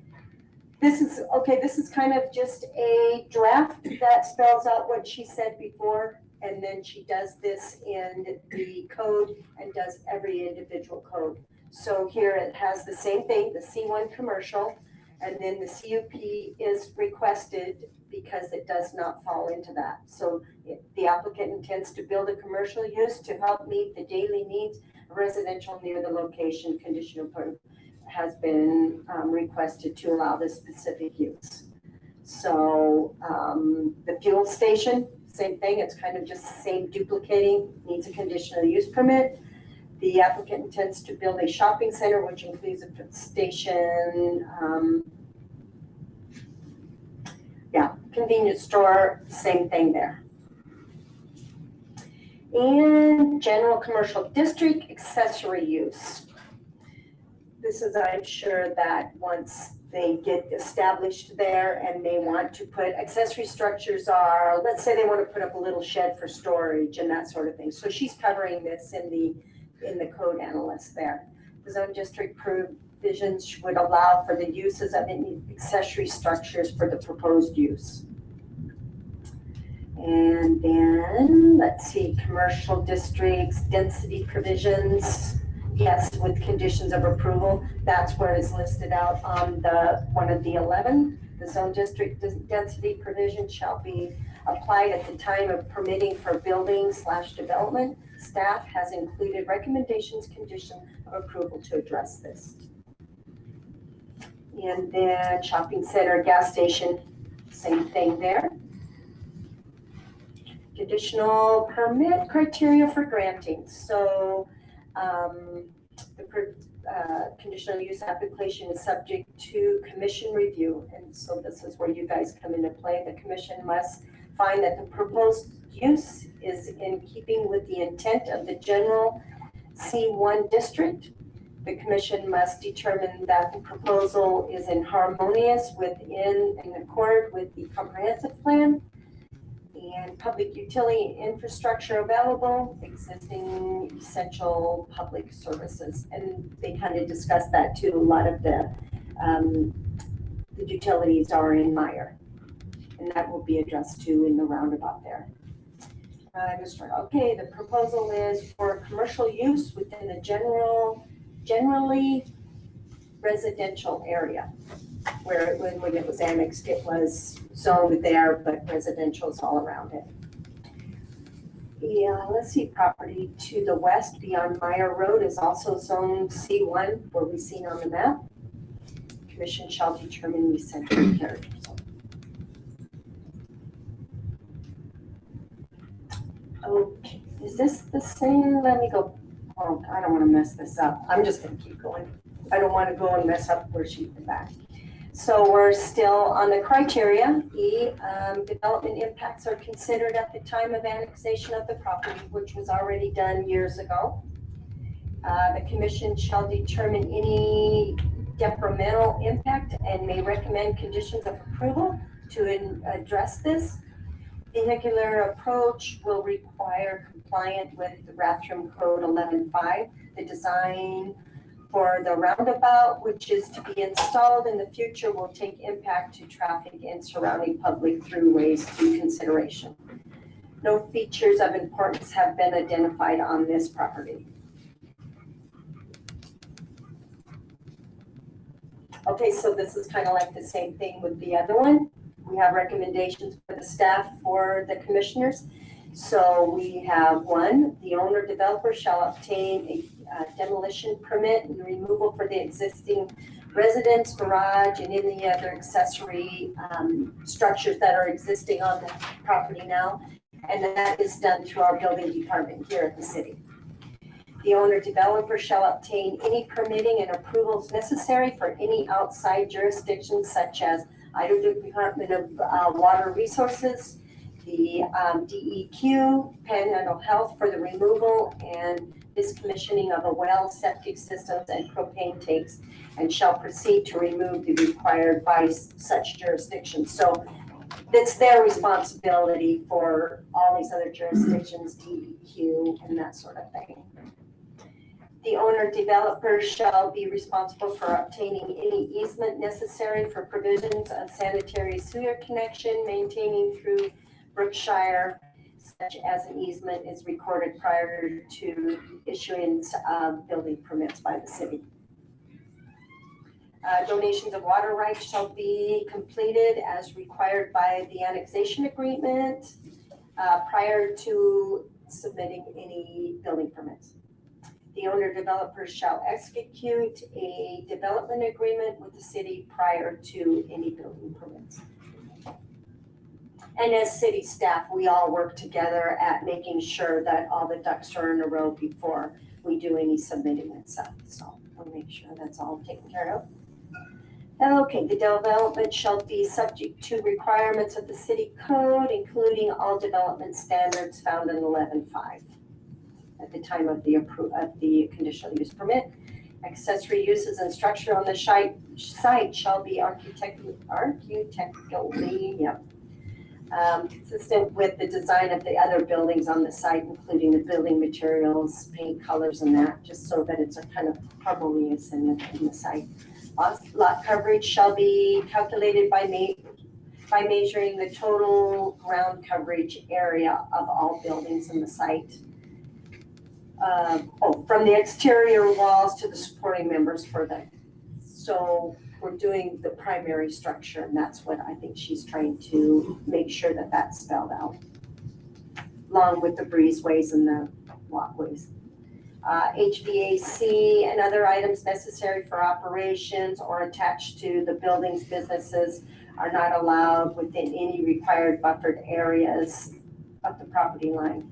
This is kind of just a draft that spells out what she said before, and then she does this in the code and does every individual code. So here it has the same thing, the C1 commercial, and then the CUP is requested because it does not fall into that. So the applicant intends to build a commercial use to help meet the daily needs residential near the location, conditional approval has been requested to allow this specific use. So the fuel station, same thing, it's kind of just same duplicating, needs a conditional use permit. The applicant intends to build a shopping center, which includes a station, convenience store, same thing there. And general commercial district accessory use. This is, I'm sure that once they get established there and they want to put accessory structures are, let's say they want to put up a little shed for storage and that sort of thing. So she's covering this in the code analyst there. The zone district provisions would allow for the uses of any accessory structures for the proposed use. And then, let's see, commercial districts, density provisions, yes, with conditions of approval. That's where it's listed out on one of the 11. The zone district density provision shall be applied at the time of permitting for building/development. Staff has included recommendations, condition of approval to address this. And then shopping center, gas station, same thing there. Conditional permit criteria for granting. So the conditional use application is subject to commission review. And so this is where you guys come into play. The commission must find that the proposed use is in keeping with the intent of the general C1 district. The commission must determine that the proposal is in harmonious within and accord with the comprehensive plan and public utility infrastructure available, existing essential public services. And they kind of discussed that too. A lot of the utilities are in Meyer, and that will be addressed too in the roundabout there. Okay, the proposal is for commercial use within the generally residential area. Where when it was annexed, it was zoned there, but residential is all around it. Yeah, let's see, property to the west beyond Meyer Road is also zone C1, where we've seen on the map. Commission shall determine the central character. Okay, is this the same? Let me go. Oh, I don't want to mess this up. I'm just going to keep going. I don't want to go and mess up where she's back. So we're still on the criteria. Development impacts are considered at the time of annexation of the property, which was already done years ago. The commission shall determine any detrimental impact and may recommend conditions of approval to address this. Vehicular approach will require compliant with the Bathroom Code 11.5. The design for the roundabout, which is to be installed in the future, will take impact to traffic and surrounding public throughways into consideration. No features of importance have been identified on this property. Okay, so this is kind of like the same thing with the other one. We have recommendations for the staff for the commissioners. So we have one, the owner developer shall obtain a demolition permit and removal for the existing residence, garage, and any other accessory structures that are existing on the property now. And that is done through our building department here at the city. The owner developer shall obtain any permitting and approvals necessary for any outside jurisdictions such as Idaho Department of Water Resources, the DEQ, Panhandle Health for the removal and decommissioning of a well, septic systems, and propane tanks, and shall proceed to remove the required by such jurisdictions. So it's their responsibility for all these other jurisdictions, DEQ, and that sort of thing. The owner developer shall be responsible for obtaining any easement necessary for provisions of sanitary sewer connection, maintaining through Brookshire, such as an easement is recorded prior to issuance of building permits by the city. Donations of water rights shall be completed as required by the annexation agreement prior to submitting any building permits. The owner developer shall execute a development agreement with the city prior to any building permits. And as city staff, we all work together at making sure that all the ducks are in a row before we do any submitting and stuff. So we'll make sure that's all taken care of. Okay, the development shall be subject to requirements of the city code, including all development standards found in 11.5 at the time of the conditional use permit. Accessory uses and structure on the site shall be architecturally, consistent with the design of the other buildings on the site, including the building materials, paint colors and that, just so that it's a kind of harmonious in the site. Lot coverage shall be calculated by measuring the total ground coverage area of all buildings in the site. From the exterior walls to the supporting members for them. So we're doing the primary structure, and that's what I think she's trying to make sure that that's spelled out, along with the breezeways and the walkways. HVAC and other items necessary for operations or attached to the building's businesses are not allowed within any required buffered areas of the property line.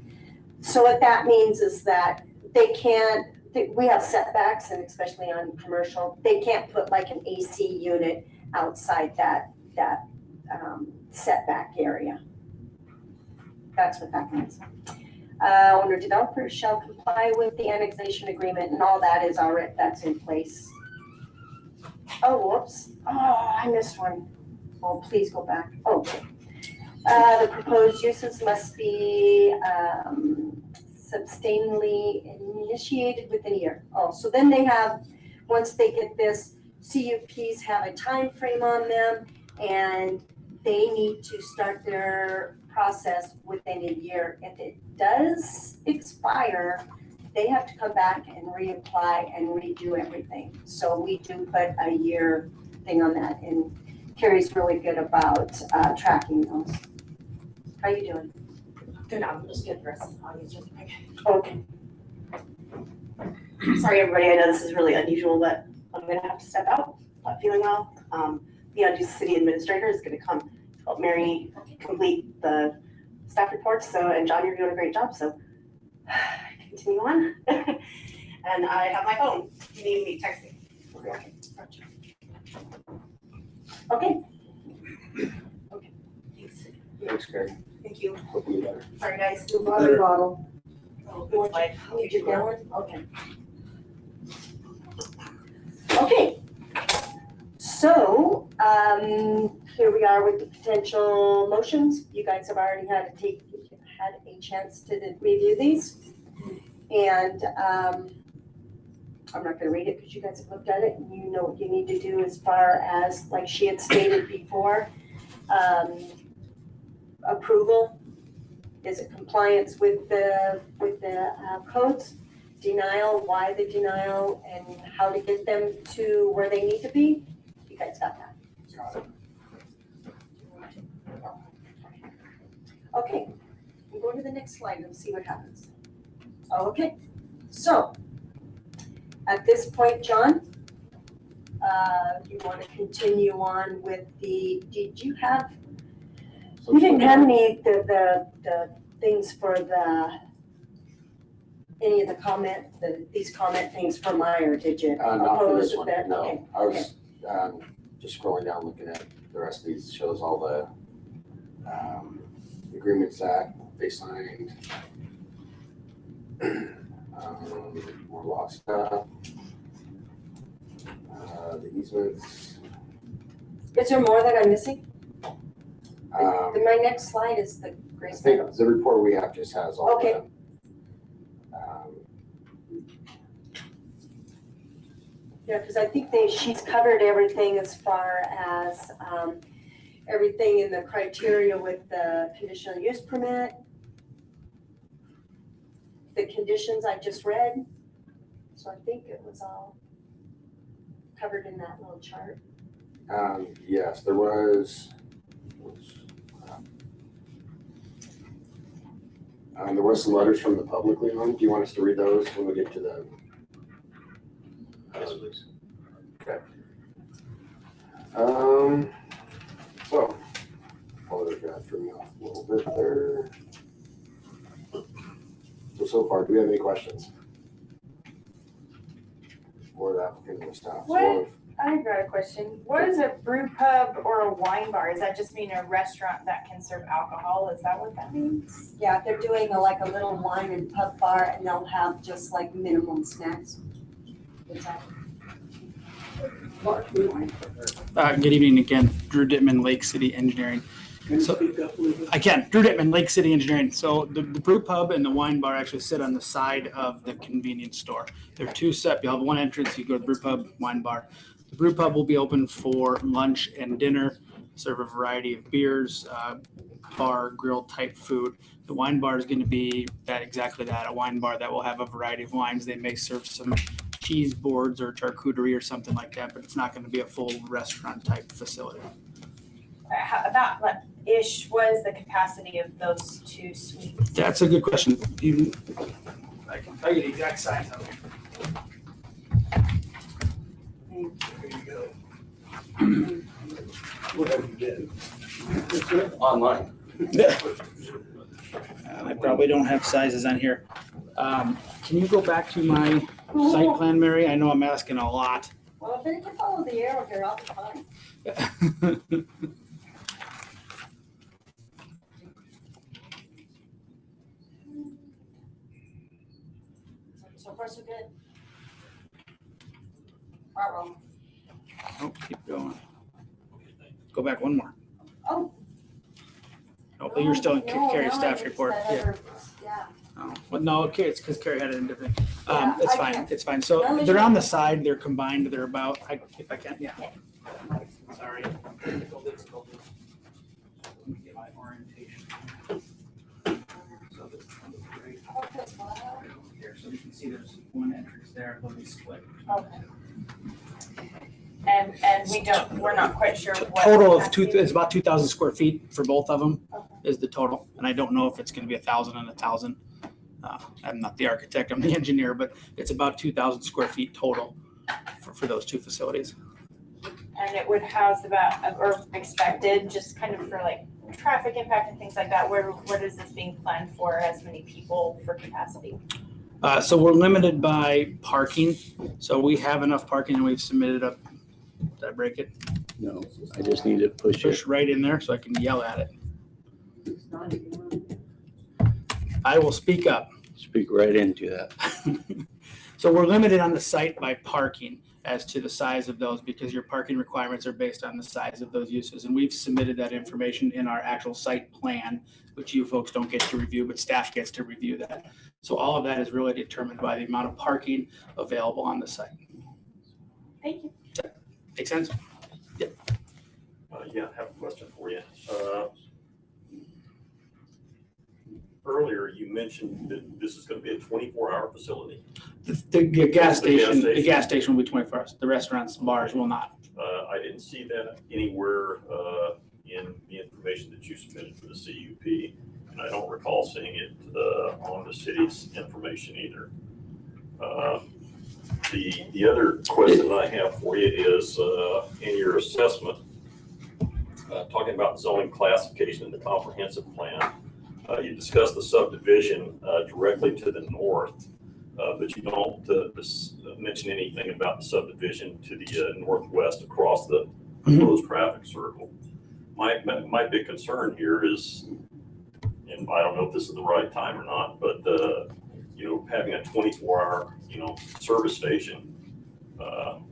So what that means is that we have setbacks, and especially on commercial, they can't put like an AC unit outside that setback area. That's what that means. Owner developers shall comply with the annexation agreement, and all that is already, that's in place. Oh, whoops. Oh, I missed one. Oh, please go back. Okay. The proposed uses must be substantially initiated within a year. Oh, so then they have, once they get this, CUPs have a time frame on them, and they need to start their process within a year. If it does expire, they have to come back and reapply and redo everything. So we do put a year thing on that, and Carrie's really good about tracking those. How you doing? Good, I'm just getting dressed. Okay. Sorry, everybody, I know this is really unusual, but I'm gonna have to step out, not feeling well. The city administrator is gonna come help Mary complete the staff reports, and John, you're doing a great job, so continue on. And I have my phone, if you need me, text me. Okay. Okay. Thanks. Thanks, Carrie. Thank you. Hopefully better. Sorry, guys. The water bottle. It's like, Need your gallon? Okay. Okay. So, here we are with the potential motions. You guys have already had a chance to review these. And I'm not gonna read it because you guys have looked at it and you know what you need to do as far as, like she had stated before, approval. Is it compliance with the codes? Denial, why the denial, and how to get them to where they need to be? You guys got that? Okay, we'll go to the next slide and see what happens. Okay, so at this point, John, you want to continue on with did you have, you didn't have any the things for any of the these comment things for Meyer, did you? Not for this one, Okay, no. okay. I was just scrolling down, looking at the rest of these, shows all the agreements that they signed. More law stuff. The easements. Is there more that I'm missing? My next slide is the I Grace think Meadows. the report we have just has all Okay. Yeah, because I think she's covered everything as far as everything in the criteria with the conditional use permit. The conditions I just read. So I think it was all covered in that little chart. Yes, there was some letters from the publicly owned. Do you want us to read those when we get to the please. Okay. So, I'll throw me off a little bit there. So far, do we have any questions? For the applicant and the staff? What? I've got a question. What is a brew pub or a wine bar? Does that just mean a restaurant that can serve alcohol? Is that what that means? Yeah, they're doing like a little wine and pub bar, and they'll have just like minimum snacks. Good evening again, Drew Dittman, Lake City Engineering. So, I can, Drew Dittman, Lake City Engineering. So the brew pub and the wine bar actually sit on the side of the convenience store. They're two separate. You'll have one entrance, you go to the brew pub, wine bar. The brew pub will be open for lunch and dinner, serve a variety of beers, bar, grill type food. The wine bar is going to be exactly that, a wine bar that will have a variety of wines. They may serve some cheese boards or charcuterie or something like that, but it's not going to be a full restaurant type facility. About what was the capacity of those two suites? That's a good question. I can tell you the exact size of it. There you go. What have you been? Online. I probably don't have sizes on here. Can you go back to my site plan, Mary? I know I'm asking a lot. Well, if they can follow the arrow here, I'll be fine. So far, so good. Uh-oh. Oh, keep going. Go back one more. Oh. Oh, you're still in Carrie's staff report. Yeah. Yeah. Oh, well, no, okay, it's because Carrie had it in different. Yeah, It's I fine. can't. It's fine. So they're on the side. They're combined. They're about. If I can, yeah. Sorry. Let me get my orientation. So this one's right here. So you can see there's one entrance there. They'll be split. Okay. And we're not quite sure what. Total of it's about 2,000 square feet for both of them is the total. And I don't know if it's going to be 1,000 and 1,000. I'm not the architect, I'm the engineer, but it's about 2,000 square feet total for those two facilities. And it would house about, or expected, just kind of for like traffic impact and things like that. What is this being planned for? As many people for capacity? So we're limited by parking. So we have enough parking and we've submitted up. Did I break it? No, I just need to Push right in there so I can yell at it. I will speak up. Speak right into that. So we're limited on the site by parking as to the size of those because your parking requirements are based on the size of those uses. And we've submitted that information in our actual site plan, which you folks don't get to review, but staff gets to review that. So all of that is really determined by the amount of parking available on the site. Thank you. Make sense? Yeah, I have a question for you. Earlier, you mentioned that this is going to be a 24-hour facility. The gas station will be 24 hours. The restaurants, bars will not. I didn't see that anywhere in the information that you submitted for the CUP, and I don't recall seeing it on the city's information either. The other question I have for you is in your assessment, talking about zoning classification in the comprehensive plan, you discussed the subdivision directly to the north, but you don't mention anything about the subdivision to the northwest across the proposed traffic circle. My big concern here is, and I don't know if this is the right time or not, but having a 24-hour service station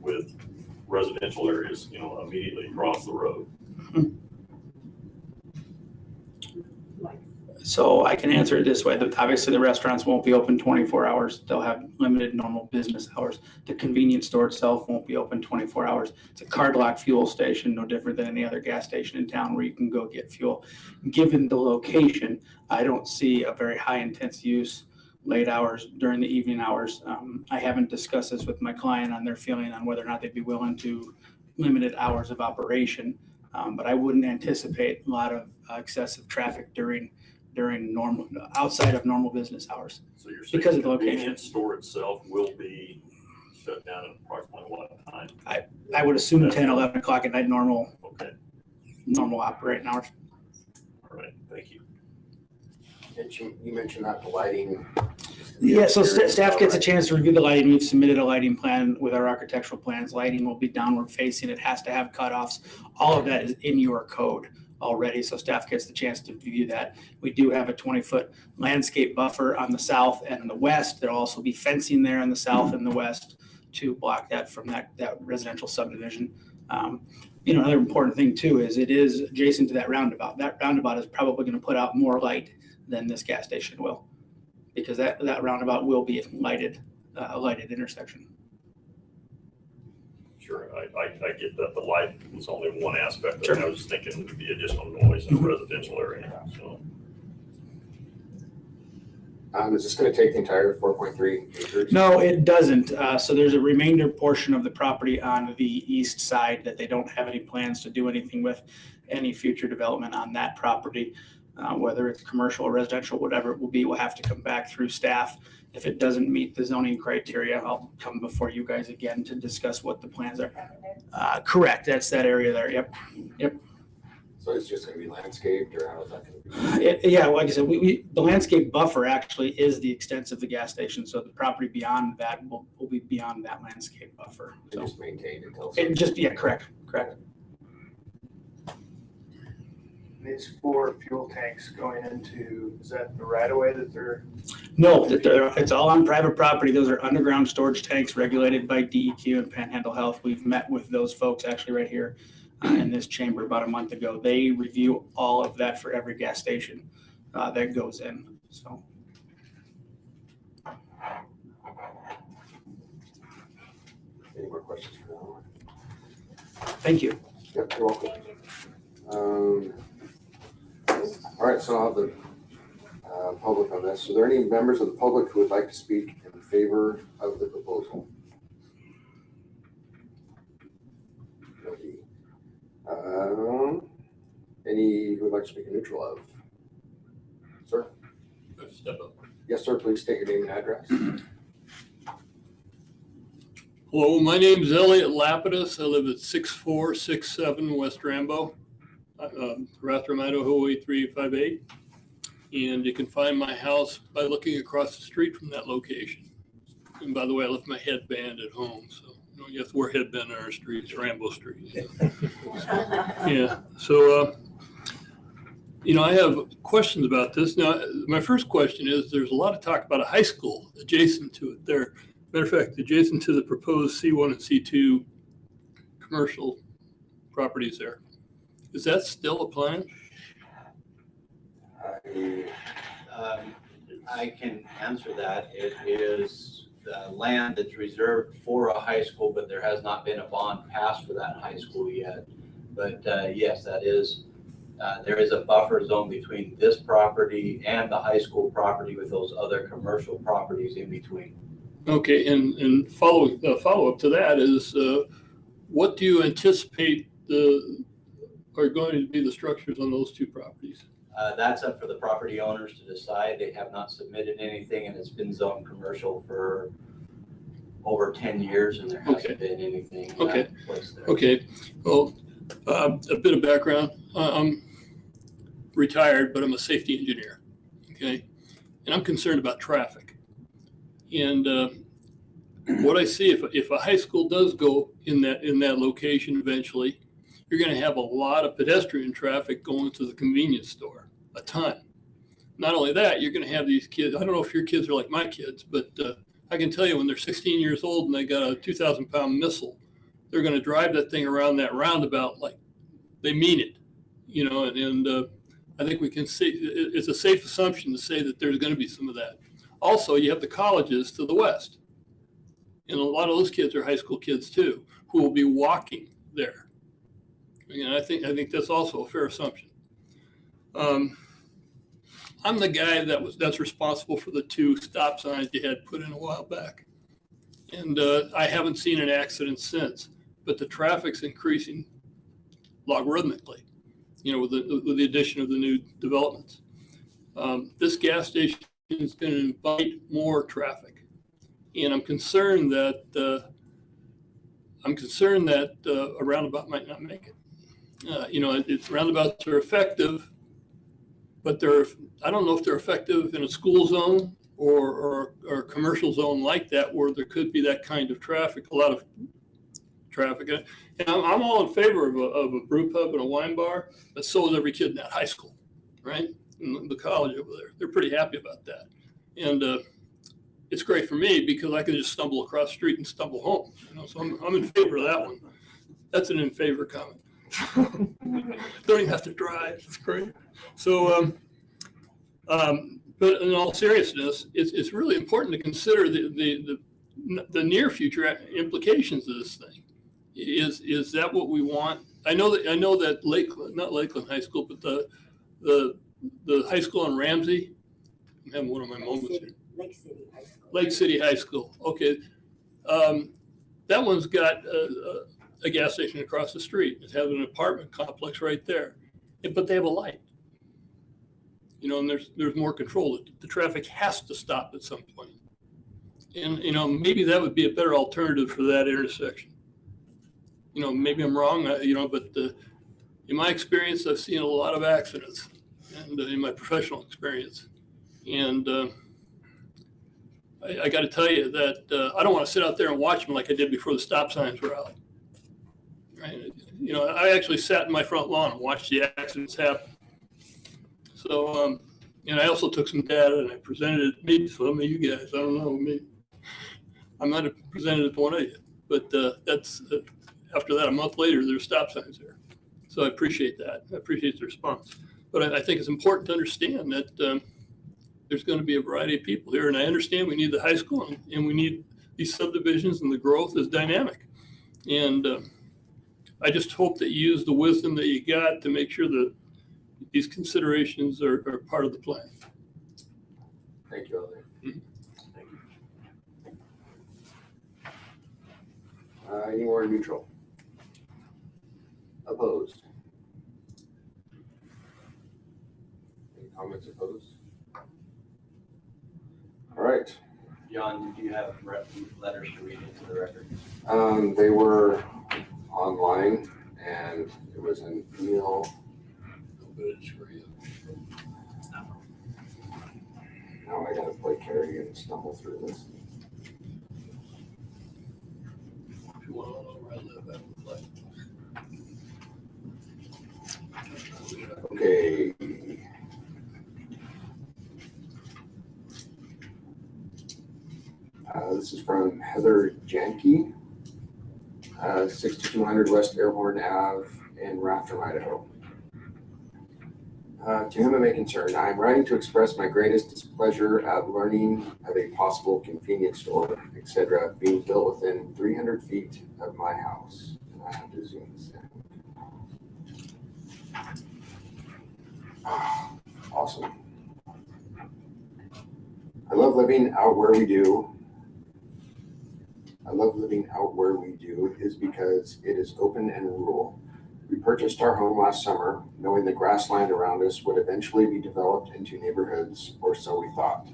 with residential areas immediately across the road. So I can answer it this way. Obviously, the restaurants won't be open 24 hours. They'll have limited normal business hours. The convenience store itself won't be open 24 hours. It's a card lock fuel station, no different than any other gas station in town where you can go get fuel. Given the location, I don't see a very high intense use late hours during the evening hours. I haven't discussed this with my client on their feeling on whether or not they'd be willing to limited hours of operation. But I wouldn't anticipate a lot of excessive traffic during normal, outside of normal business hours. So you're saying because of the the location. convenience store itself will be shut down at approximately what time? I would assume 10, 11 o'clock at night, normal operating hours. All right, thank you. And you mentioned that the lighting. Yeah, so staff gets a chance to review the lighting. We've submitted a lighting plan with our architectural plans. Lighting will be downward facing. It has to have cutoffs. All of that is in your code already, so staff gets the chance to review that. We do have a 20-foot landscape buffer on the south and the west. There'll also be fencing there in the south and the west to block that from that residential subdivision. Another important thing too is it is adjacent to that roundabout. That roundabout is probably going to put out more light than this gas station will, because that roundabout will be a lighted intersection. Sure, I get that the light was only one aspect of it. I was thinking it would be additional noise in a residential area, so. Is this going to take the entire 4.3 acres? No, it doesn't. So there's a remainder portion of the property on the east side that they don't have any plans to do anything with, any future development on that property, whether it's commercial or residential, whatever it will be, we'll have to come back through staff. If it doesn't meet the zoning criteria, I'll come before you guys again to discuss what the plans are. Correct, that's that area there, yep. So it's just going to be landscaped, or how is that going to be? Yeah, like I said, the landscape buffer actually is the extent of the gas station. So the property beyond that will be beyond that landscape buffer. So just maintained until. Correct. These 4 fuel tanks going into, is that the right of way that they're? No, it's all on private property. Those are underground storage tanks regulated by DEQ and Panhandle Health. We've met with those folks actually right here in this chamber about a month ago. They review all of that for every gas station that goes in. So. Any more questions for now? Thank you. Yep, you're welcome. All right, so I'll have the public on this. Are there any members of the public who would like to speak in favor of the proposal? Any who would like to speak in neutral of? Sir? Step up. Yes, sir. Please state your name and address. Hello, my name is Elliot Lapidus. I live at 6467 West Rambo, Rathdrum, Idaho 83858. And you can find my house by looking across the street from that location. And by the way, I left my headband at home, so you have to wear headband on our street. It's Rambo Street. So. Yeah. So, I have questions about this. Now, my first question is, there's a lot of talk about a high school adjacent to it there. Matter of fact, adjacent to the proposed C1 and C2 commercial properties there. Is that still a plan? I can answer that. It is the land that's reserved for a high school, but there has not been a bond passed for that high school yet. But yes, that is, there is a buffer zone between this property and the high school property with those other commercial properties in between. Okay, and follow up to that is, what do you anticipate are going to be the structures on those two properties? That's up for the property owners to decide. They have not submitted anything, and it's been zoned commercial for over 10 years, and there hasn't been anything placed there. Okay, well, a bit of background. I'm retired, but I'm a safety engineer, okay? And I'm concerned about traffic. And what I see, if a high school does go in that location eventually, you're going to have a lot of pedestrian traffic going to the convenience store, a ton. Not only that, you're going to have these kids. I don't know if your kids are like my kids, but I can tell you when they're 16 years old and they got a 2,000-pound missile, they're going to drive that thing around that roundabout like they mean it, and I think we can see it's a safe assumption to say that there's going to be some of that. Also, you have the colleges to the west, and a lot of those kids are high school kids too, who will be walking there. And I think that's also a fair assumption. I'm the guy that's responsible for the 2 stop signs you had put in a while back, and I haven't seen an accident since. But the traffic's increasing logarithmically, with the addition of the new developments. This gas station is going to invite more traffic, and I'm concerned that I'm concerned that a roundabout might not make it. It's roundabouts are effective, but I don't know if they're effective in a school zone or a commercial zone like that, where there could be that kind of traffic, a lot of traffic. And I'm all in favor of a brew pub and a wine bar, but so is every kid in that high school, right? And the college over there, they're pretty happy about that. And it's great for me because I can just stumble across the street and stumble home. So I'm in favor of that one. That's an in favor comment. Don't even have to drive. It's great. So, but in all seriousness, it's really important to consider the near future implications of this thing. Is that what we want? I know that Lakeland, not Lakeland High School, but the high school in Ramsey. I'm having one of my moments here. Lake City High School. Lake City High School. Okay, that one's got a gas station across the street. It has an apartment complex right there, but they have a light. And there's more control. The traffic has to stop at some point. And, maybe that would be a better alternative for that intersection. Maybe I'm wrong, but in my experience, I've seen a lot of accidents, and in my professional experience. And I got to tell you that I don't want to sit out there and watch them like I did before the stop signs were out. Right? I actually sat in my front lawn and watched the accidents happen. So, I also took some data and I presented it maybe to some of you guys. I don't know, maybe I might have presented it to one of you, but that's after that, a month later, there's stop signs there. So I appreciate that. I appreciate the response. But I think it's important to understand that there's going to be a variety of people here, and I understand we need the high school and we need these subdivisions, and the growth is dynamic. And I just hope that you use the wisdom that you got to make sure that these considerations are part of the plan. Thank you, Elder. Mm-hmm. Any more neutral? Opposed? Any comments opposed? All right. John, do you have letters to read into the record? They were online, and it was an email. Now I gotta play Carrie and stumble through this. Okay. This is from Heather Janke, 6200 West Airborne Ave in Rafter, Idaho. To whom it may concern, I am writing to express my greatest displeasure at learning of a possible convenience store, etc., being built within 300 feet of my house. And I have to zoom this in. Awesome. I love living out where we do. Is because it is open and rural. We purchased our home last summer, knowing the grassland around us would eventually be developed into neighborhoods, or so we thought.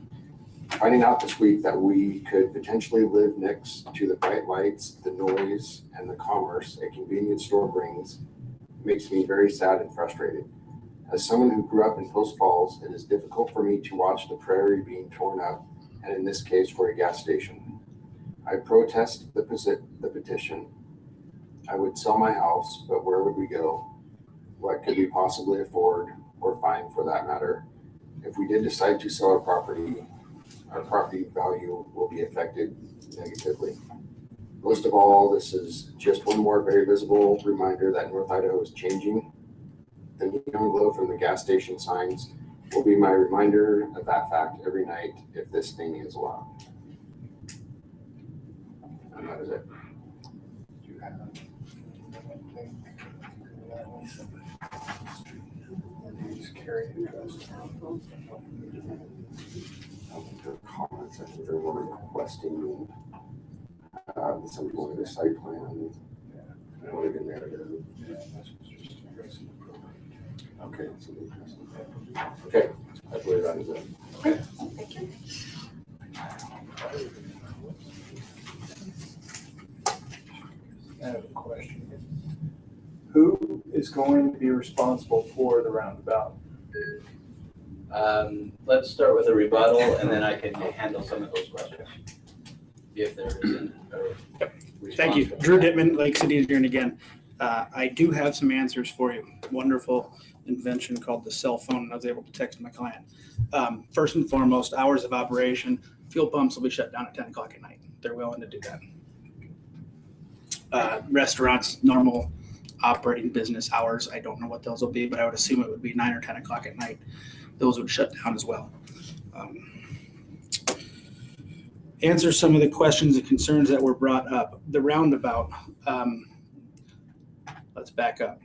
Finding out this week that we could potentially live next to the bright lights, the noise, and the commerce a convenience store brings makes me very sad and frustrated. As someone who grew up in Post Falls, it is difficult for me to watch the prairie being torn up, and in this case for a gas station. I protest the petition. I would sell my house, but where would we go? What could we possibly afford or find for that matter? If we did decide to sell our property value will be affected negatively. Most of all, this is just one more very visible reminder that North Idaho is changing. The neon glow from the gas station signs will be my reminder of that fact every night if this thing is allowed. And that is it. Do you have anything? Comments. I think they were requesting somebody wanted a site plan. I wanted a narrative. Okay. Okay. I believe that is it. Okay, thank you. going to be responsible for the roundabout? Let's start with a rebuttal and then I can handle some of those questions. If there isn't. Thank you. Drew Dittman, Lake City Engineering again. I do have some answers for you. Wonderful invention called the cell phone, and I was able to text my client. First and foremost, hours of operation, fuel pumps will be shut down at 10 o'clock at night. They're willing to do that. Restaurants, normal operating business hours, I don't know what those will be, but I would assume it would be 9 or 10 o'clock at night. Those would shut down as well. Answer some of the questions and concerns that were brought up. The roundabout, let's back up.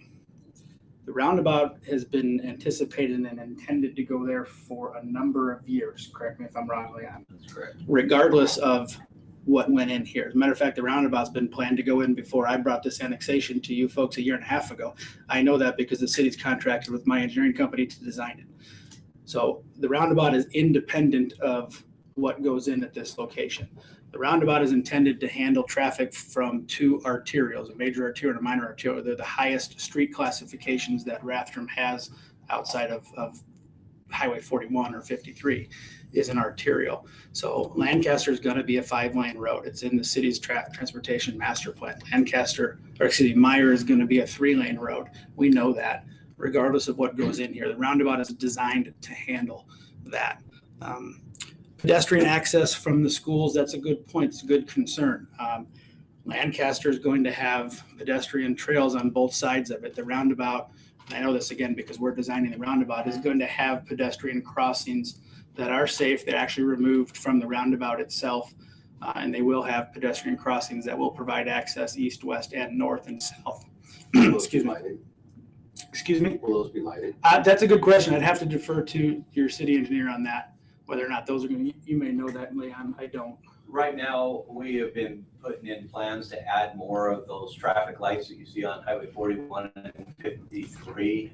The roundabout has been anticipated and intended to go there for a number of years. Correct me if I'm wrong, Leon. That's correct. Regardless of what went in here. As a matter of fact, the roundabout's been planned to go in before I brought this annexation to you folks a year and a half ago. I know that because the city's contracted with my engineering company to design it. So the roundabout is independent of what goes in at this location. The roundabout is intended to handle traffic from two arterials, a major arterial and a minor arterial. They're the highest street classifications that Rathdrum has outside of Highway 41 or 53 is an arterial. So Lancaster is going to be a 5-lane road. It's in the city's transportation master plan. Meyer is going to be a 3-lane road. We know that regardless of what goes in here. The roundabout is designed to handle that. Pedestrian access from the schools, that's a good point. It's a good concern. Lancaster is going to have pedestrian trails on both sides of it. The roundabout, and I know this again because we're designing the roundabout, is going to have pedestrian crossings that are safe. They're actually removed from the roundabout itself, and they will have pedestrian crossings that will provide access east, west, and north and south. Excuse me. Excuse me? Will those be lighted? That's a good question. I'd have to defer to your city engineer on that, whether or not those are going to, you may know that, Leon, I don't. Right now, we have been putting in plans to add more of those traffic lights that you see on Highway 41 and 53.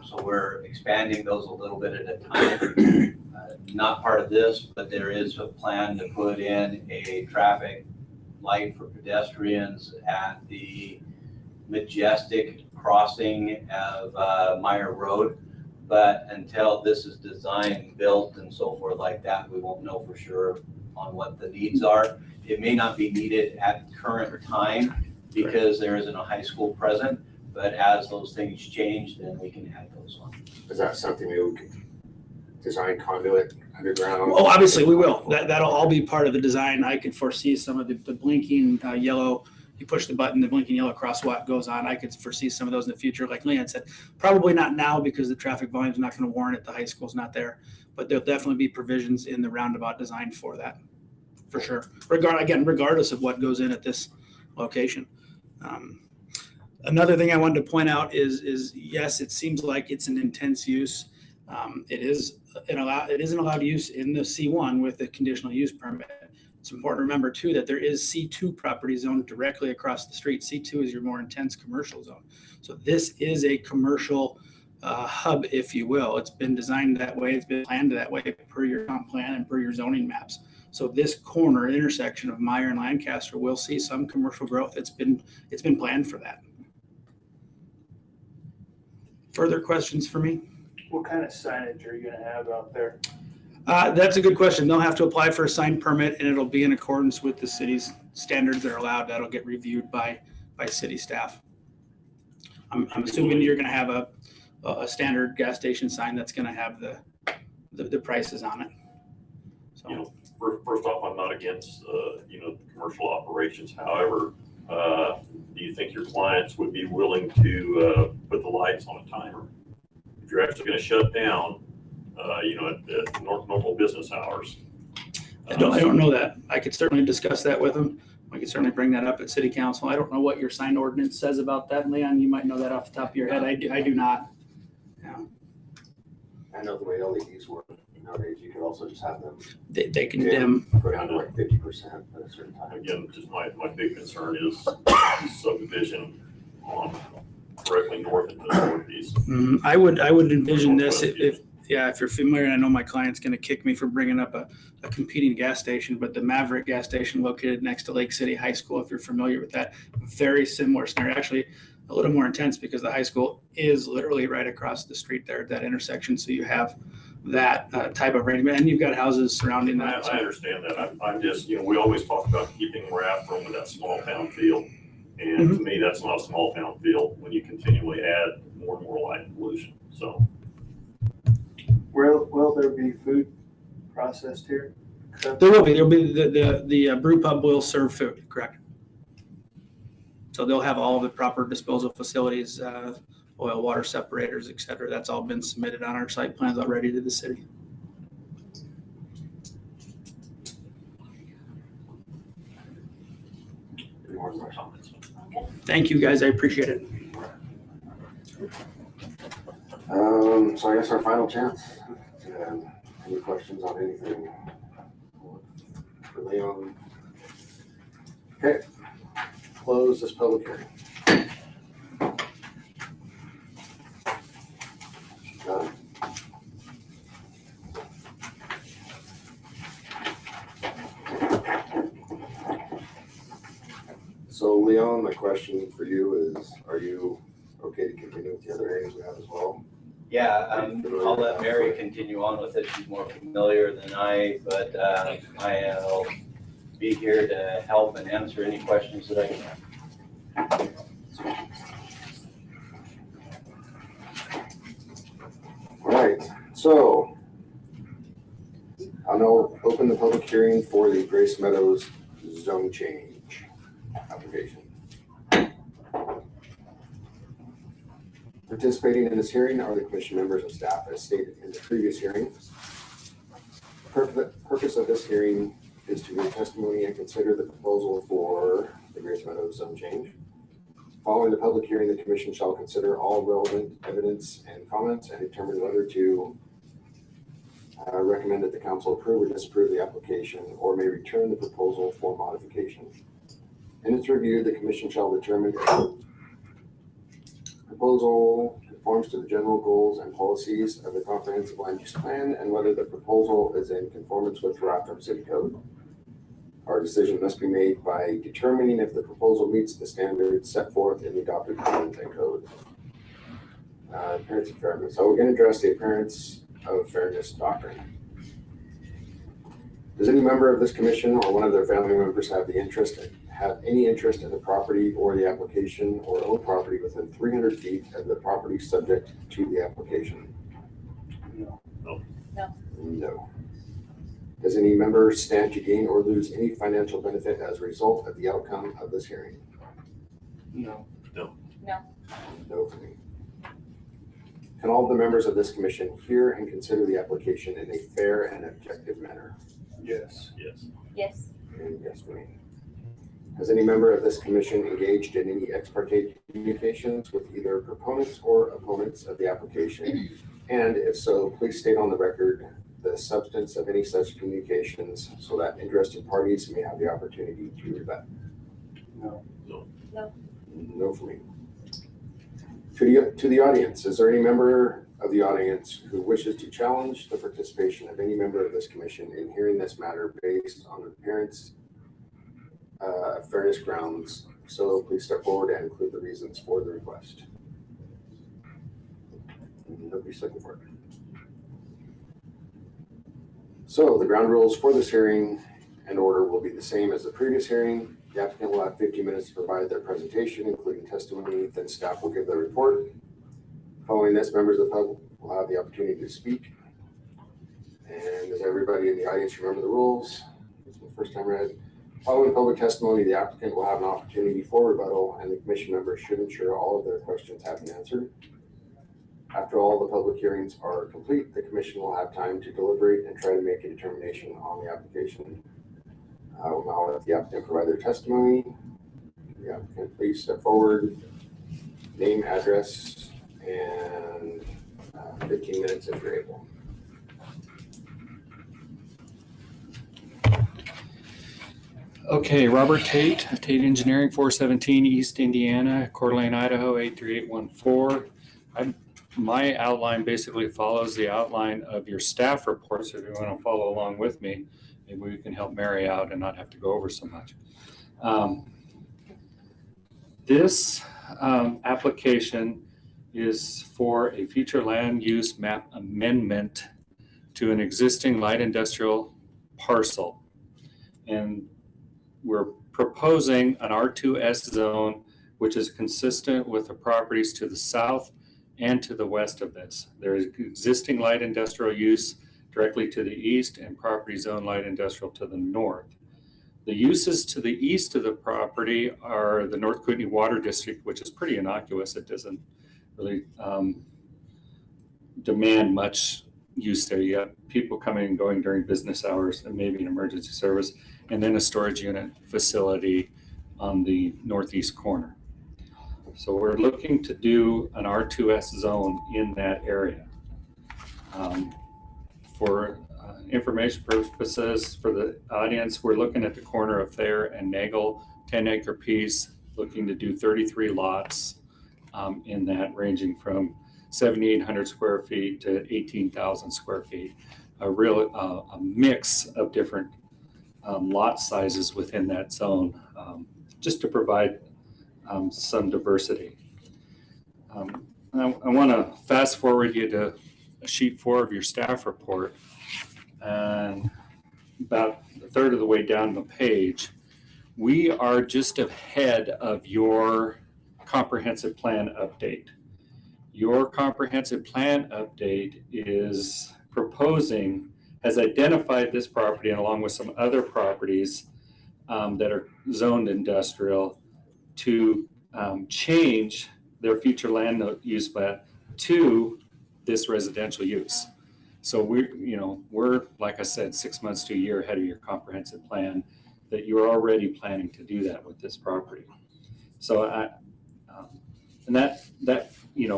So we're expanding those a little bit at a time. Not part of this, but there is a plan to put in a traffic light for pedestrians at the Majestic crossing of Meyer Road. But until this is designed, built, and so forth like that, we won't know for sure on what the needs are. It may not be needed at the current time because there isn't a high school present, but as those things change, then we can add those on. Is that something you could design conduit underground? Oh, obviously we will. That'll all be part of the design. I could foresee some of the blinking yellow. You push the button, the blinking yellow crosswalk goes on. I could foresee some of those in the future. Like Leon said, probably not now because the traffic volume is not going to warrant it. The high school's not there, but there'll definitely be provisions in the roundabout designed for that, for sure. Regardless of what goes in at this location. Another thing I wanted to point out is yes, it seems like it's an intense use. It is an allowed use in the C1 with the conditional use permit. It's important to remember too that there is C2 property zone directly across the street. C2 is your more intense commercial zone. So this is a commercial hub, if you will. It's been designed that way. It's been planned that way per your comp plan and per your zoning maps. So this corner intersection of Meyer and Lancaster will see some commercial growth. It's been planned for that. Further questions for me? What kind of signage are you gonna have out there? That's a good question. They'll have to apply for a sign permit and it'll be in accordance with the city's standards that are allowed. That'll get reviewed by city staff. I'm assuming you're gonna have a standard gas station sign that's gonna have the prices on it. So. You know, first off, I'm not against, commercial operations. However, do you think your clients would be willing to put the lights on a timer? If you're actually going to shut down, at normal business hours. I don't know that. I could certainly discuss that with them. I could certainly bring that up at city council. I don't know what your sign ordinance says about that, Leon. You might know that off the top of your head. I do not. Yeah. I know the way LEDs work nowadays, you could also just have them. They can dim. Go down to like 50% at a certain time. Again, just my big concern is subdivision on directly north of the northeast. I would envision this if you're familiar, and I know my client's going to kick me for bringing up a competing gas station, but the Maverick gas station located next to Lake City High School, if you're familiar with that, very similar scenario. Actually, a little more intense because the high school is literally right across the street there at that intersection. So you have that type of arrangement, and you've got houses surrounding that. I understand that. I'm just, we always talk about keeping Rathrum with that small town feel. And to me, that's not a small town feel when you continually add more and more light pollution. So. Will there be food processed here? There will be. There'll be the brew pub will serve food, correct? So they'll have all the proper disposal facilities, oil, water separators, et cetera. That's all been submitted on our site plans already to the city. Thank you, guys. I appreciate it. So I guess our final chance. Any questions on anything for Leon? Okay, close this public hearing. Done. So Leon, my question for you is, are you okay to continue with the other hearings we have as well? Yeah, I'll let Mary continue on with it. She's more familiar than I, but I'll be here to help and answer any questions that I can. All right, so I'll now open the public hearing for the Grace Meadows zone change application. Participating in this hearing are the commission members and staff as stated in the previous hearing. The purpose of this hearing is to hear testimony and consider the proposal for the Grace Meadows zone change. Following the public hearing, the commission shall consider all relevant evidence and comments and determine whether to recommend that the council approve or disapprove the application or may return the proposal for modification. In its review, the commission shall determine if the proposal conforms to the general goals and policies of the comprehensive land use plan and whether the proposal is in conformance with Rathrum City Code. Our decision must be made by determining if the proposal meets the standards set forth in the adopted plans and code. Appearance of fairness. So we're going to address the appearance of fairness doctrine. Does any member of this commission or one of their family members have any interest in the property or the application or own property within 300 feet of the property subject to the application? No. No. Does any member stand to gain or lose any financial benefit as a result of the outcome of this hearing? No. No. No. No for me. Can all of the members of this commission hear and consider the application in a fair and objective manner? Yes. Yes. Yes. And yes for me. Has any member of this commission engaged in any ex parte communications with either proponents or opponents of the application? And if so, please state on the record the substance of any such communications so that interested parties may have the opportunity to rebut. No. No. No. No for me. To the audience, is there any member of the audience who wishes to challenge the participation of any member of this commission in hearing this matter based on appearance fairness grounds? So please step forward and include the reasons for the request. Nobody's looking for it. So the ground rules for this hearing and order will be the same as the previous hearing. The applicant will have 50 minutes to provide their presentation, including testimony, then staff will give their report. Following this, members of the public will have the opportunity to speak. And does everybody in the audience remember the rules? This is the first time read. Following public testimony, the applicant will have an opportunity for rebuttal, and the commission members should ensure all of their questions have been answered. After all the public hearings are complete, the commission will have time to deliberate and try to make a determination on the application. I will now let the applicant provide their testimony. The applicant, please step forward, name, address, and 15 minutes if you're able. Okay, Robert Tate Engineering, 417 East Indiana, Coeur d'Alene, Idaho, 83814. My outline basically follows the outline of your staff report, so if you want to follow along with me, maybe we can help Mary out and not have to go over so much. This application is for a future land use map amendment to an existing light industrial parcel. And we're proposing an R2S zone, which is consistent with the properties to the south and to the west of this. There is existing light industrial use directly to the east and property zone light industrial to the north. The uses to the east of the property are the North Kootenai Water District, which is pretty innocuous. It doesn't really demand much use there. You have people coming and going during business hours and maybe an emergency service, and then a storage unit facility on the northeast corner. So we're looking to do an R2S zone in that area. For information purposes for the audience, we're looking at the corner of Thayer and Nagel, 10-acre piece, looking to do 33 lots in that, ranging from 7,800 square feet to 18,000 square feet. A mix of different lot sizes within that zone, just to provide some diversity. I want to fast forward you to sheet 4 of your staff report, and about a third of the way down the page, we are just ahead of your comprehensive plan update. Your comprehensive plan update is has identified this property, and along with some other properties that are zoned industrial, to change their future land use plan to this residential use. So we're, like I said, 6 months to a year ahead of your comprehensive plan, that you're already planning to do that with this property. So and that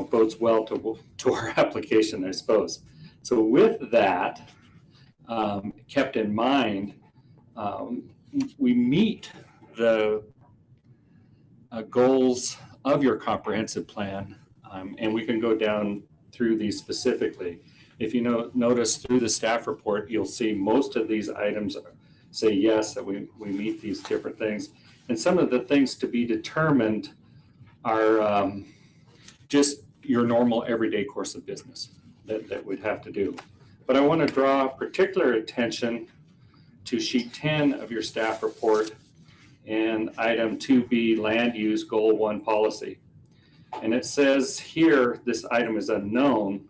bodes well to our application, I suppose. So with that kept in mind, we meet the goals of your comprehensive plan, and we can go down through these specifically. If you notice through the staff report, you'll see most of these items say yes, that we meet these different things. And some of the things to be determined are just your normal everyday course of business that we'd have to do. But I want to draw particular attention to sheet 10 of your staff report and item 2B, land use goal 1 policy. And it says here, this item is unknown,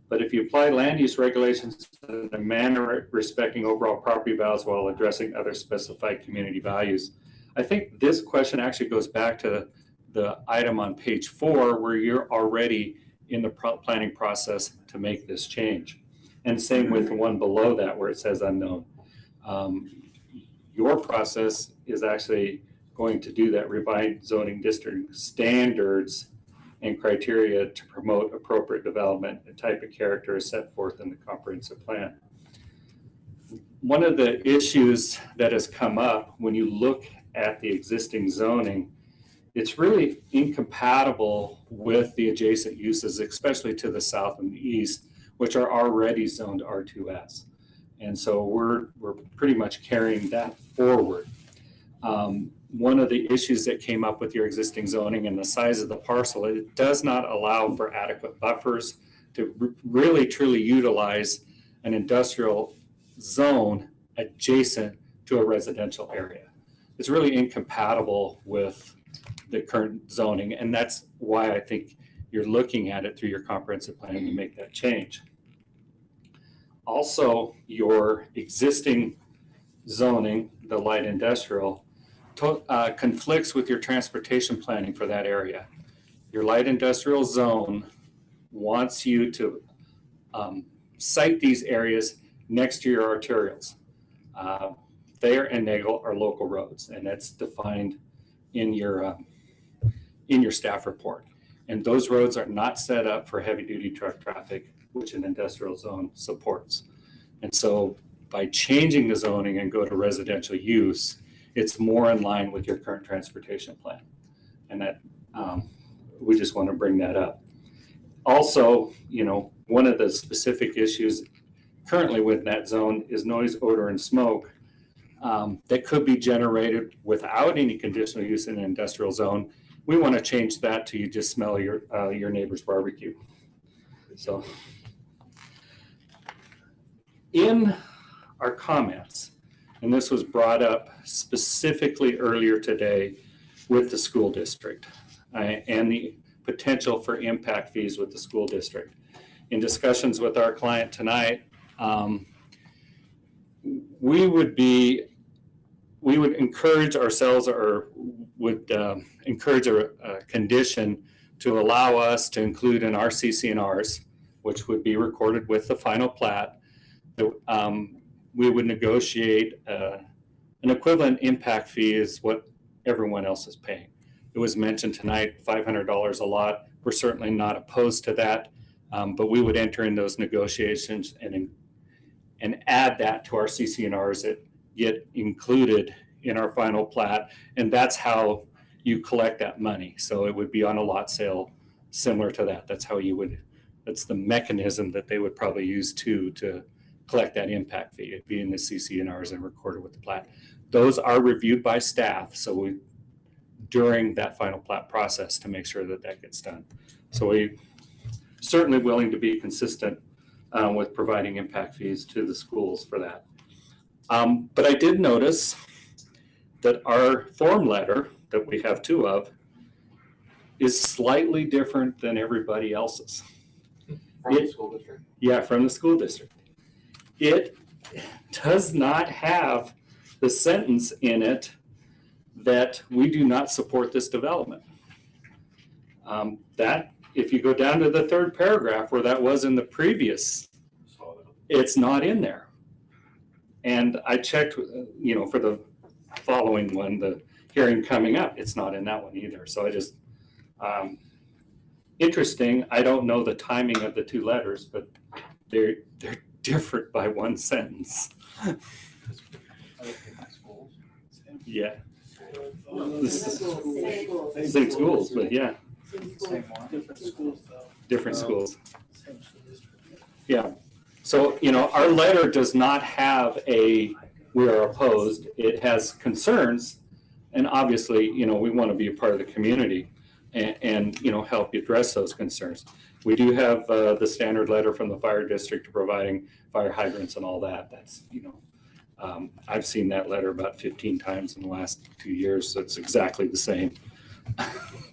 but if you apply land use regulations in a manner respecting overall property values while addressing other specified community values, I think this question actually goes back to the item on page 4, where you're already in the planning process to make this change. And same with the one below that, where it says unknown. Your process is actually going to do that, revised zoning district standards and criteria to promote appropriate development and type of character as set forth in the comprehensive plan. One of the issues that has come up when you look at the existing zoning, it's really incompatible with the adjacent uses, especially to the south and the east, which are already zoned R2S. And so we're pretty much carrying that forward. One of the issues that came up with your existing zoning and the size of the parcel, it does not allow for adequate buffers to really truly utilize an industrial zone adjacent to a residential area. It's really incompatible with the current zoning, and that's why I think you're looking at it through your comprehensive plan to make that change. Also, your existing zoning, the light industrial, conflicts with your transportation planning for that area. Your light industrial zone wants you to site these areas next to your arterials. Thayer and Nagel are local roads, and that's defined in your staff report. And those roads are not set up for heavy-duty truck traffic, which an industrial zone supports. And so by changing the zoning and go to residential use, it's more in line with your current transportation plan. And that we just want to bring that up. Also, one of the specific issues currently with that zone is noise, odor, and smoke that could be generated without any conditional use in an industrial zone we want to change that to you just smell your neighbor's barbecue. So in our comments, and this was brought up specifically earlier today with the school district and the potential for impact fees with the school district. In discussions with our client tonight, we would encourage ourselves, or would encourage a condition to allow us to include in our CC&Rs, which would be recorded with the final plat, that we would negotiate an equivalent impact fee is what everyone else is paying. It was mentioned tonight, $500 a lot. We're certainly not opposed to that, but we would enter in those negotiations and add that to our CC&Rs that get included in our final plat, and that's how you collect that money. So it would be on a lot sale similar to that. That's how that's the mechanism that they would probably use to collect that impact fee. It'd be in the CC&Rs and recorded with the plat. Those are reviewed by staff, so during that final plat process to make sure that that gets done. So we certainly willing to be consistent with providing impact fees to the schools for that. But I did notice that our form letter that we have two of is slightly different than everybody else's. From the school district? Yeah, from the school district. It does not have the sentence in it that we do not support this development. That, if you go down to the third paragraph where that was in the previous, it's not in there. And I checked, for the following one, the hearing coming up, it's not in that one either. So I just, interesting. I don't know the timing of the two letters, but they're different by one sentence. Yeah. Same schools, but yeah. Different schools though. Different schools. Yeah. So, our letter does not have we are opposed. It has concerns. And obviously, we want to be a part of the community and help address those concerns. We do have the standard letter from the fire district providing fire hydrants and all that. That's, I've seen that letter about 15 times in the last 2 years. So it's exactly the same.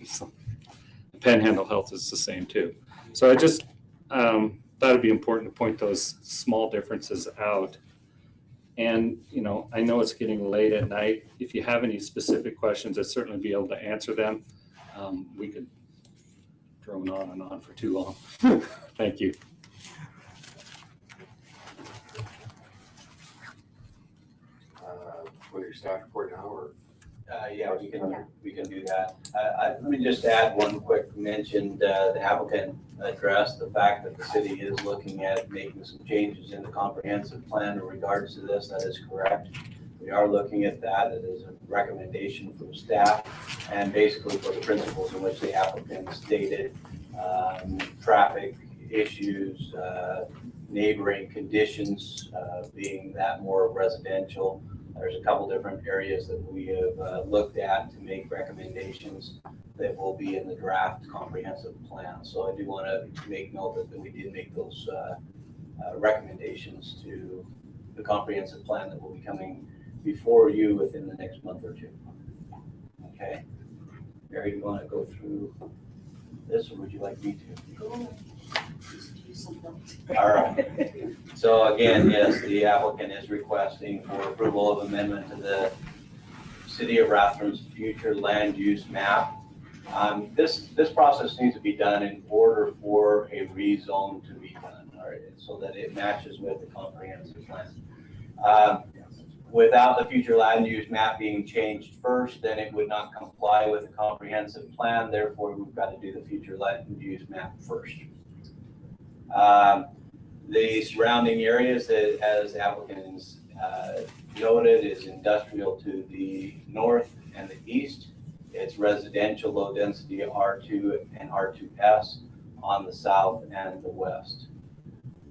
So, Panhandle Health is the same too. So I just thought it'd be important to point those small differences out. And, I know it's getting late at night. If you have any specific questions, I'd certainly be able to answer them. We could drone on and on for too long. Thank you. With your staff report now, or? Yeah, we can do that. Let me just add one quick mention. The applicant addressed the fact that the city is looking at making some changes in the comprehensive plan in regards to this. That is correct. We are looking at that. It is a recommendation from staff and basically for the principles in which the applicant stated, traffic issues, neighboring conditions, being that more residential. There's a couple different areas that we have looked at to make recommendations that will be in the draft comprehensive plan. So I do want to make note that we did make those recommendations to the comprehensive plan that will be coming before you within the next month or two. Okay. Mary, do you want to go through this, or would you like me to? Go. All right. So again, yes, the applicant is requesting for approval of amendment to the City of Rathram's future land use map. This process needs to be done in order for a rezone to be done, all right, so that it matches with the comprehensive plan. Without the future land use map being changed first, then it would not comply with the comprehensive plan. Therefore, we've got to do the future land use map first. The surrounding areas, that, as the applicants noted, is industrial to the north and the east. It's residential low density R2 and R2S on the south and the west.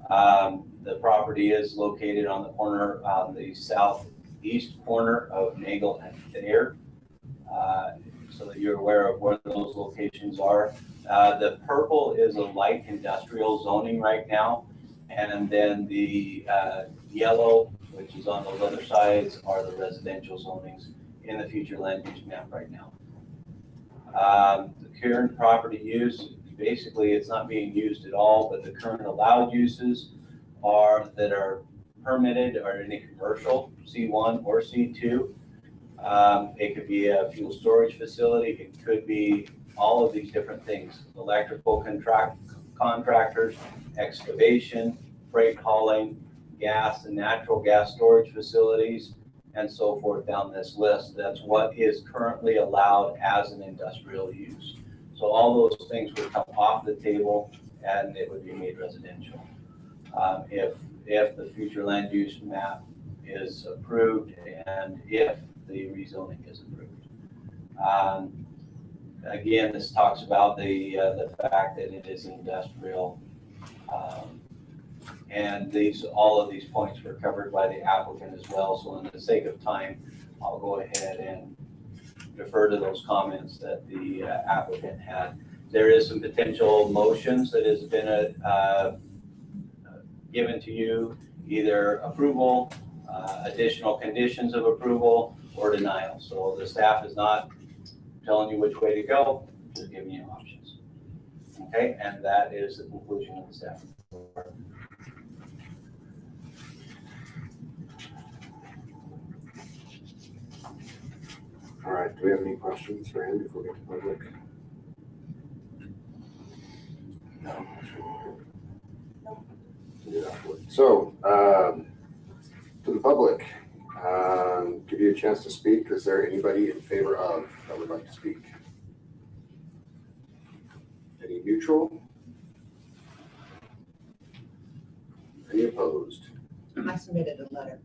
The property is located on the southeast corner of Nagel and Thayer. so that you're aware of where those locations are. The purple is a light industrial zoning right now, and then the yellow, which is on those other sides, are the residential zonings in the future land use map right now. The current property use, basically it's not being used at all, but the current allowed uses that are permitted are any commercial, C1 or C2. It could be a fuel storage facility. It could be all of these different things. Electrical contractors, excavation, freight hauling, gas and natural gas storage facilities, and so forth down this list. That's what is currently allowed as an industrial use. So all those things would come off the table and it would be made residential. If the future land use map is approved and if the rezoning is approved. Again, this talks about the fact that it is industrial. And all of these points were covered by the applicant as well. So in the sake of time, I'll go ahead and defer to those comments that the applicant had. There is some potential motions that has been given to you, either approval, additional conditions of approval, or denial. So the staff is not telling you which way to go, just giving you options. Okay, and that is the conclusion of the staff report. All right, do we have any questions for him before we get to public? No. So, to the public, give you a chance to speak. Is there anybody in favor of that would like to speak? Any neutral? Any opposed? I submitted a letter.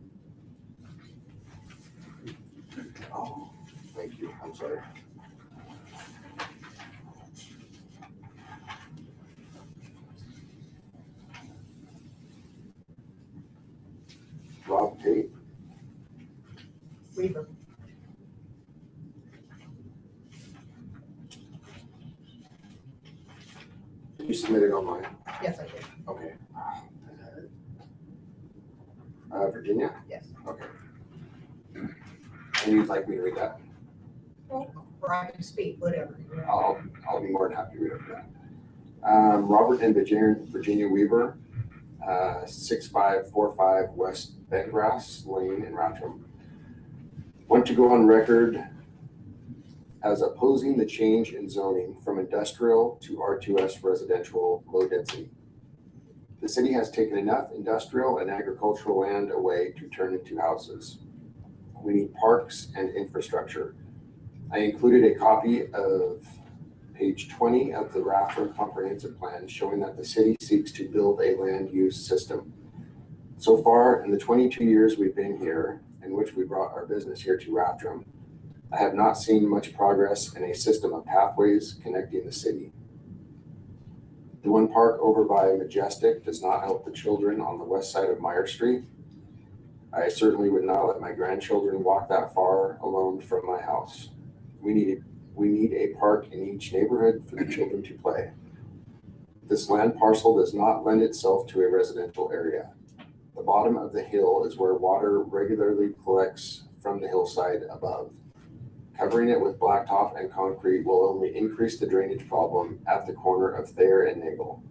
Oh, thank you. I'm sorry. Rob Tate. Weaver. Did you submit it online? Yes, I did. Okay. Virginia? Yes. Okay. And you'd like me to read that? Or I can speak, whatever. I'll be more than happy to read that. Robert and Virginia Weaver, 6545 West Bentgrass Lane in Rathdrum, want to go on record as opposing the change in zoning from industrial to R2S residential low density. The city has taken enough industrial and agricultural land away to turn into houses. We need parks and infrastructure. I included a copy of page 20 of the Rathdrum Comprehensive Plan showing that the city seeks to build a land use system. So far, in the 22 years we've been here, in which we brought our business here to Rathdrum, I have not seen much progress in a system of pathways connecting the city. The one park over by Majestic does not help the children on the west side of Meyer Street. I certainly would not let my grandchildren walk that far alone from my house. We need a park in each neighborhood for the children to play. This land parcel does not lend itself to a residential area. The bottom of the hill is where water regularly collects from the hillside above. Covering it with blacktop and concrete will only increase the drainage problem at the corner of Thayer and Nagel.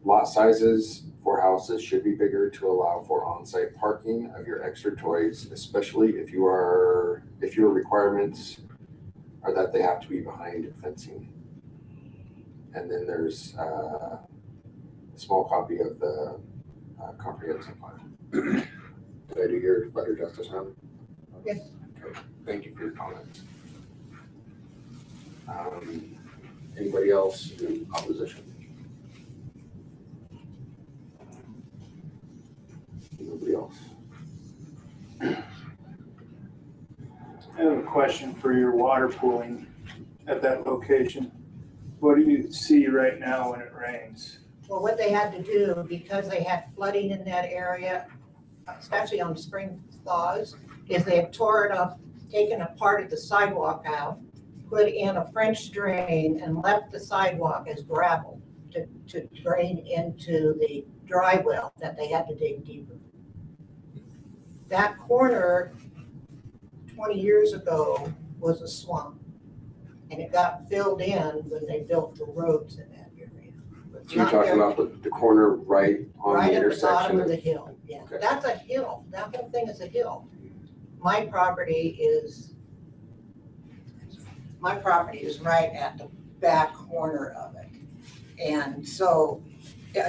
Lot sizes for houses should be bigger to allow for on-site parking of your extra toys, especially if your requirements are that they have to be behind fencing. And then there's a small copy of the comprehensive plan. Did I do your letter justice, ma'am? Yes. Okay. Thank you for your comments. Anybody else in opposition? Nobody else? I have a question for your water pooling at that location. What do you see right now when it rains? Well, what they had to do, because they had flooding in that area, especially on spring thaws, is they had tore it up, taken a part of the sidewalk out, put in a French drain and left the sidewalk as gravel to drain into the dry well that they had to dig deeper. That corner 20 years ago was a swamp, and it got filled in when they built the roads in that area. But So you're not talking there- about the corner right on Right the at the intersection? bottom of the hill, yeah. Okay. That's a hill. That whole thing is a hill. My property is right at the back corner of it. And so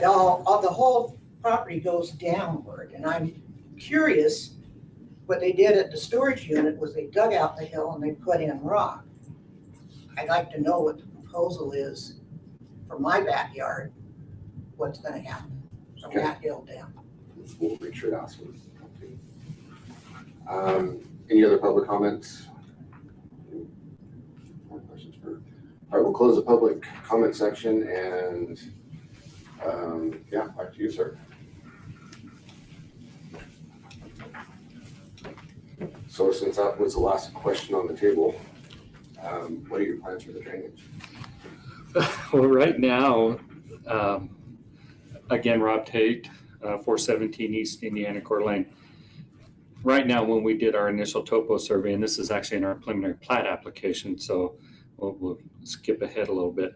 all the whole property goes downward. And I'm curious, what they did at the storage unit was they dug out the hill and they put in rock. I'd like to know what the proposal is for my backyard, what's gonna happen from that hill down. We'll make sure to ask them. Any other public comments? More questions for? All right, we'll close the public comment section and, yeah, back to you, sir. So since that was the last question on the table, what are your plans for the drainage? Well, right now, again, Rob Tate, 417 East Indiana Coeur d'Alene. Right now, when we did our initial topo survey, and this is actually in our preliminary plat application, so we'll skip ahead a little bit.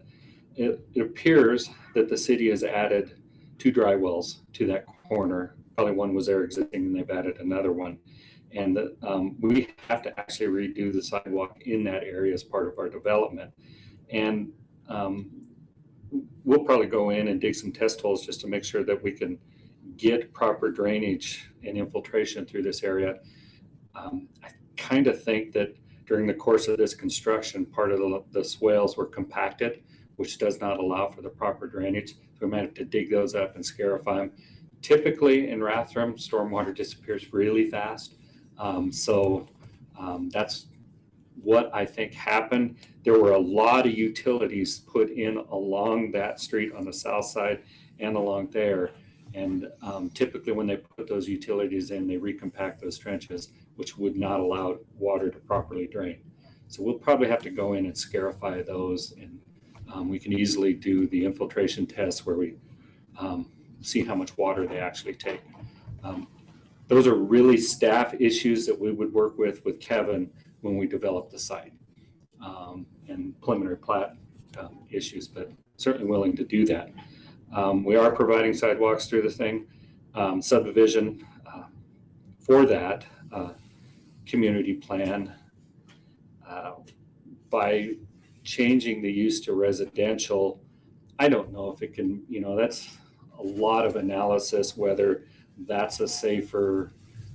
It appears that the city has added 2 dry wells to that corner. Probably one was there existing and they've added another one. And we have to actually redo the sidewalk in that area as part of our development. And we'll probably go in and dig some test holes just to make sure that we can get proper drainage and infiltration through this area. I kind of think that during the course of this construction, part of the swales were compacted, which does not allow for the proper drainage. So we might have to dig those up and scarify them. Typically in Rathdrum, stormwater disappears really fast. That's what I think happened. There were a lot of utilities put in along that street on the south side and along there. And typically when they put those utilities in, they recompact those trenches, which would not allow water to properly drain. So we'll probably have to go in and scarify those, and we can easily do the infiltration tests where we see how much water they actually take. Those are really staff issues that we would work with Kevin when we develop the site, and preliminary plat issues, but certainly willing to do that. We are providing sidewalks through the thing. Subdivision for that community plan, by changing the use to residential, I don't know if it can, that's a lot of analysis, whether that's a safer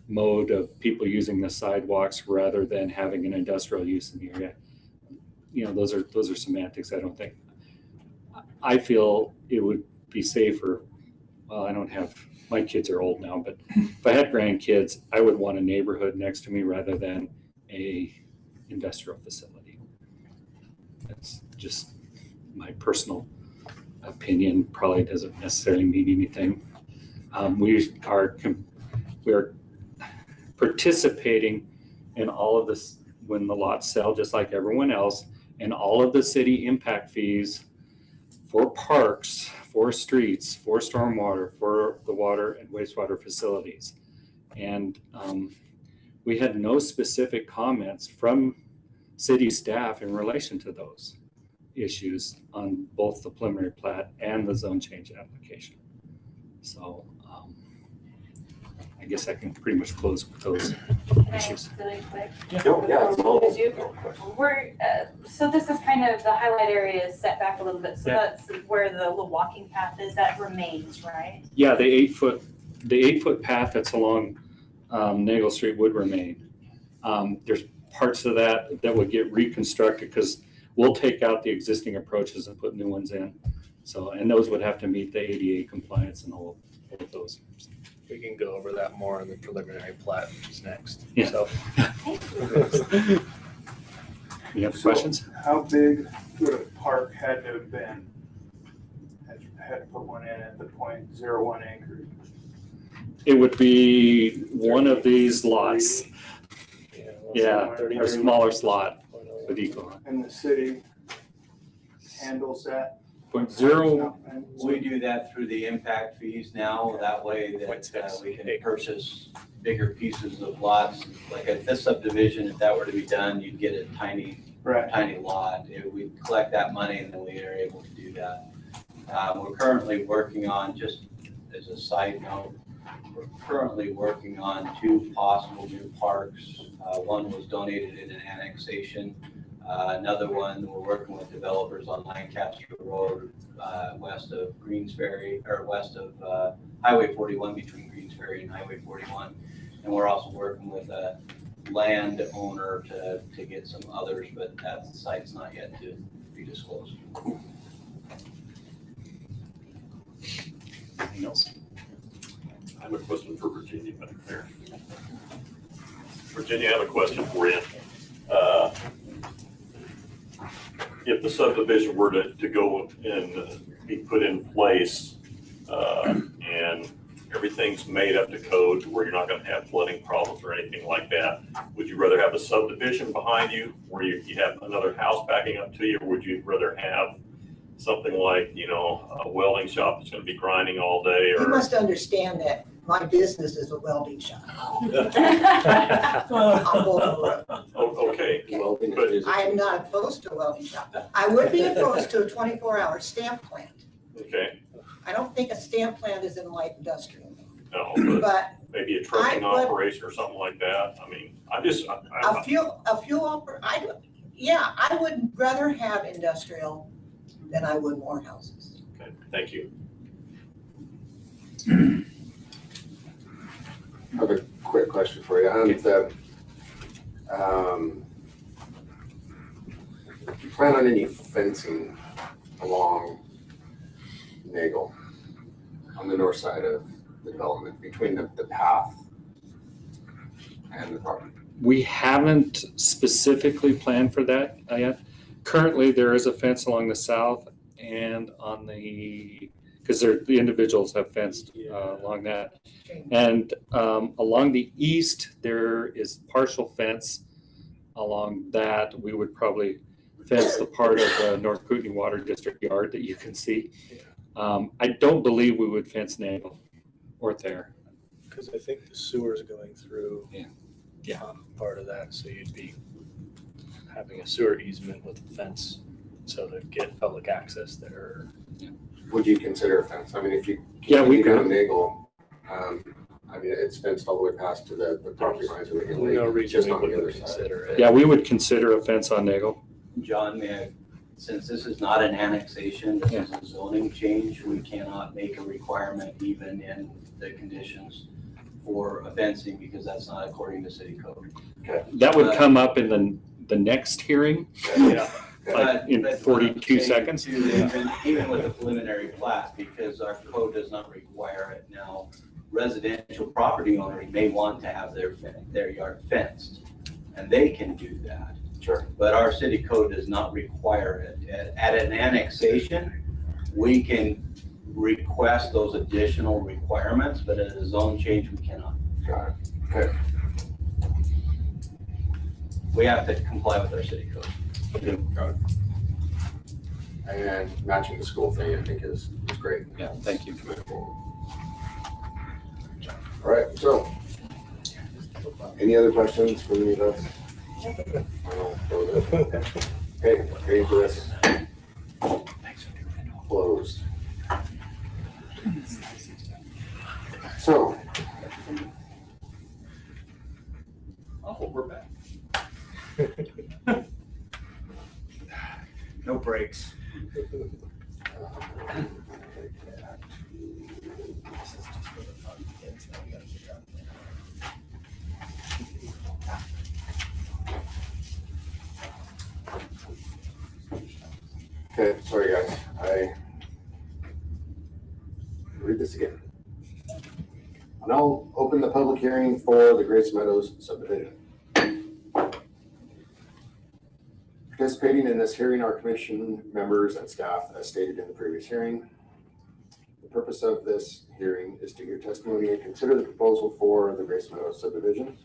mode of people using the sidewalks rather than having an industrial use in the area. Those are semantics. I feel it would be safer. Well, I don't have, my kids are old now, but if I had grandkids, I would want a neighborhood next to me rather than a industrial facility. That's just my personal opinion. Probably doesn't necessarily mean anything. We are participating in all of this when the lots sell, just like everyone else, and all of the city impact fees for parks, for streets, for stormwater, for the water and wastewater facilities. And we had no specific comments from city staff in relation to those issues on both the preliminary plat and the zone change application. So I guess I can pretty much close with those issues. Really quick. So this is kind of, the highlight area is set back a little bit, so that's where the little walking path is, that remains, right? Yeah, the 8-foot path that's along Nagel Street would remain. There's parts of that would get reconstructed because we'll take out the existing approaches and put new ones in. So, and those would have to meet the ADA compliance and all of those. We can go over that more in the preliminary plat, which is next. Yeah. So. Any other questions? How big would a park had to have been? Had to put one in at the 0.01 acre? It would be one of these lots. Yeah, or a smaller slot. with eco. And the city handles that? 0.0. We do that through the impact fees now, that way that we can purchase bigger pieces of lots. Like at this subdivision, if that were to be done, you'd get a tiny lot. We collect that money and then we are able to do that. We're currently working on, just as a side note, we're currently working on 2 possible new parks. One was donated in an annexation. Another one, we're working with developers on Lancaster Road, west of Greensferry, or west of Highway 41, between Greensferry and Highway 41. And we're also working with a landowner to get some others, but that site's not yet to be disclosed. Anything else? I have a question for Virginia back there. Virginia, I have a question for you. If the subdivision were to go and be put in place and everything's made up to code to where you're not going to have flooding problems or anything like that, would you rather have a subdivision behind you where you have another house backing up to you, or would you rather have something like, you know, a welding shop that's going to be grinding all day? Or You must understand that my business is a welding shop. Okay. But I am not opposed to a welding shop. I would be opposed to a 24-hour stamp plant. Okay. I don't think a stamp plant is in light industrial. No, but maybe a trucking operation or something like that. I mean, a fuel yeah, I would rather have industrial than I would more houses. Okay, thank you. I have a quick question for you. Do you plan on any fencing along Nagel on the north side of the development between the path and the property? We haven't specifically planned for that yet. Currently, there is a fence along the south and on the, because the individuals have fenced along that. And along the east, there is partial fence along that. We would probably fence the part of the North Kootenai Water District yard that you can see. I don't believe we would fence Nagel or there. Because I think the sewer's going through Yeah. part of that, so you'd be having a sewer easement with a fence, so to get public access there. Would you consider a fence? I mean, if you we go to could. Nagel, I mean, it's fenced all the way past to the property lines of the lake. No reason just we on the wouldn't other consider side. it. Yeah, we would consider a fence on Nagel. John, since this is not an annexation, this is a zoning change, we cannot make a requirement even in the conditions for a fencing, because that's not according to city code. Okay. That would come up in the next hearing. Yeah. Like in 42 seconds. Even with the preliminary plat, because our code does not require it now. Residential property owners may want to have their yard fenced, and they can do that. Sure. But our city code does not require it. At an annexation, we can request those additional requirements, but at a zone change, we cannot. Got it. Okay. We have to comply with our city code. Got it. And matching the school thing, I think is great. Yeah, thank you. All right, so any other questions from any of us? Okay, ready for this? Closed. So. Oh, we're back. No breaks. Okay, sorry guys, I read this again. I'll now open the public hearing for the Grace Meadows subdivision. Participating in this hearing are commission members and staff as stated in the previous hearing. The purpose of this hearing is to hear testimony and consider the proposal for the Grace Meadows subdivision.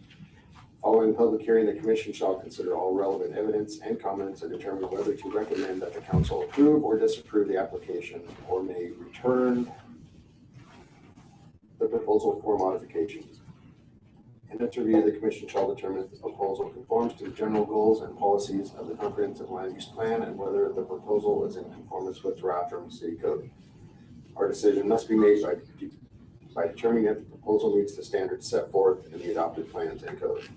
Following the public hearing, the commission shall consider all relevant evidence and comments and determine whether to recommend that the council approve or disapprove the application, or may return the proposal for modifications. In its review, the commission shall determine if the proposal conforms to the general goals and policies of the comprehensive land use plan and whether the proposal is in conformance with draft from city code. Our decision must be made by determining if the proposal meets the standards set forth in the adopted plans and code.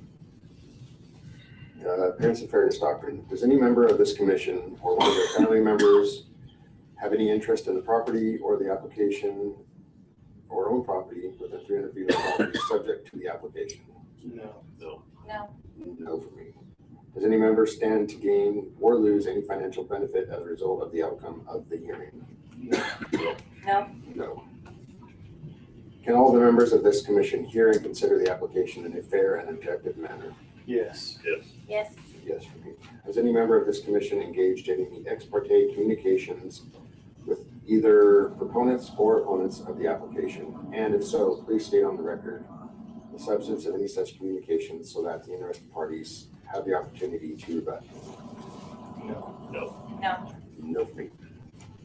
Appearance and fairness doctrine. Does any member of this commission or one of their family members have any interest in the property or the application or own property within 300 feet of the property subject to the application? No. No. No for me. Does any member stand to gain or lose any financial benefit as a result of the outcome of the hearing? No. No. Can all the members of this commission hear and consider the application in a fair and objective manner? Yes. Yes. Yes. Yes for me. Has any member of this commission engaged in any ex parte communications with either proponents or opponents of the application? And if so, please state on the record the substance of any such communications so that the interested parties have the opportunity to rebut. No. No. No for me.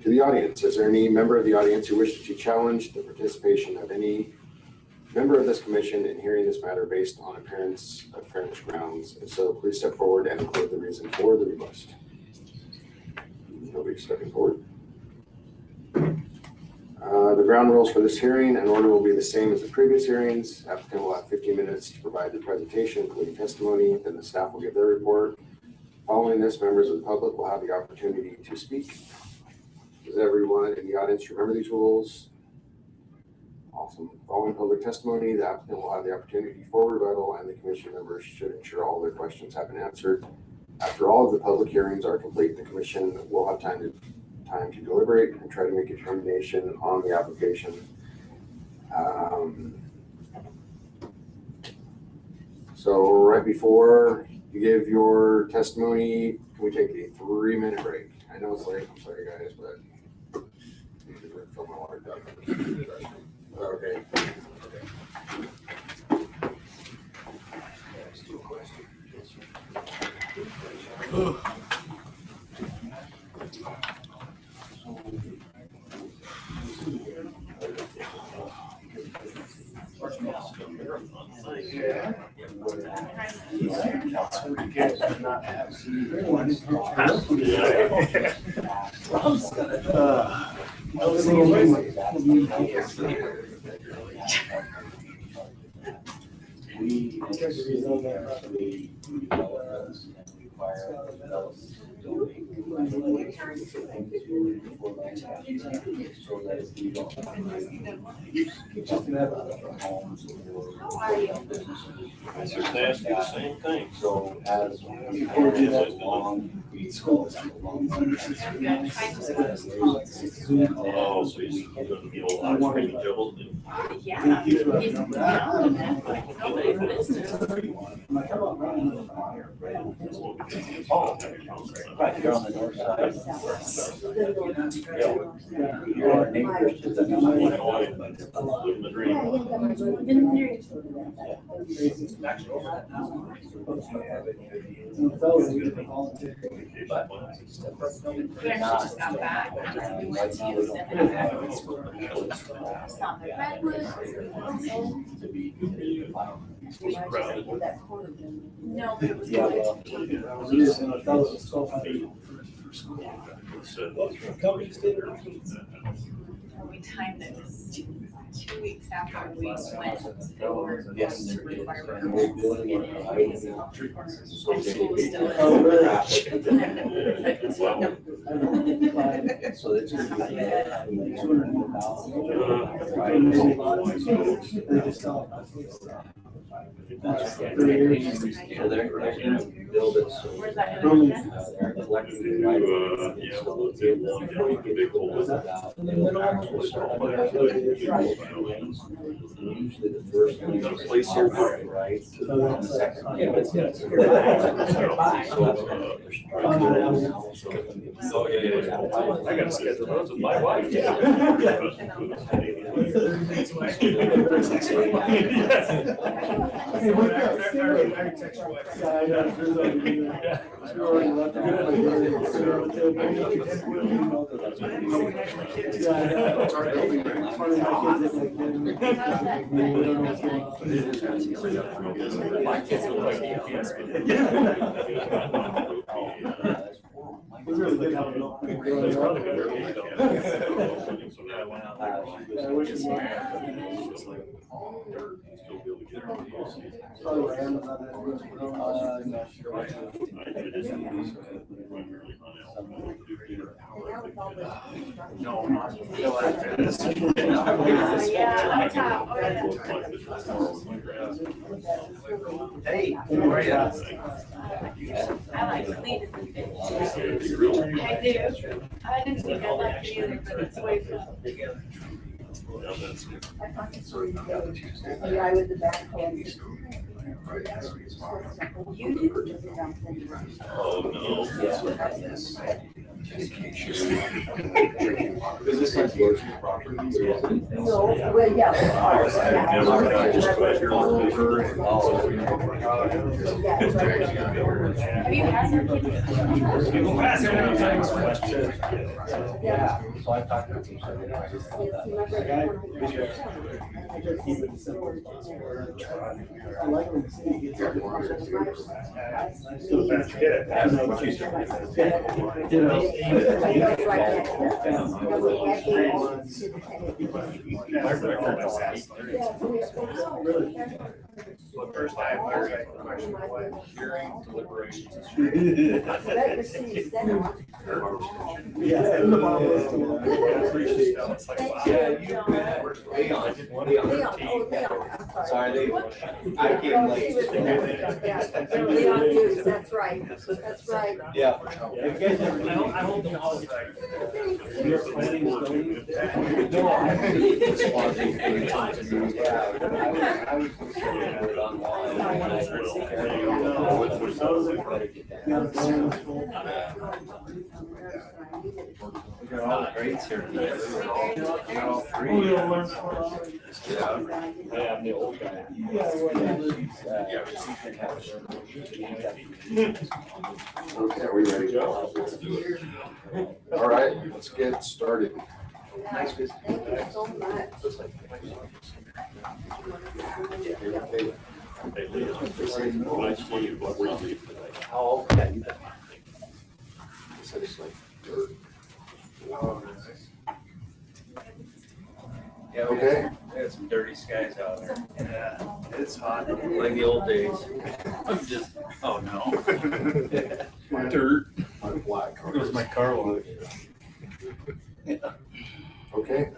To the audience, is there any member of the audience who wishes to challenge the participation of any member of this commission in hearing this matter based on appearance of fairness grounds? If so, please step forward and include the reason for the request. Nobody stepping forward. The ground rules for this hearing and order will be the same as the previous hearings. Applicant will have 15 minutes to provide the presentation, including testimony. Then the staff will give their report. Following this, members of the public will have the opportunity to speak. Does everyone in the audience remember these rules? Awesome. Following public testimony, the applicant will have the opportunity for rebuttal, and the commission members should ensure all their questions have been answered. After all of the public hearings are complete, the commission will have time to deliberate and try to make a determination on the application. So right before you give your testimony, can we take a 3-minute break? I know it's late, I'm sorry guys, but I need to fill my water cup. Okay. I just asked you the same thing. So as Oh, so he's gonna be a lot of training doubles. Yeah. Right, you're on the north side. Your neighbors to the Living the dream. We actually just got back. We went to Yosemite. Stop the redwoods. No, but it was. Yeah, well, We timed it, was 2 weeks after we went over yes, to require. and we're building it. And school still is. So it's. So they're gonna build it, so. Where's that gonna be? They're collecting the right. Yeah, So well, it's big able one, to yeah, big hole. usually the first one is Place here. right? And the second one is- So that's Oh, yeah. I gotta schedule those with my wife. Hey, how are you? I like to lead in the pitch. I do. I didn't think I liked it either, but it's way fun. The guy with the backhoe. You do. Oh, no. Is this like working properties? No, well, yeah. Have you had their kids? Yeah, so I talked to them. I like when the city gets it. First time, I was like, question what hearing deliberations. Sorry, I came late. Leon Hughes, that's right, that's right. Yeah. I hold them all the time. You're planning on going? No, I was we got all the grades here today. All three. Yeah, I'm the old guy. Okay, are we ready to go? All right, let's get started. Nice visit. Thank you so much. Oh, okay. So it's like dirt. Yeah, Okay. we had some dirty skies out there. Yeah, it's hot. Like the old days. I'm just, oh no. Dirt. On black. It was my car wash. Okay.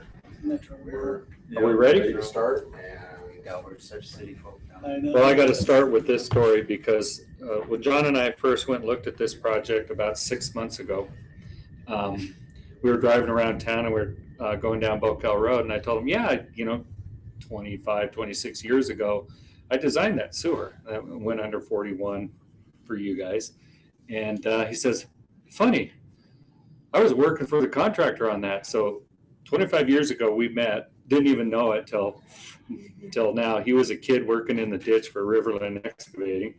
Are we ready? To start and. Yeah, we're such city folk now. Well, I got to start with this story because when John and I first went and looked at this project about 6 months ago, we were driving around town and we were going down Bocal Road, and I told him, yeah, 25, 26 years ago, I designed that sewer that went under 41 for you guys. And he says, funny, I was working for the contractor on that. So 25 years ago, we met, didn't even know it till now. He was a kid working in the ditch for Riverland Excavating.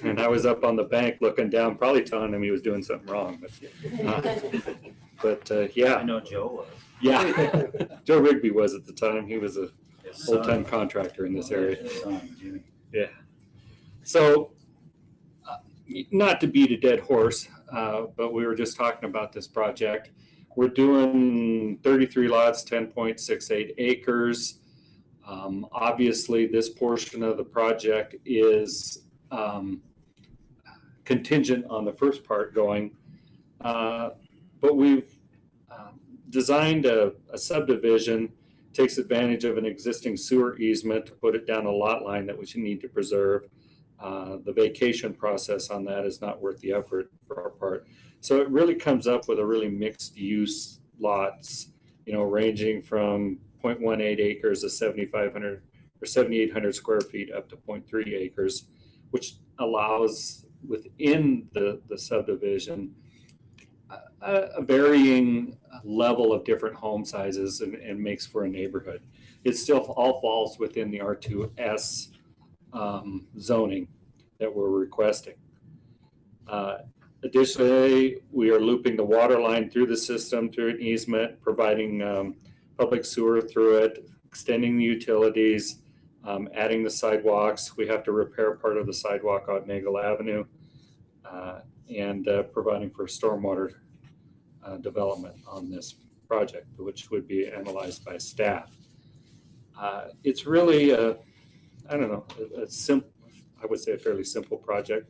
And I was up on the bank looking down, probably telling him he was doing something wrong. But yeah. I know Joe was. Yeah. Joe Rigby was at the time. He was a full-time contractor in this area. Yeah. So not to beat a dead horse, but we were just talking about this project. We're doing 33 lots, 10.68 acres. Obviously, this portion of the project is contingent on the first part going, but we've designed a subdivision, takes advantage of an existing sewer easement to put it down a lot line that we should need to preserve. The vacation process on that is not worth the effort for our part. So it really comes up with a really mixed use lots, ranging from 0.18 acres to 7,500 or 7,800 square feet up to 0.3 acres, which allows within the subdivision a varying level of different home sizes and makes for a neighborhood. It still all falls within the R2S zoning that we're requesting. Additionally, we are looping the water line through the system through an easement, providing public sewer through it, extending the utilities, adding the sidewalks. We have to repair part of the sidewalk on Nagle Avenue, and providing for stormwater development on this project, which would be analyzed by staff. It's really, I don't know, a simple, I would say a fairly simple project.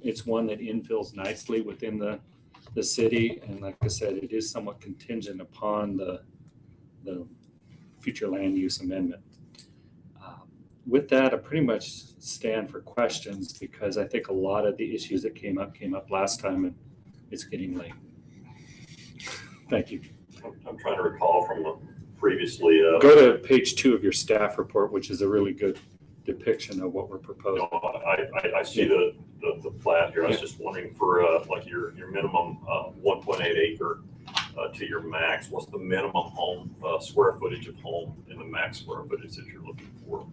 It's one that infills nicely within the city, and like I said, it is somewhat contingent upon the future land use amendment. With that, I pretty much stand for questions because I think a lot of the issues that came up last time, and it's getting late. Thank you. I'm trying to recall from the previously. Go to page 2 of your staff report, which is a really good depiction of what we're proposing. No, I see the plat here. I was just wondering for like your minimum 1.8 acre to your max. What's the minimum home square footage of home and the max square footage that you're looking for?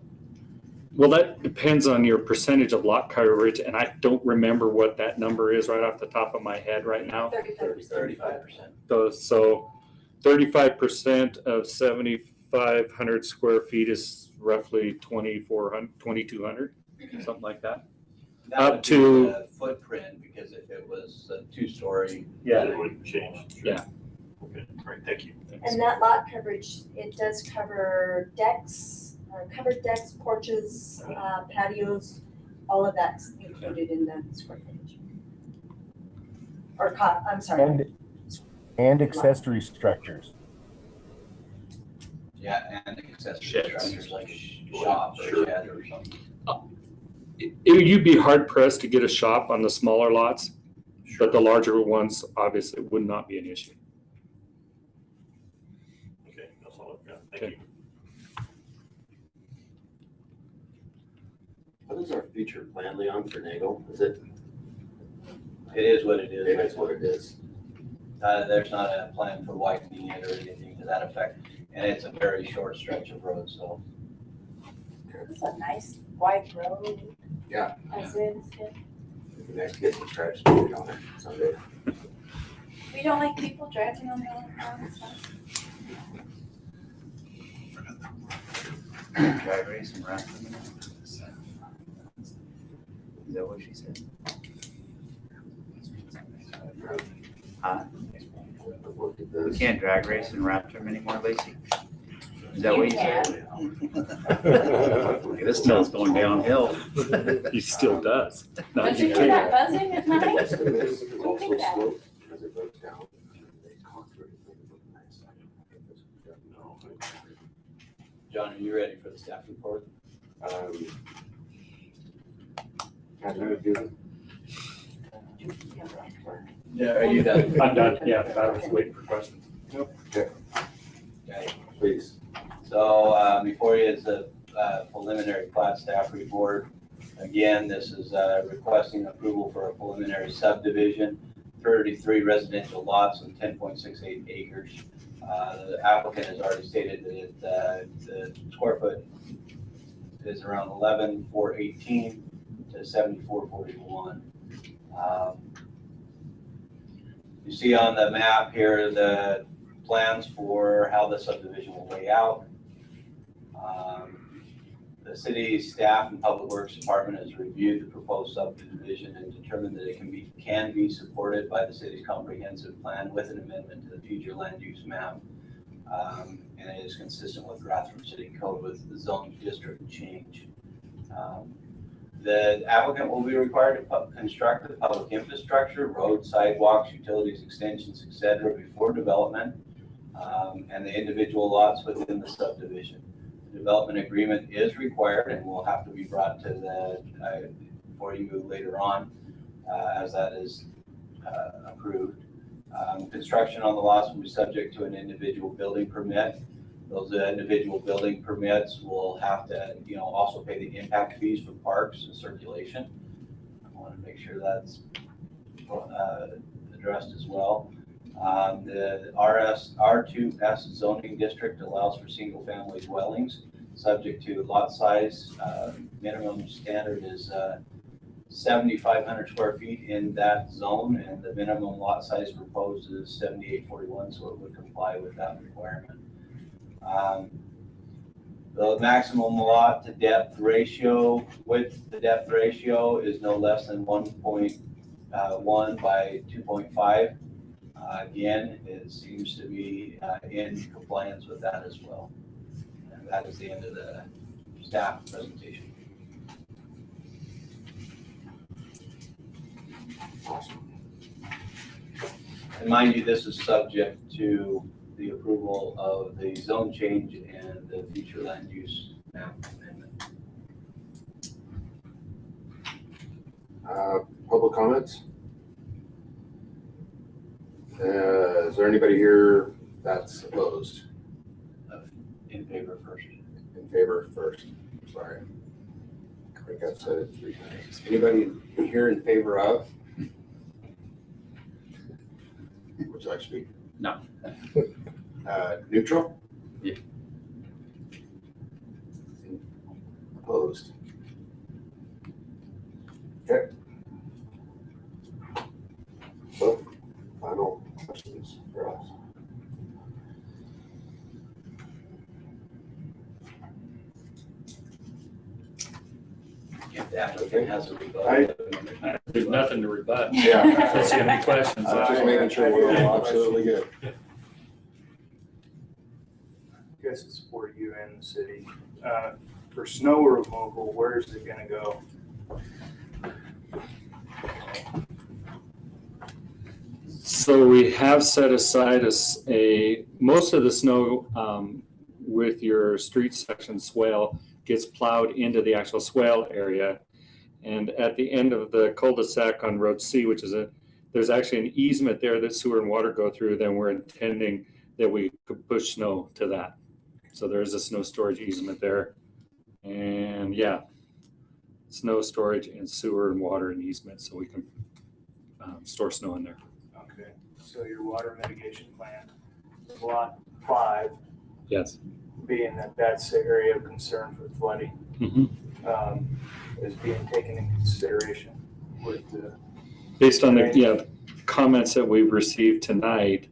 Well, that depends on your percentage of lot coverage, and I don't remember what that number is right off the top of my head right now. 35%. So 35% of 7,500 square feet is roughly 2,200, something like that. That Up would be to the footprint, because if it was a 2-story. Yeah. It would change. Yeah. Okay, great, thank you. And that lot coverage, it does cover decks, covered decks, porches, patios, all of that's included in the square footage. Or, I'm sorry. And accessory structures. Yeah, and accessory structures like a shop or a shed or something. You'd be hard pressed to get a shop on the smaller lots, but the larger ones obviously would not be an issue. Okay, that's all I've got. Thank you. What is our future plan, Leon, for Nagle? Is it? It is what it is. It is what it is. There's not a plan for widening it or anything to that effect, and it's a very short stretch of road, so. It's a nice wide road. Yeah. As is, good. We can actually get some stripes on it someday. We don't like people driving on the road, so. Drag race and wrap them in. Is that what she said? Huh? We can't drag race and Raptor anymore, Lacey? Is that what you said? This town's going downhill. He still does. Don't you hear that buzzing at night? Also slope as it goes down. John, are you ready for the staff report? Can I do it? Yeah, are you done? I'm done. Yeah, I was waiting for questions. Okay. Okay. Please. So before you is a preliminary plat staff report. Again, this is requesting approval for a preliminary subdivision, 33 residential lots on 10.68 acres. The applicant has already stated that the square foot is around 11,418 to 7,441. You see on the map here the plans for how the subdivision will lay out. The city staff and public works department has reviewed the proposed subdivision and determined that it can be supported by the city's comprehensive plan with an amendment to the future land use map. And it is consistent with Rathdrum City Code with the zone district change. The applicant will be required to construct the public infrastructure, roads, sidewalks, utilities, extensions, etc. before development, and the individual lots within the subdivision. The development agreement is required and will have to be brought to the for you later on as that is approved. Construction on the lots will be subject to an individual building permit. Those individual building permits will have to, also pay the impact fees for parks and circulation. I want to make sure that's addressed as well. The R2S zoning district allows for single family dwellings. subject to lot size. Minimum standard is 7,500 square feet in that zone, and the minimum lot size proposed is 7,841, so it would comply with that requirement. The maximum lot to depth ratio, width to depth ratio is no less than 1.1 by 2.5. Again, it seems to be in compliance with that as well. And that is the end of the staff presentation. And mind you, this is subject to the approval of the zone change and the future land use map amendment. Public comments? Is there anybody here that's opposed? In favor first. In favor first, sorry. I think I've said it 3 times. Anybody here in favor of? Would you like to speak? No. Neutral? Yeah. Opposed? Okay. So, final questions for us? If the applicant has a rebuttal. There's nothing to rebut. Yeah. Unless you have any questions. Just making sure we're all absolutely good. I guess it's for you and the city. For snow removal, where is it gonna go? So we have set aside most of the snow with your street section swale gets plowed into the actual swale area. And at the end of the cul-de-sac on Road C, which is there's actually an easement there that sewer and water go through, then we're intending that we could push snow to that. So there's a snow storage easement there. And yeah, snow storage and sewer and water and easement, so we can store snow in there. Okay, so your water mitigation plan, lot 5. Yes. Being that that's the area of concern for flooding, is being taken into consideration with the. Based on the comments that we've received tonight,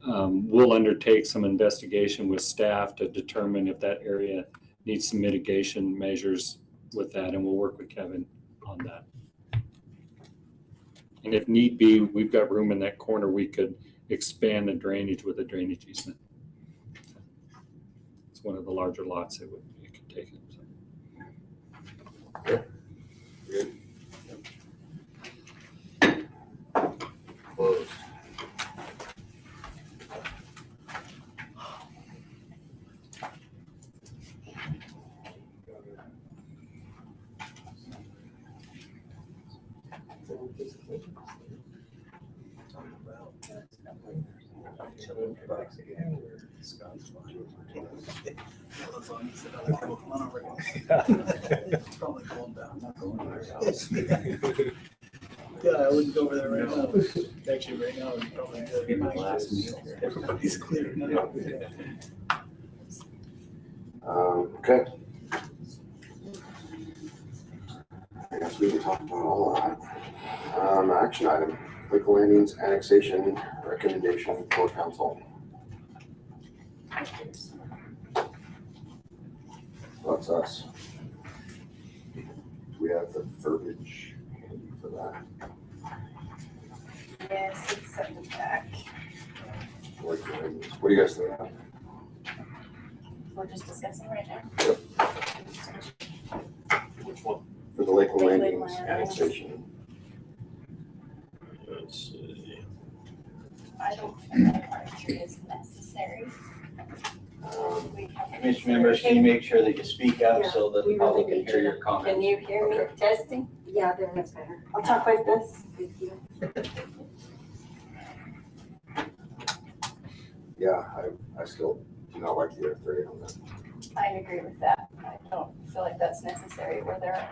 we'll undertake some investigation with staff to determine if that area needs some mitigation measures with that, and we'll work with Kevin on that. And if need be, we've got room in that corner, we could expand the drainage with a drainage easement. It's one of the larger lots that you could take it. So. Okay. Good. Closed. Probably calm down. Yeah, I wouldn't go over there right now. Actually, right now, it's probably good. Be my last meal. Everybody's clear. Okay. I guess we can talk about all of that. Action item, Lakeland Landings annexation recommendation for council. That's us. Do we have the verbiage handy for that? Yes, it's at the back. What do you guys think? We're just discussing right now. Yep. Which one? For the Lakeland Landings Landings. annexation. Let's see. I don't feel like R3 is necessary. Commission members, can you make sure that you speak up so that the public can hear your comments? Can you hear me? Testing? Yeah, that's better. I'll talk like this. Yeah, I still do not like the R3 on that. I agree with that. I don't feel like that's necessary where they're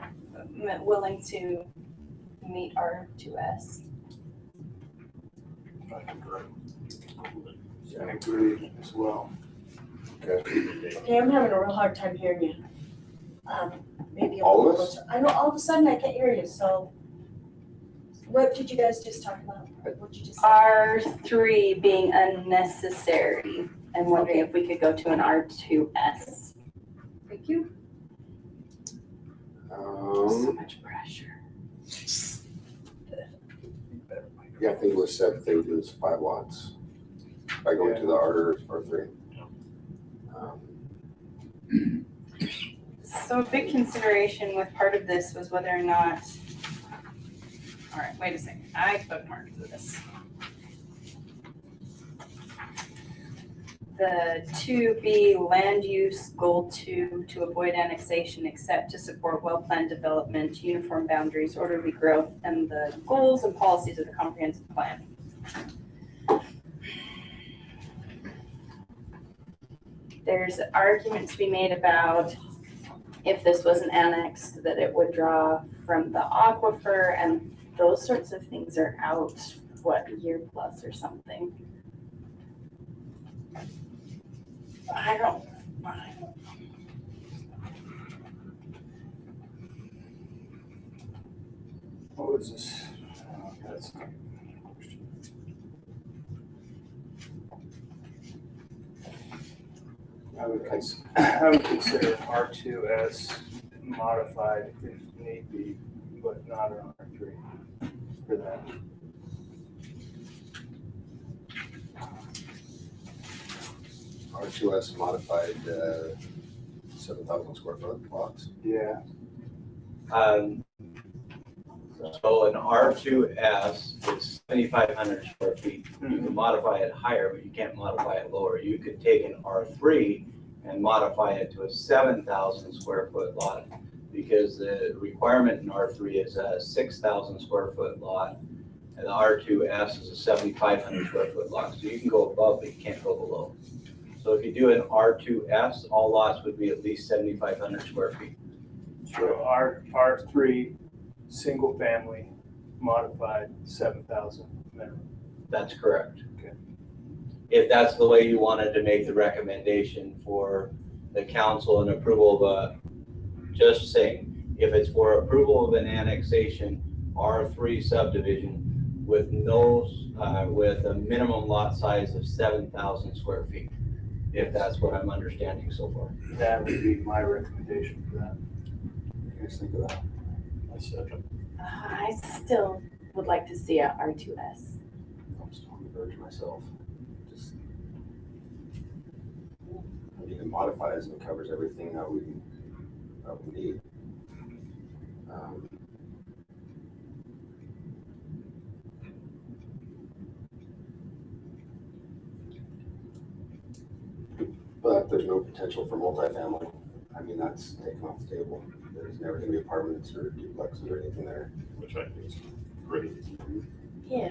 willing to meet our 2S. I agree as well. Okay, I'm having a real hard time hearing you. Maybe a All little of us? closer. I know all of a sudden I can't hear you, so. What did you guys just talk about? What did you just say? R3 being unnecessary. I'm wondering if we could go to an R2S. Thank you. So much pressure. Yeah, I think it was said they would lose 5 lots by going to the R3. So a big consideration with part of this was whether or not, all right, wait a second, I bookmarked this. The 2B land use goal 2 to avoid annexation except to support well-planned development, uniform boundaries, orderly growth, and the goals and policies of the comprehensive plan. There's an argument to be made about if this wasn't annexed, that it would draw from the aquifer, and those sorts of things are out, what, a year plus or something. I don't. What was this? That's not a question. I would consider R2S modified if need be, but not an R3 for that. R2S modified 7,000 square foot lots. Yeah. So an R2S is 7,500 square feet. You can modify it higher, but you can't modify it lower. You could take an R3 and modify it to a 7,000 square foot lot, because the requirement in R3 is a 6,000 square foot lot, and the R2S is a 7,500 square foot lot. So you can go above, but you can't go below. So if you do an R2S, all lots would be at least 7,500 square feet. So R3, single family, modified 7,000 minimum. That's correct. Okay. If that's the way you wanted to make the recommendation for the council and approval of just saying, if it's for approval of an annexation, R3 subdivision with no, with a minimum lot size of 7,000 square feet, if that's what I'm understanding so far. That would be my recommendation for that. What do you guys think of that? I second. I still would like to see a R2S. I'm still on the verge myself. Just, you can modify it so it covers everything that we need. But there's no potential for multifamily. I mean, that's taken off the table. There's never gonna be apartments or duplexes or anything there. Which I think is great. Yeah,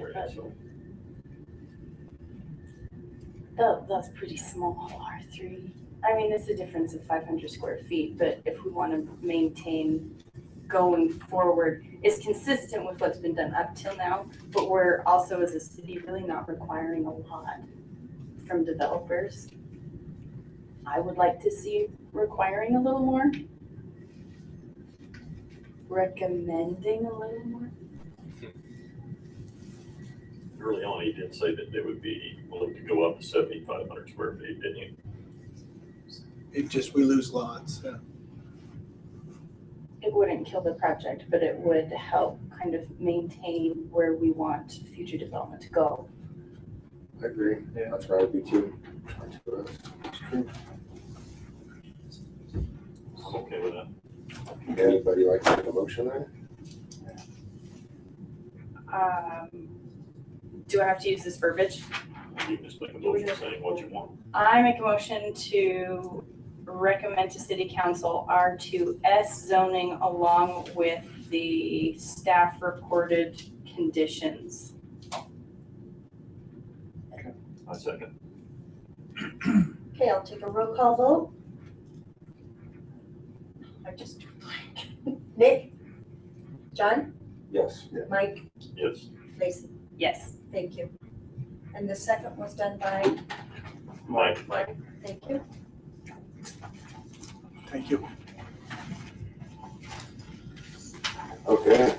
that's pretty small, R3. I mean, it's a difference of 500 square feet, but if we want to maintain going forward, it's consistent with what's been done up till now, but we're also as a city really not requiring a lot from developers. I would like to see requiring a little more, recommending a little more. Early on, you did say that they would be willing to go up to 7,500 square feet, didn't you? It just, we lose lots. Yeah. It wouldn't kill the project, but it would help kind of maintain where we want future development to go. I agree. Yeah. That's where I would be too. That's true. I'm okay with that. Anybody like to make a motion there? Do I have to use this verbiage? You can just make a motion saying what you want. I make a motion to recommend to city council R2S zoning along with the staff reported conditions. I second. Okay, I'll take a roll call vote. I just drew blank. Nick? John? Yes. Mike? Yes. Lacey? Yes. Thank you. And the second was done by? Mike. Thank you. Thank you. Okay.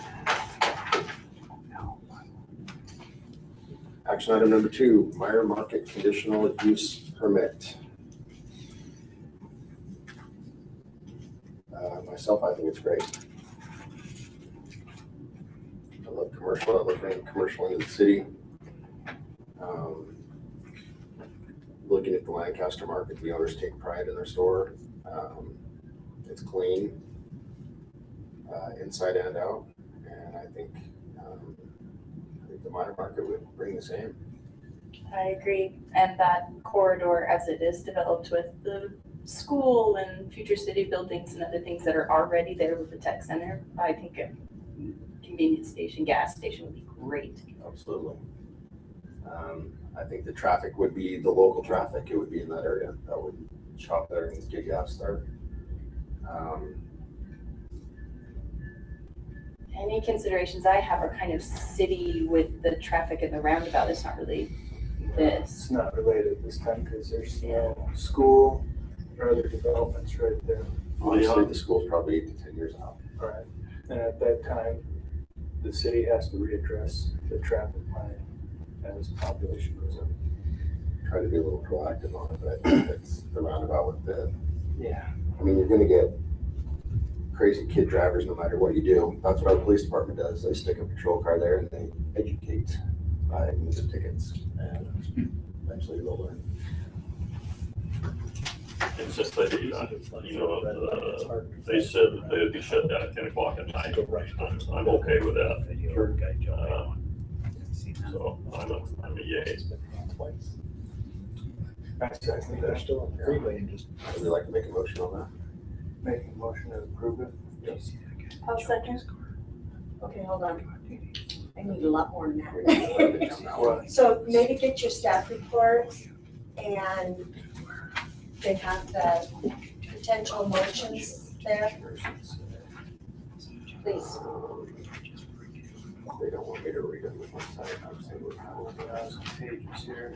Action item number 2, Meyer Market Conditional Use Permit. Myself, I think it's great. I love commercial. I love bringing commercial into the city. Looking at the Lancaster market, the owners take pride in their store. It's clean, inside and out, and I think the Meyer market would bring the same. I agree. And that corridor, as it is developed with the school and future city buildings and other things that are already there with the tech center, I think a convenience station, gas station would be great. Absolutely. I think the traffic would be the local traffic. It would be in that area that would shop there and get gas there. Any considerations I have are kind of city with the traffic in the roundabout. It's not really this. It's not related this time because there's no school or other developments right there. Honestly, the school's probably 8 to 10 years out. Right. And at that time, the city has to readdress the traffic plan as population goes up. Try to be a little proactive on it, but I think it's the roundabout with the, Yeah. I mean, you're gonna get crazy kid drivers no matter what you do. That's what our police department does. They stick a patrol car there and they educate by the tickets, and eventually they'll learn. It's just that, they said that they would be shut down at 10 o'clock at night. I'm okay with that. So I'm a yay. They're still on the freeway and just. Would you like to make a motion on that? Making a motion to approve it? Yes. I'll second. Okay, hold on. I need a lot more than that. So maybe get your staff report and they have the potential motions there. Please. They don't want me to read it with my side. I'm saying we're pages here.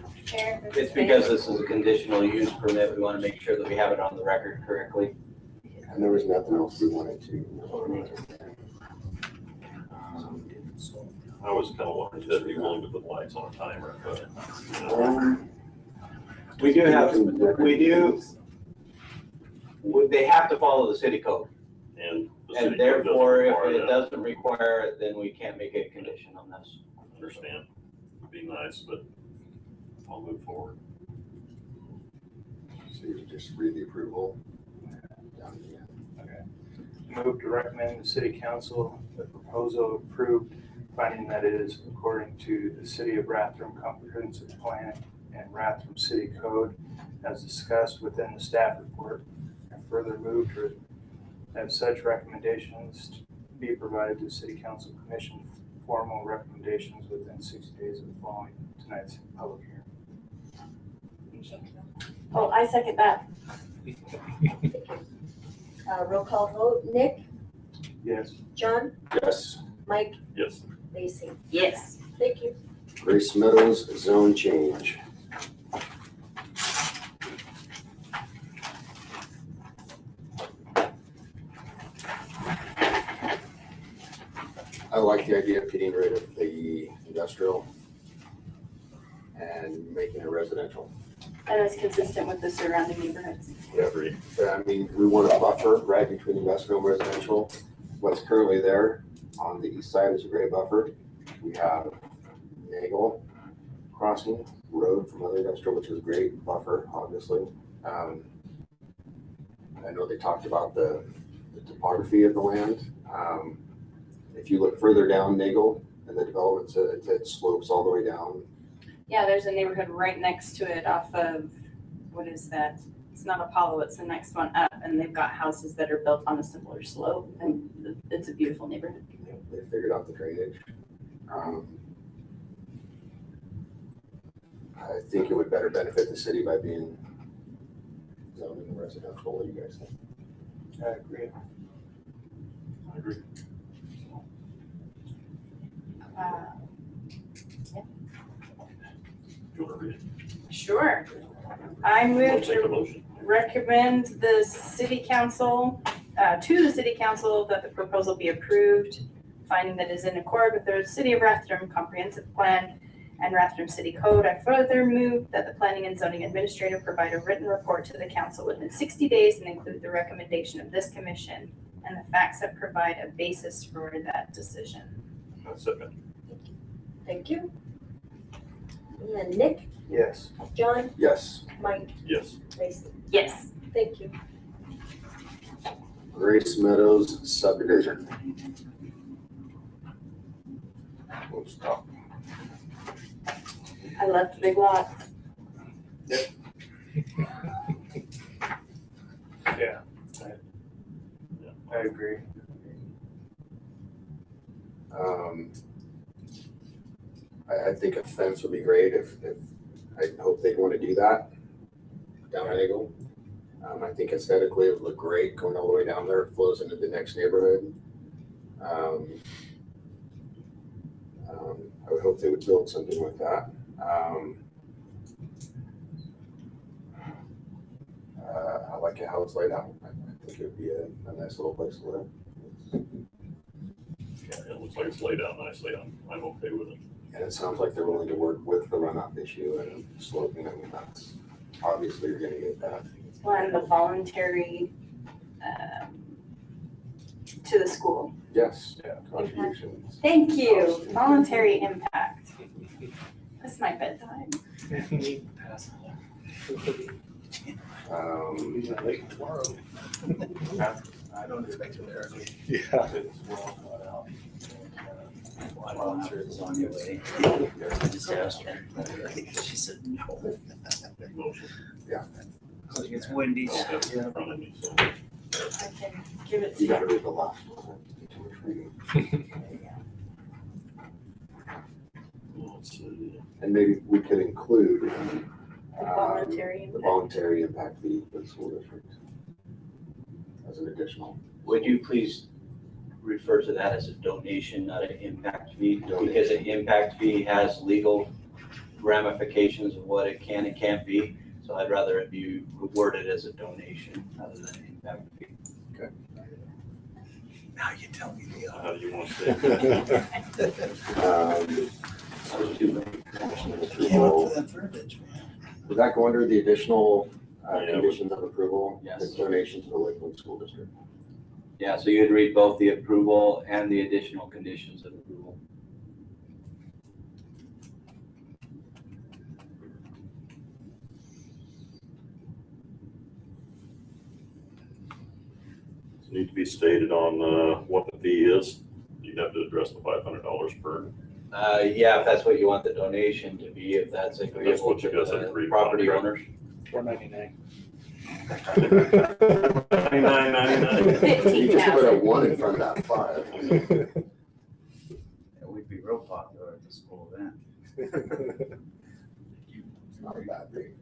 It's because this is a conditional use permit. We want to make sure that we have it on the record correctly. And there was nothing else we wanted to. I was kind of wondering if they'd be willing to put lights on a timer, but. They have to follow the city code. And the city code therefore, if doesn't it require that. doesn't require it, then we can't make it a condition on this. Understand. It'd be nice, but I'll move forward. So you just read the approval down to the end. Okay. Move to recommend the city council the proposal approved, finding that it is according to the City of Rathdrum Comprehensive Plan and Rathdrum City Code as discussed within the staff report, and further move to have such recommendations be provided to the City Council Commission formal recommendations within 60 days of following tonight's public hearing. Oh, I second that. Roll call vote. Nick? Yes. John? Yes. Mike? Yes. Lacy? Yes. Thank you. Grace Meadows zone change. I like the idea of getting rid of the industrial and making it residential. And it's consistent with the surrounding neighborhoods. Yeah, agreed. I mean, we want a buffer right between industrial and residential. What's currently there on the east side is a gray buffer. We have Nagel crossing road from other industrial, which is a great buffer, obviously. I know they talked about the topography of the land. If you look further down Nagel and the development, it slopes all the way down. Yeah, there's a neighborhood right next to it off of, what is that? It's not Apollo, it's the next one up, and they've got houses that are built on a similar slope, and it's a beautiful neighborhood. They figured out the drainage. I think it would better benefit the city by being zoned in residential. What do you guys think? I agree. I agree. Yeah. Do you want to read it? Sure. I move Take a to motion. recommend the city council, to the city council that the proposal be approved, finding that it is in accord with the City of Rathdrum Comprehensive Plan and Rathdrum City Code. I further move that the planning and zoning administrator provide a written report to the council within 60 days and include the recommendation of this commission and the facts that provide a basis for that decision. That's it. Thank you. And then Nick, Yes. John, Yes. Mike, Yes. Lacey. Yes. Thank you. Grace Meadows subdivision. We'll stop. I love the big lots. Yeah, I agree. I think a fence would be great if I hope they'd want to do that down Eagle. I think aesthetically it would look great going all the way down there, it flows into the next neighborhood. I would hope they would build something like that. I like how it's laid out. I think it would be a nice little place to live. Yeah, it looks like it's laid out nicely. I'm okay with it. And it sounds like they're willing to work with the runoff issue and sloping. I mean, that's obviously you're gonna get that. And the voluntary to the school. Yes, contributions. Thank you. Voluntary impact. That's my bedtime. He's not late tomorrow. I don't expect you there. Yeah. I'm sure it's on your way. Disaster. She said no. Yeah. It's windy. I don't have it in front of me, so. I can give it to You gotta you. read the last one. Too much reading. Let's see. And maybe we could include Voluntary the impact. voluntary impact fee for the school district as an additional. Would you please refer to that as a donation, not an impact fee? Because an impact fee has legal ramifications of what it can and can't be. So I'd rather it be worded as a donation rather than an impact fee. Okay. Now you tell me the How do you want to say it? Came up with that verbiage, man. Would that go under the additional Yeah. conditions of approval? Yes. The donation to the Lakeland School District. Yeah, so you'd read both the approval and the additional conditions of approval. Need to be stated on what the fee is. You'd have to address the $500 per. Yeah, if that's what you want the donation to be, if that's That's agreeable what to you guys have the agreed property upon, owners. $4.99. $99.99. 15 You just put a thousand. 1 in front of that 5. We'd be real popular at the school then. It's not a bad thing.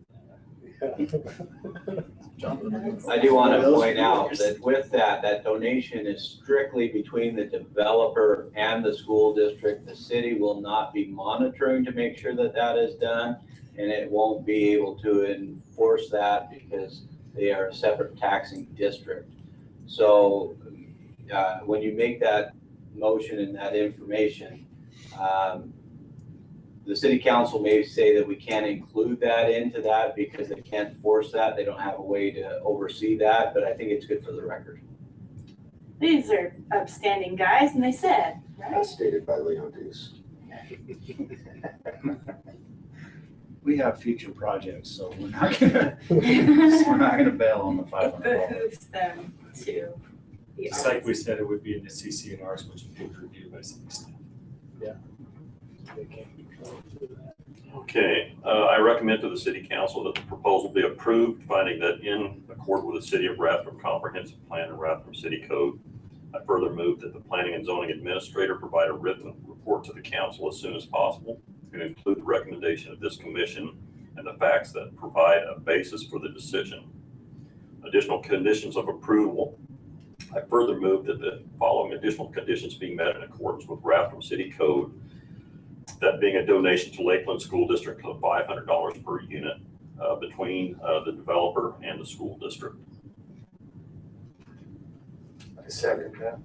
I do want to point out that with that donation is strictly between the developer and the school district. The city will not be monitoring to make sure that that is done, and it won't be able to enforce that because they are a separate taxing district. So when you make that motion and that information, the city council may say that we can't include that into that because they can't force that. They don't have a way to oversee that, but I think it's good for the record. These are upstanding guys, and they said, right? As stated by Leontes. We have future projects, so we're not gonna bail on the It $500. behooves them to be Just like we said, it would be in the CCNRs, which would be reviewed by city staff. Okay, I recommend to the city council that the proposal be approved, finding that in accord with the City of Rathdrum Comprehensive Plan and Rathdrum City Code. I further move that the planning and zoning administrator provide a written report to the council as soon as possible and include the recommendation of this commission and the facts that provide a basis for the decision. Additional conditions of approval. I further move that the following additional conditions be met in accordance with Rathdrum City Code. That being a donation to Lakeland School District of $500 per unit, between the developer and the school district. I second that.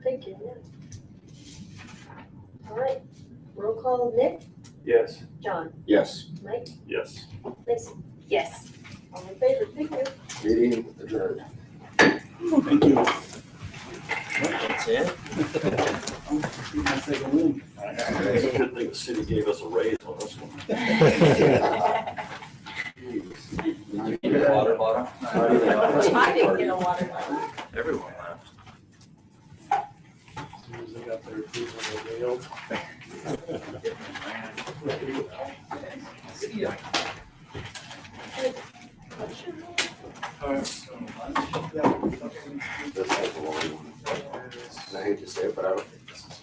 Thank you. All right, roll call, Nick, Yes. John, Yes. Mike, Yes. Lacey, Yes. all in favor, thank you. Meeting adjourned. Thank you. That's it. It's a good thing the city gave us a raise on this one. You get a water bottle? I didn't get a water bottle. Everyone left. They got their approval, they bailed. This is a long one. And I hate to say it, but I don't think this is.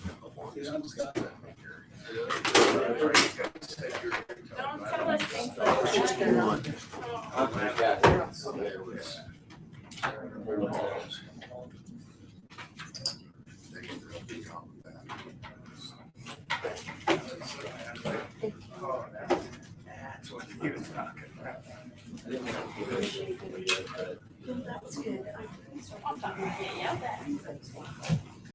Don't tell us things That's what he was talking about. That was good. I'll talk to you, yeah.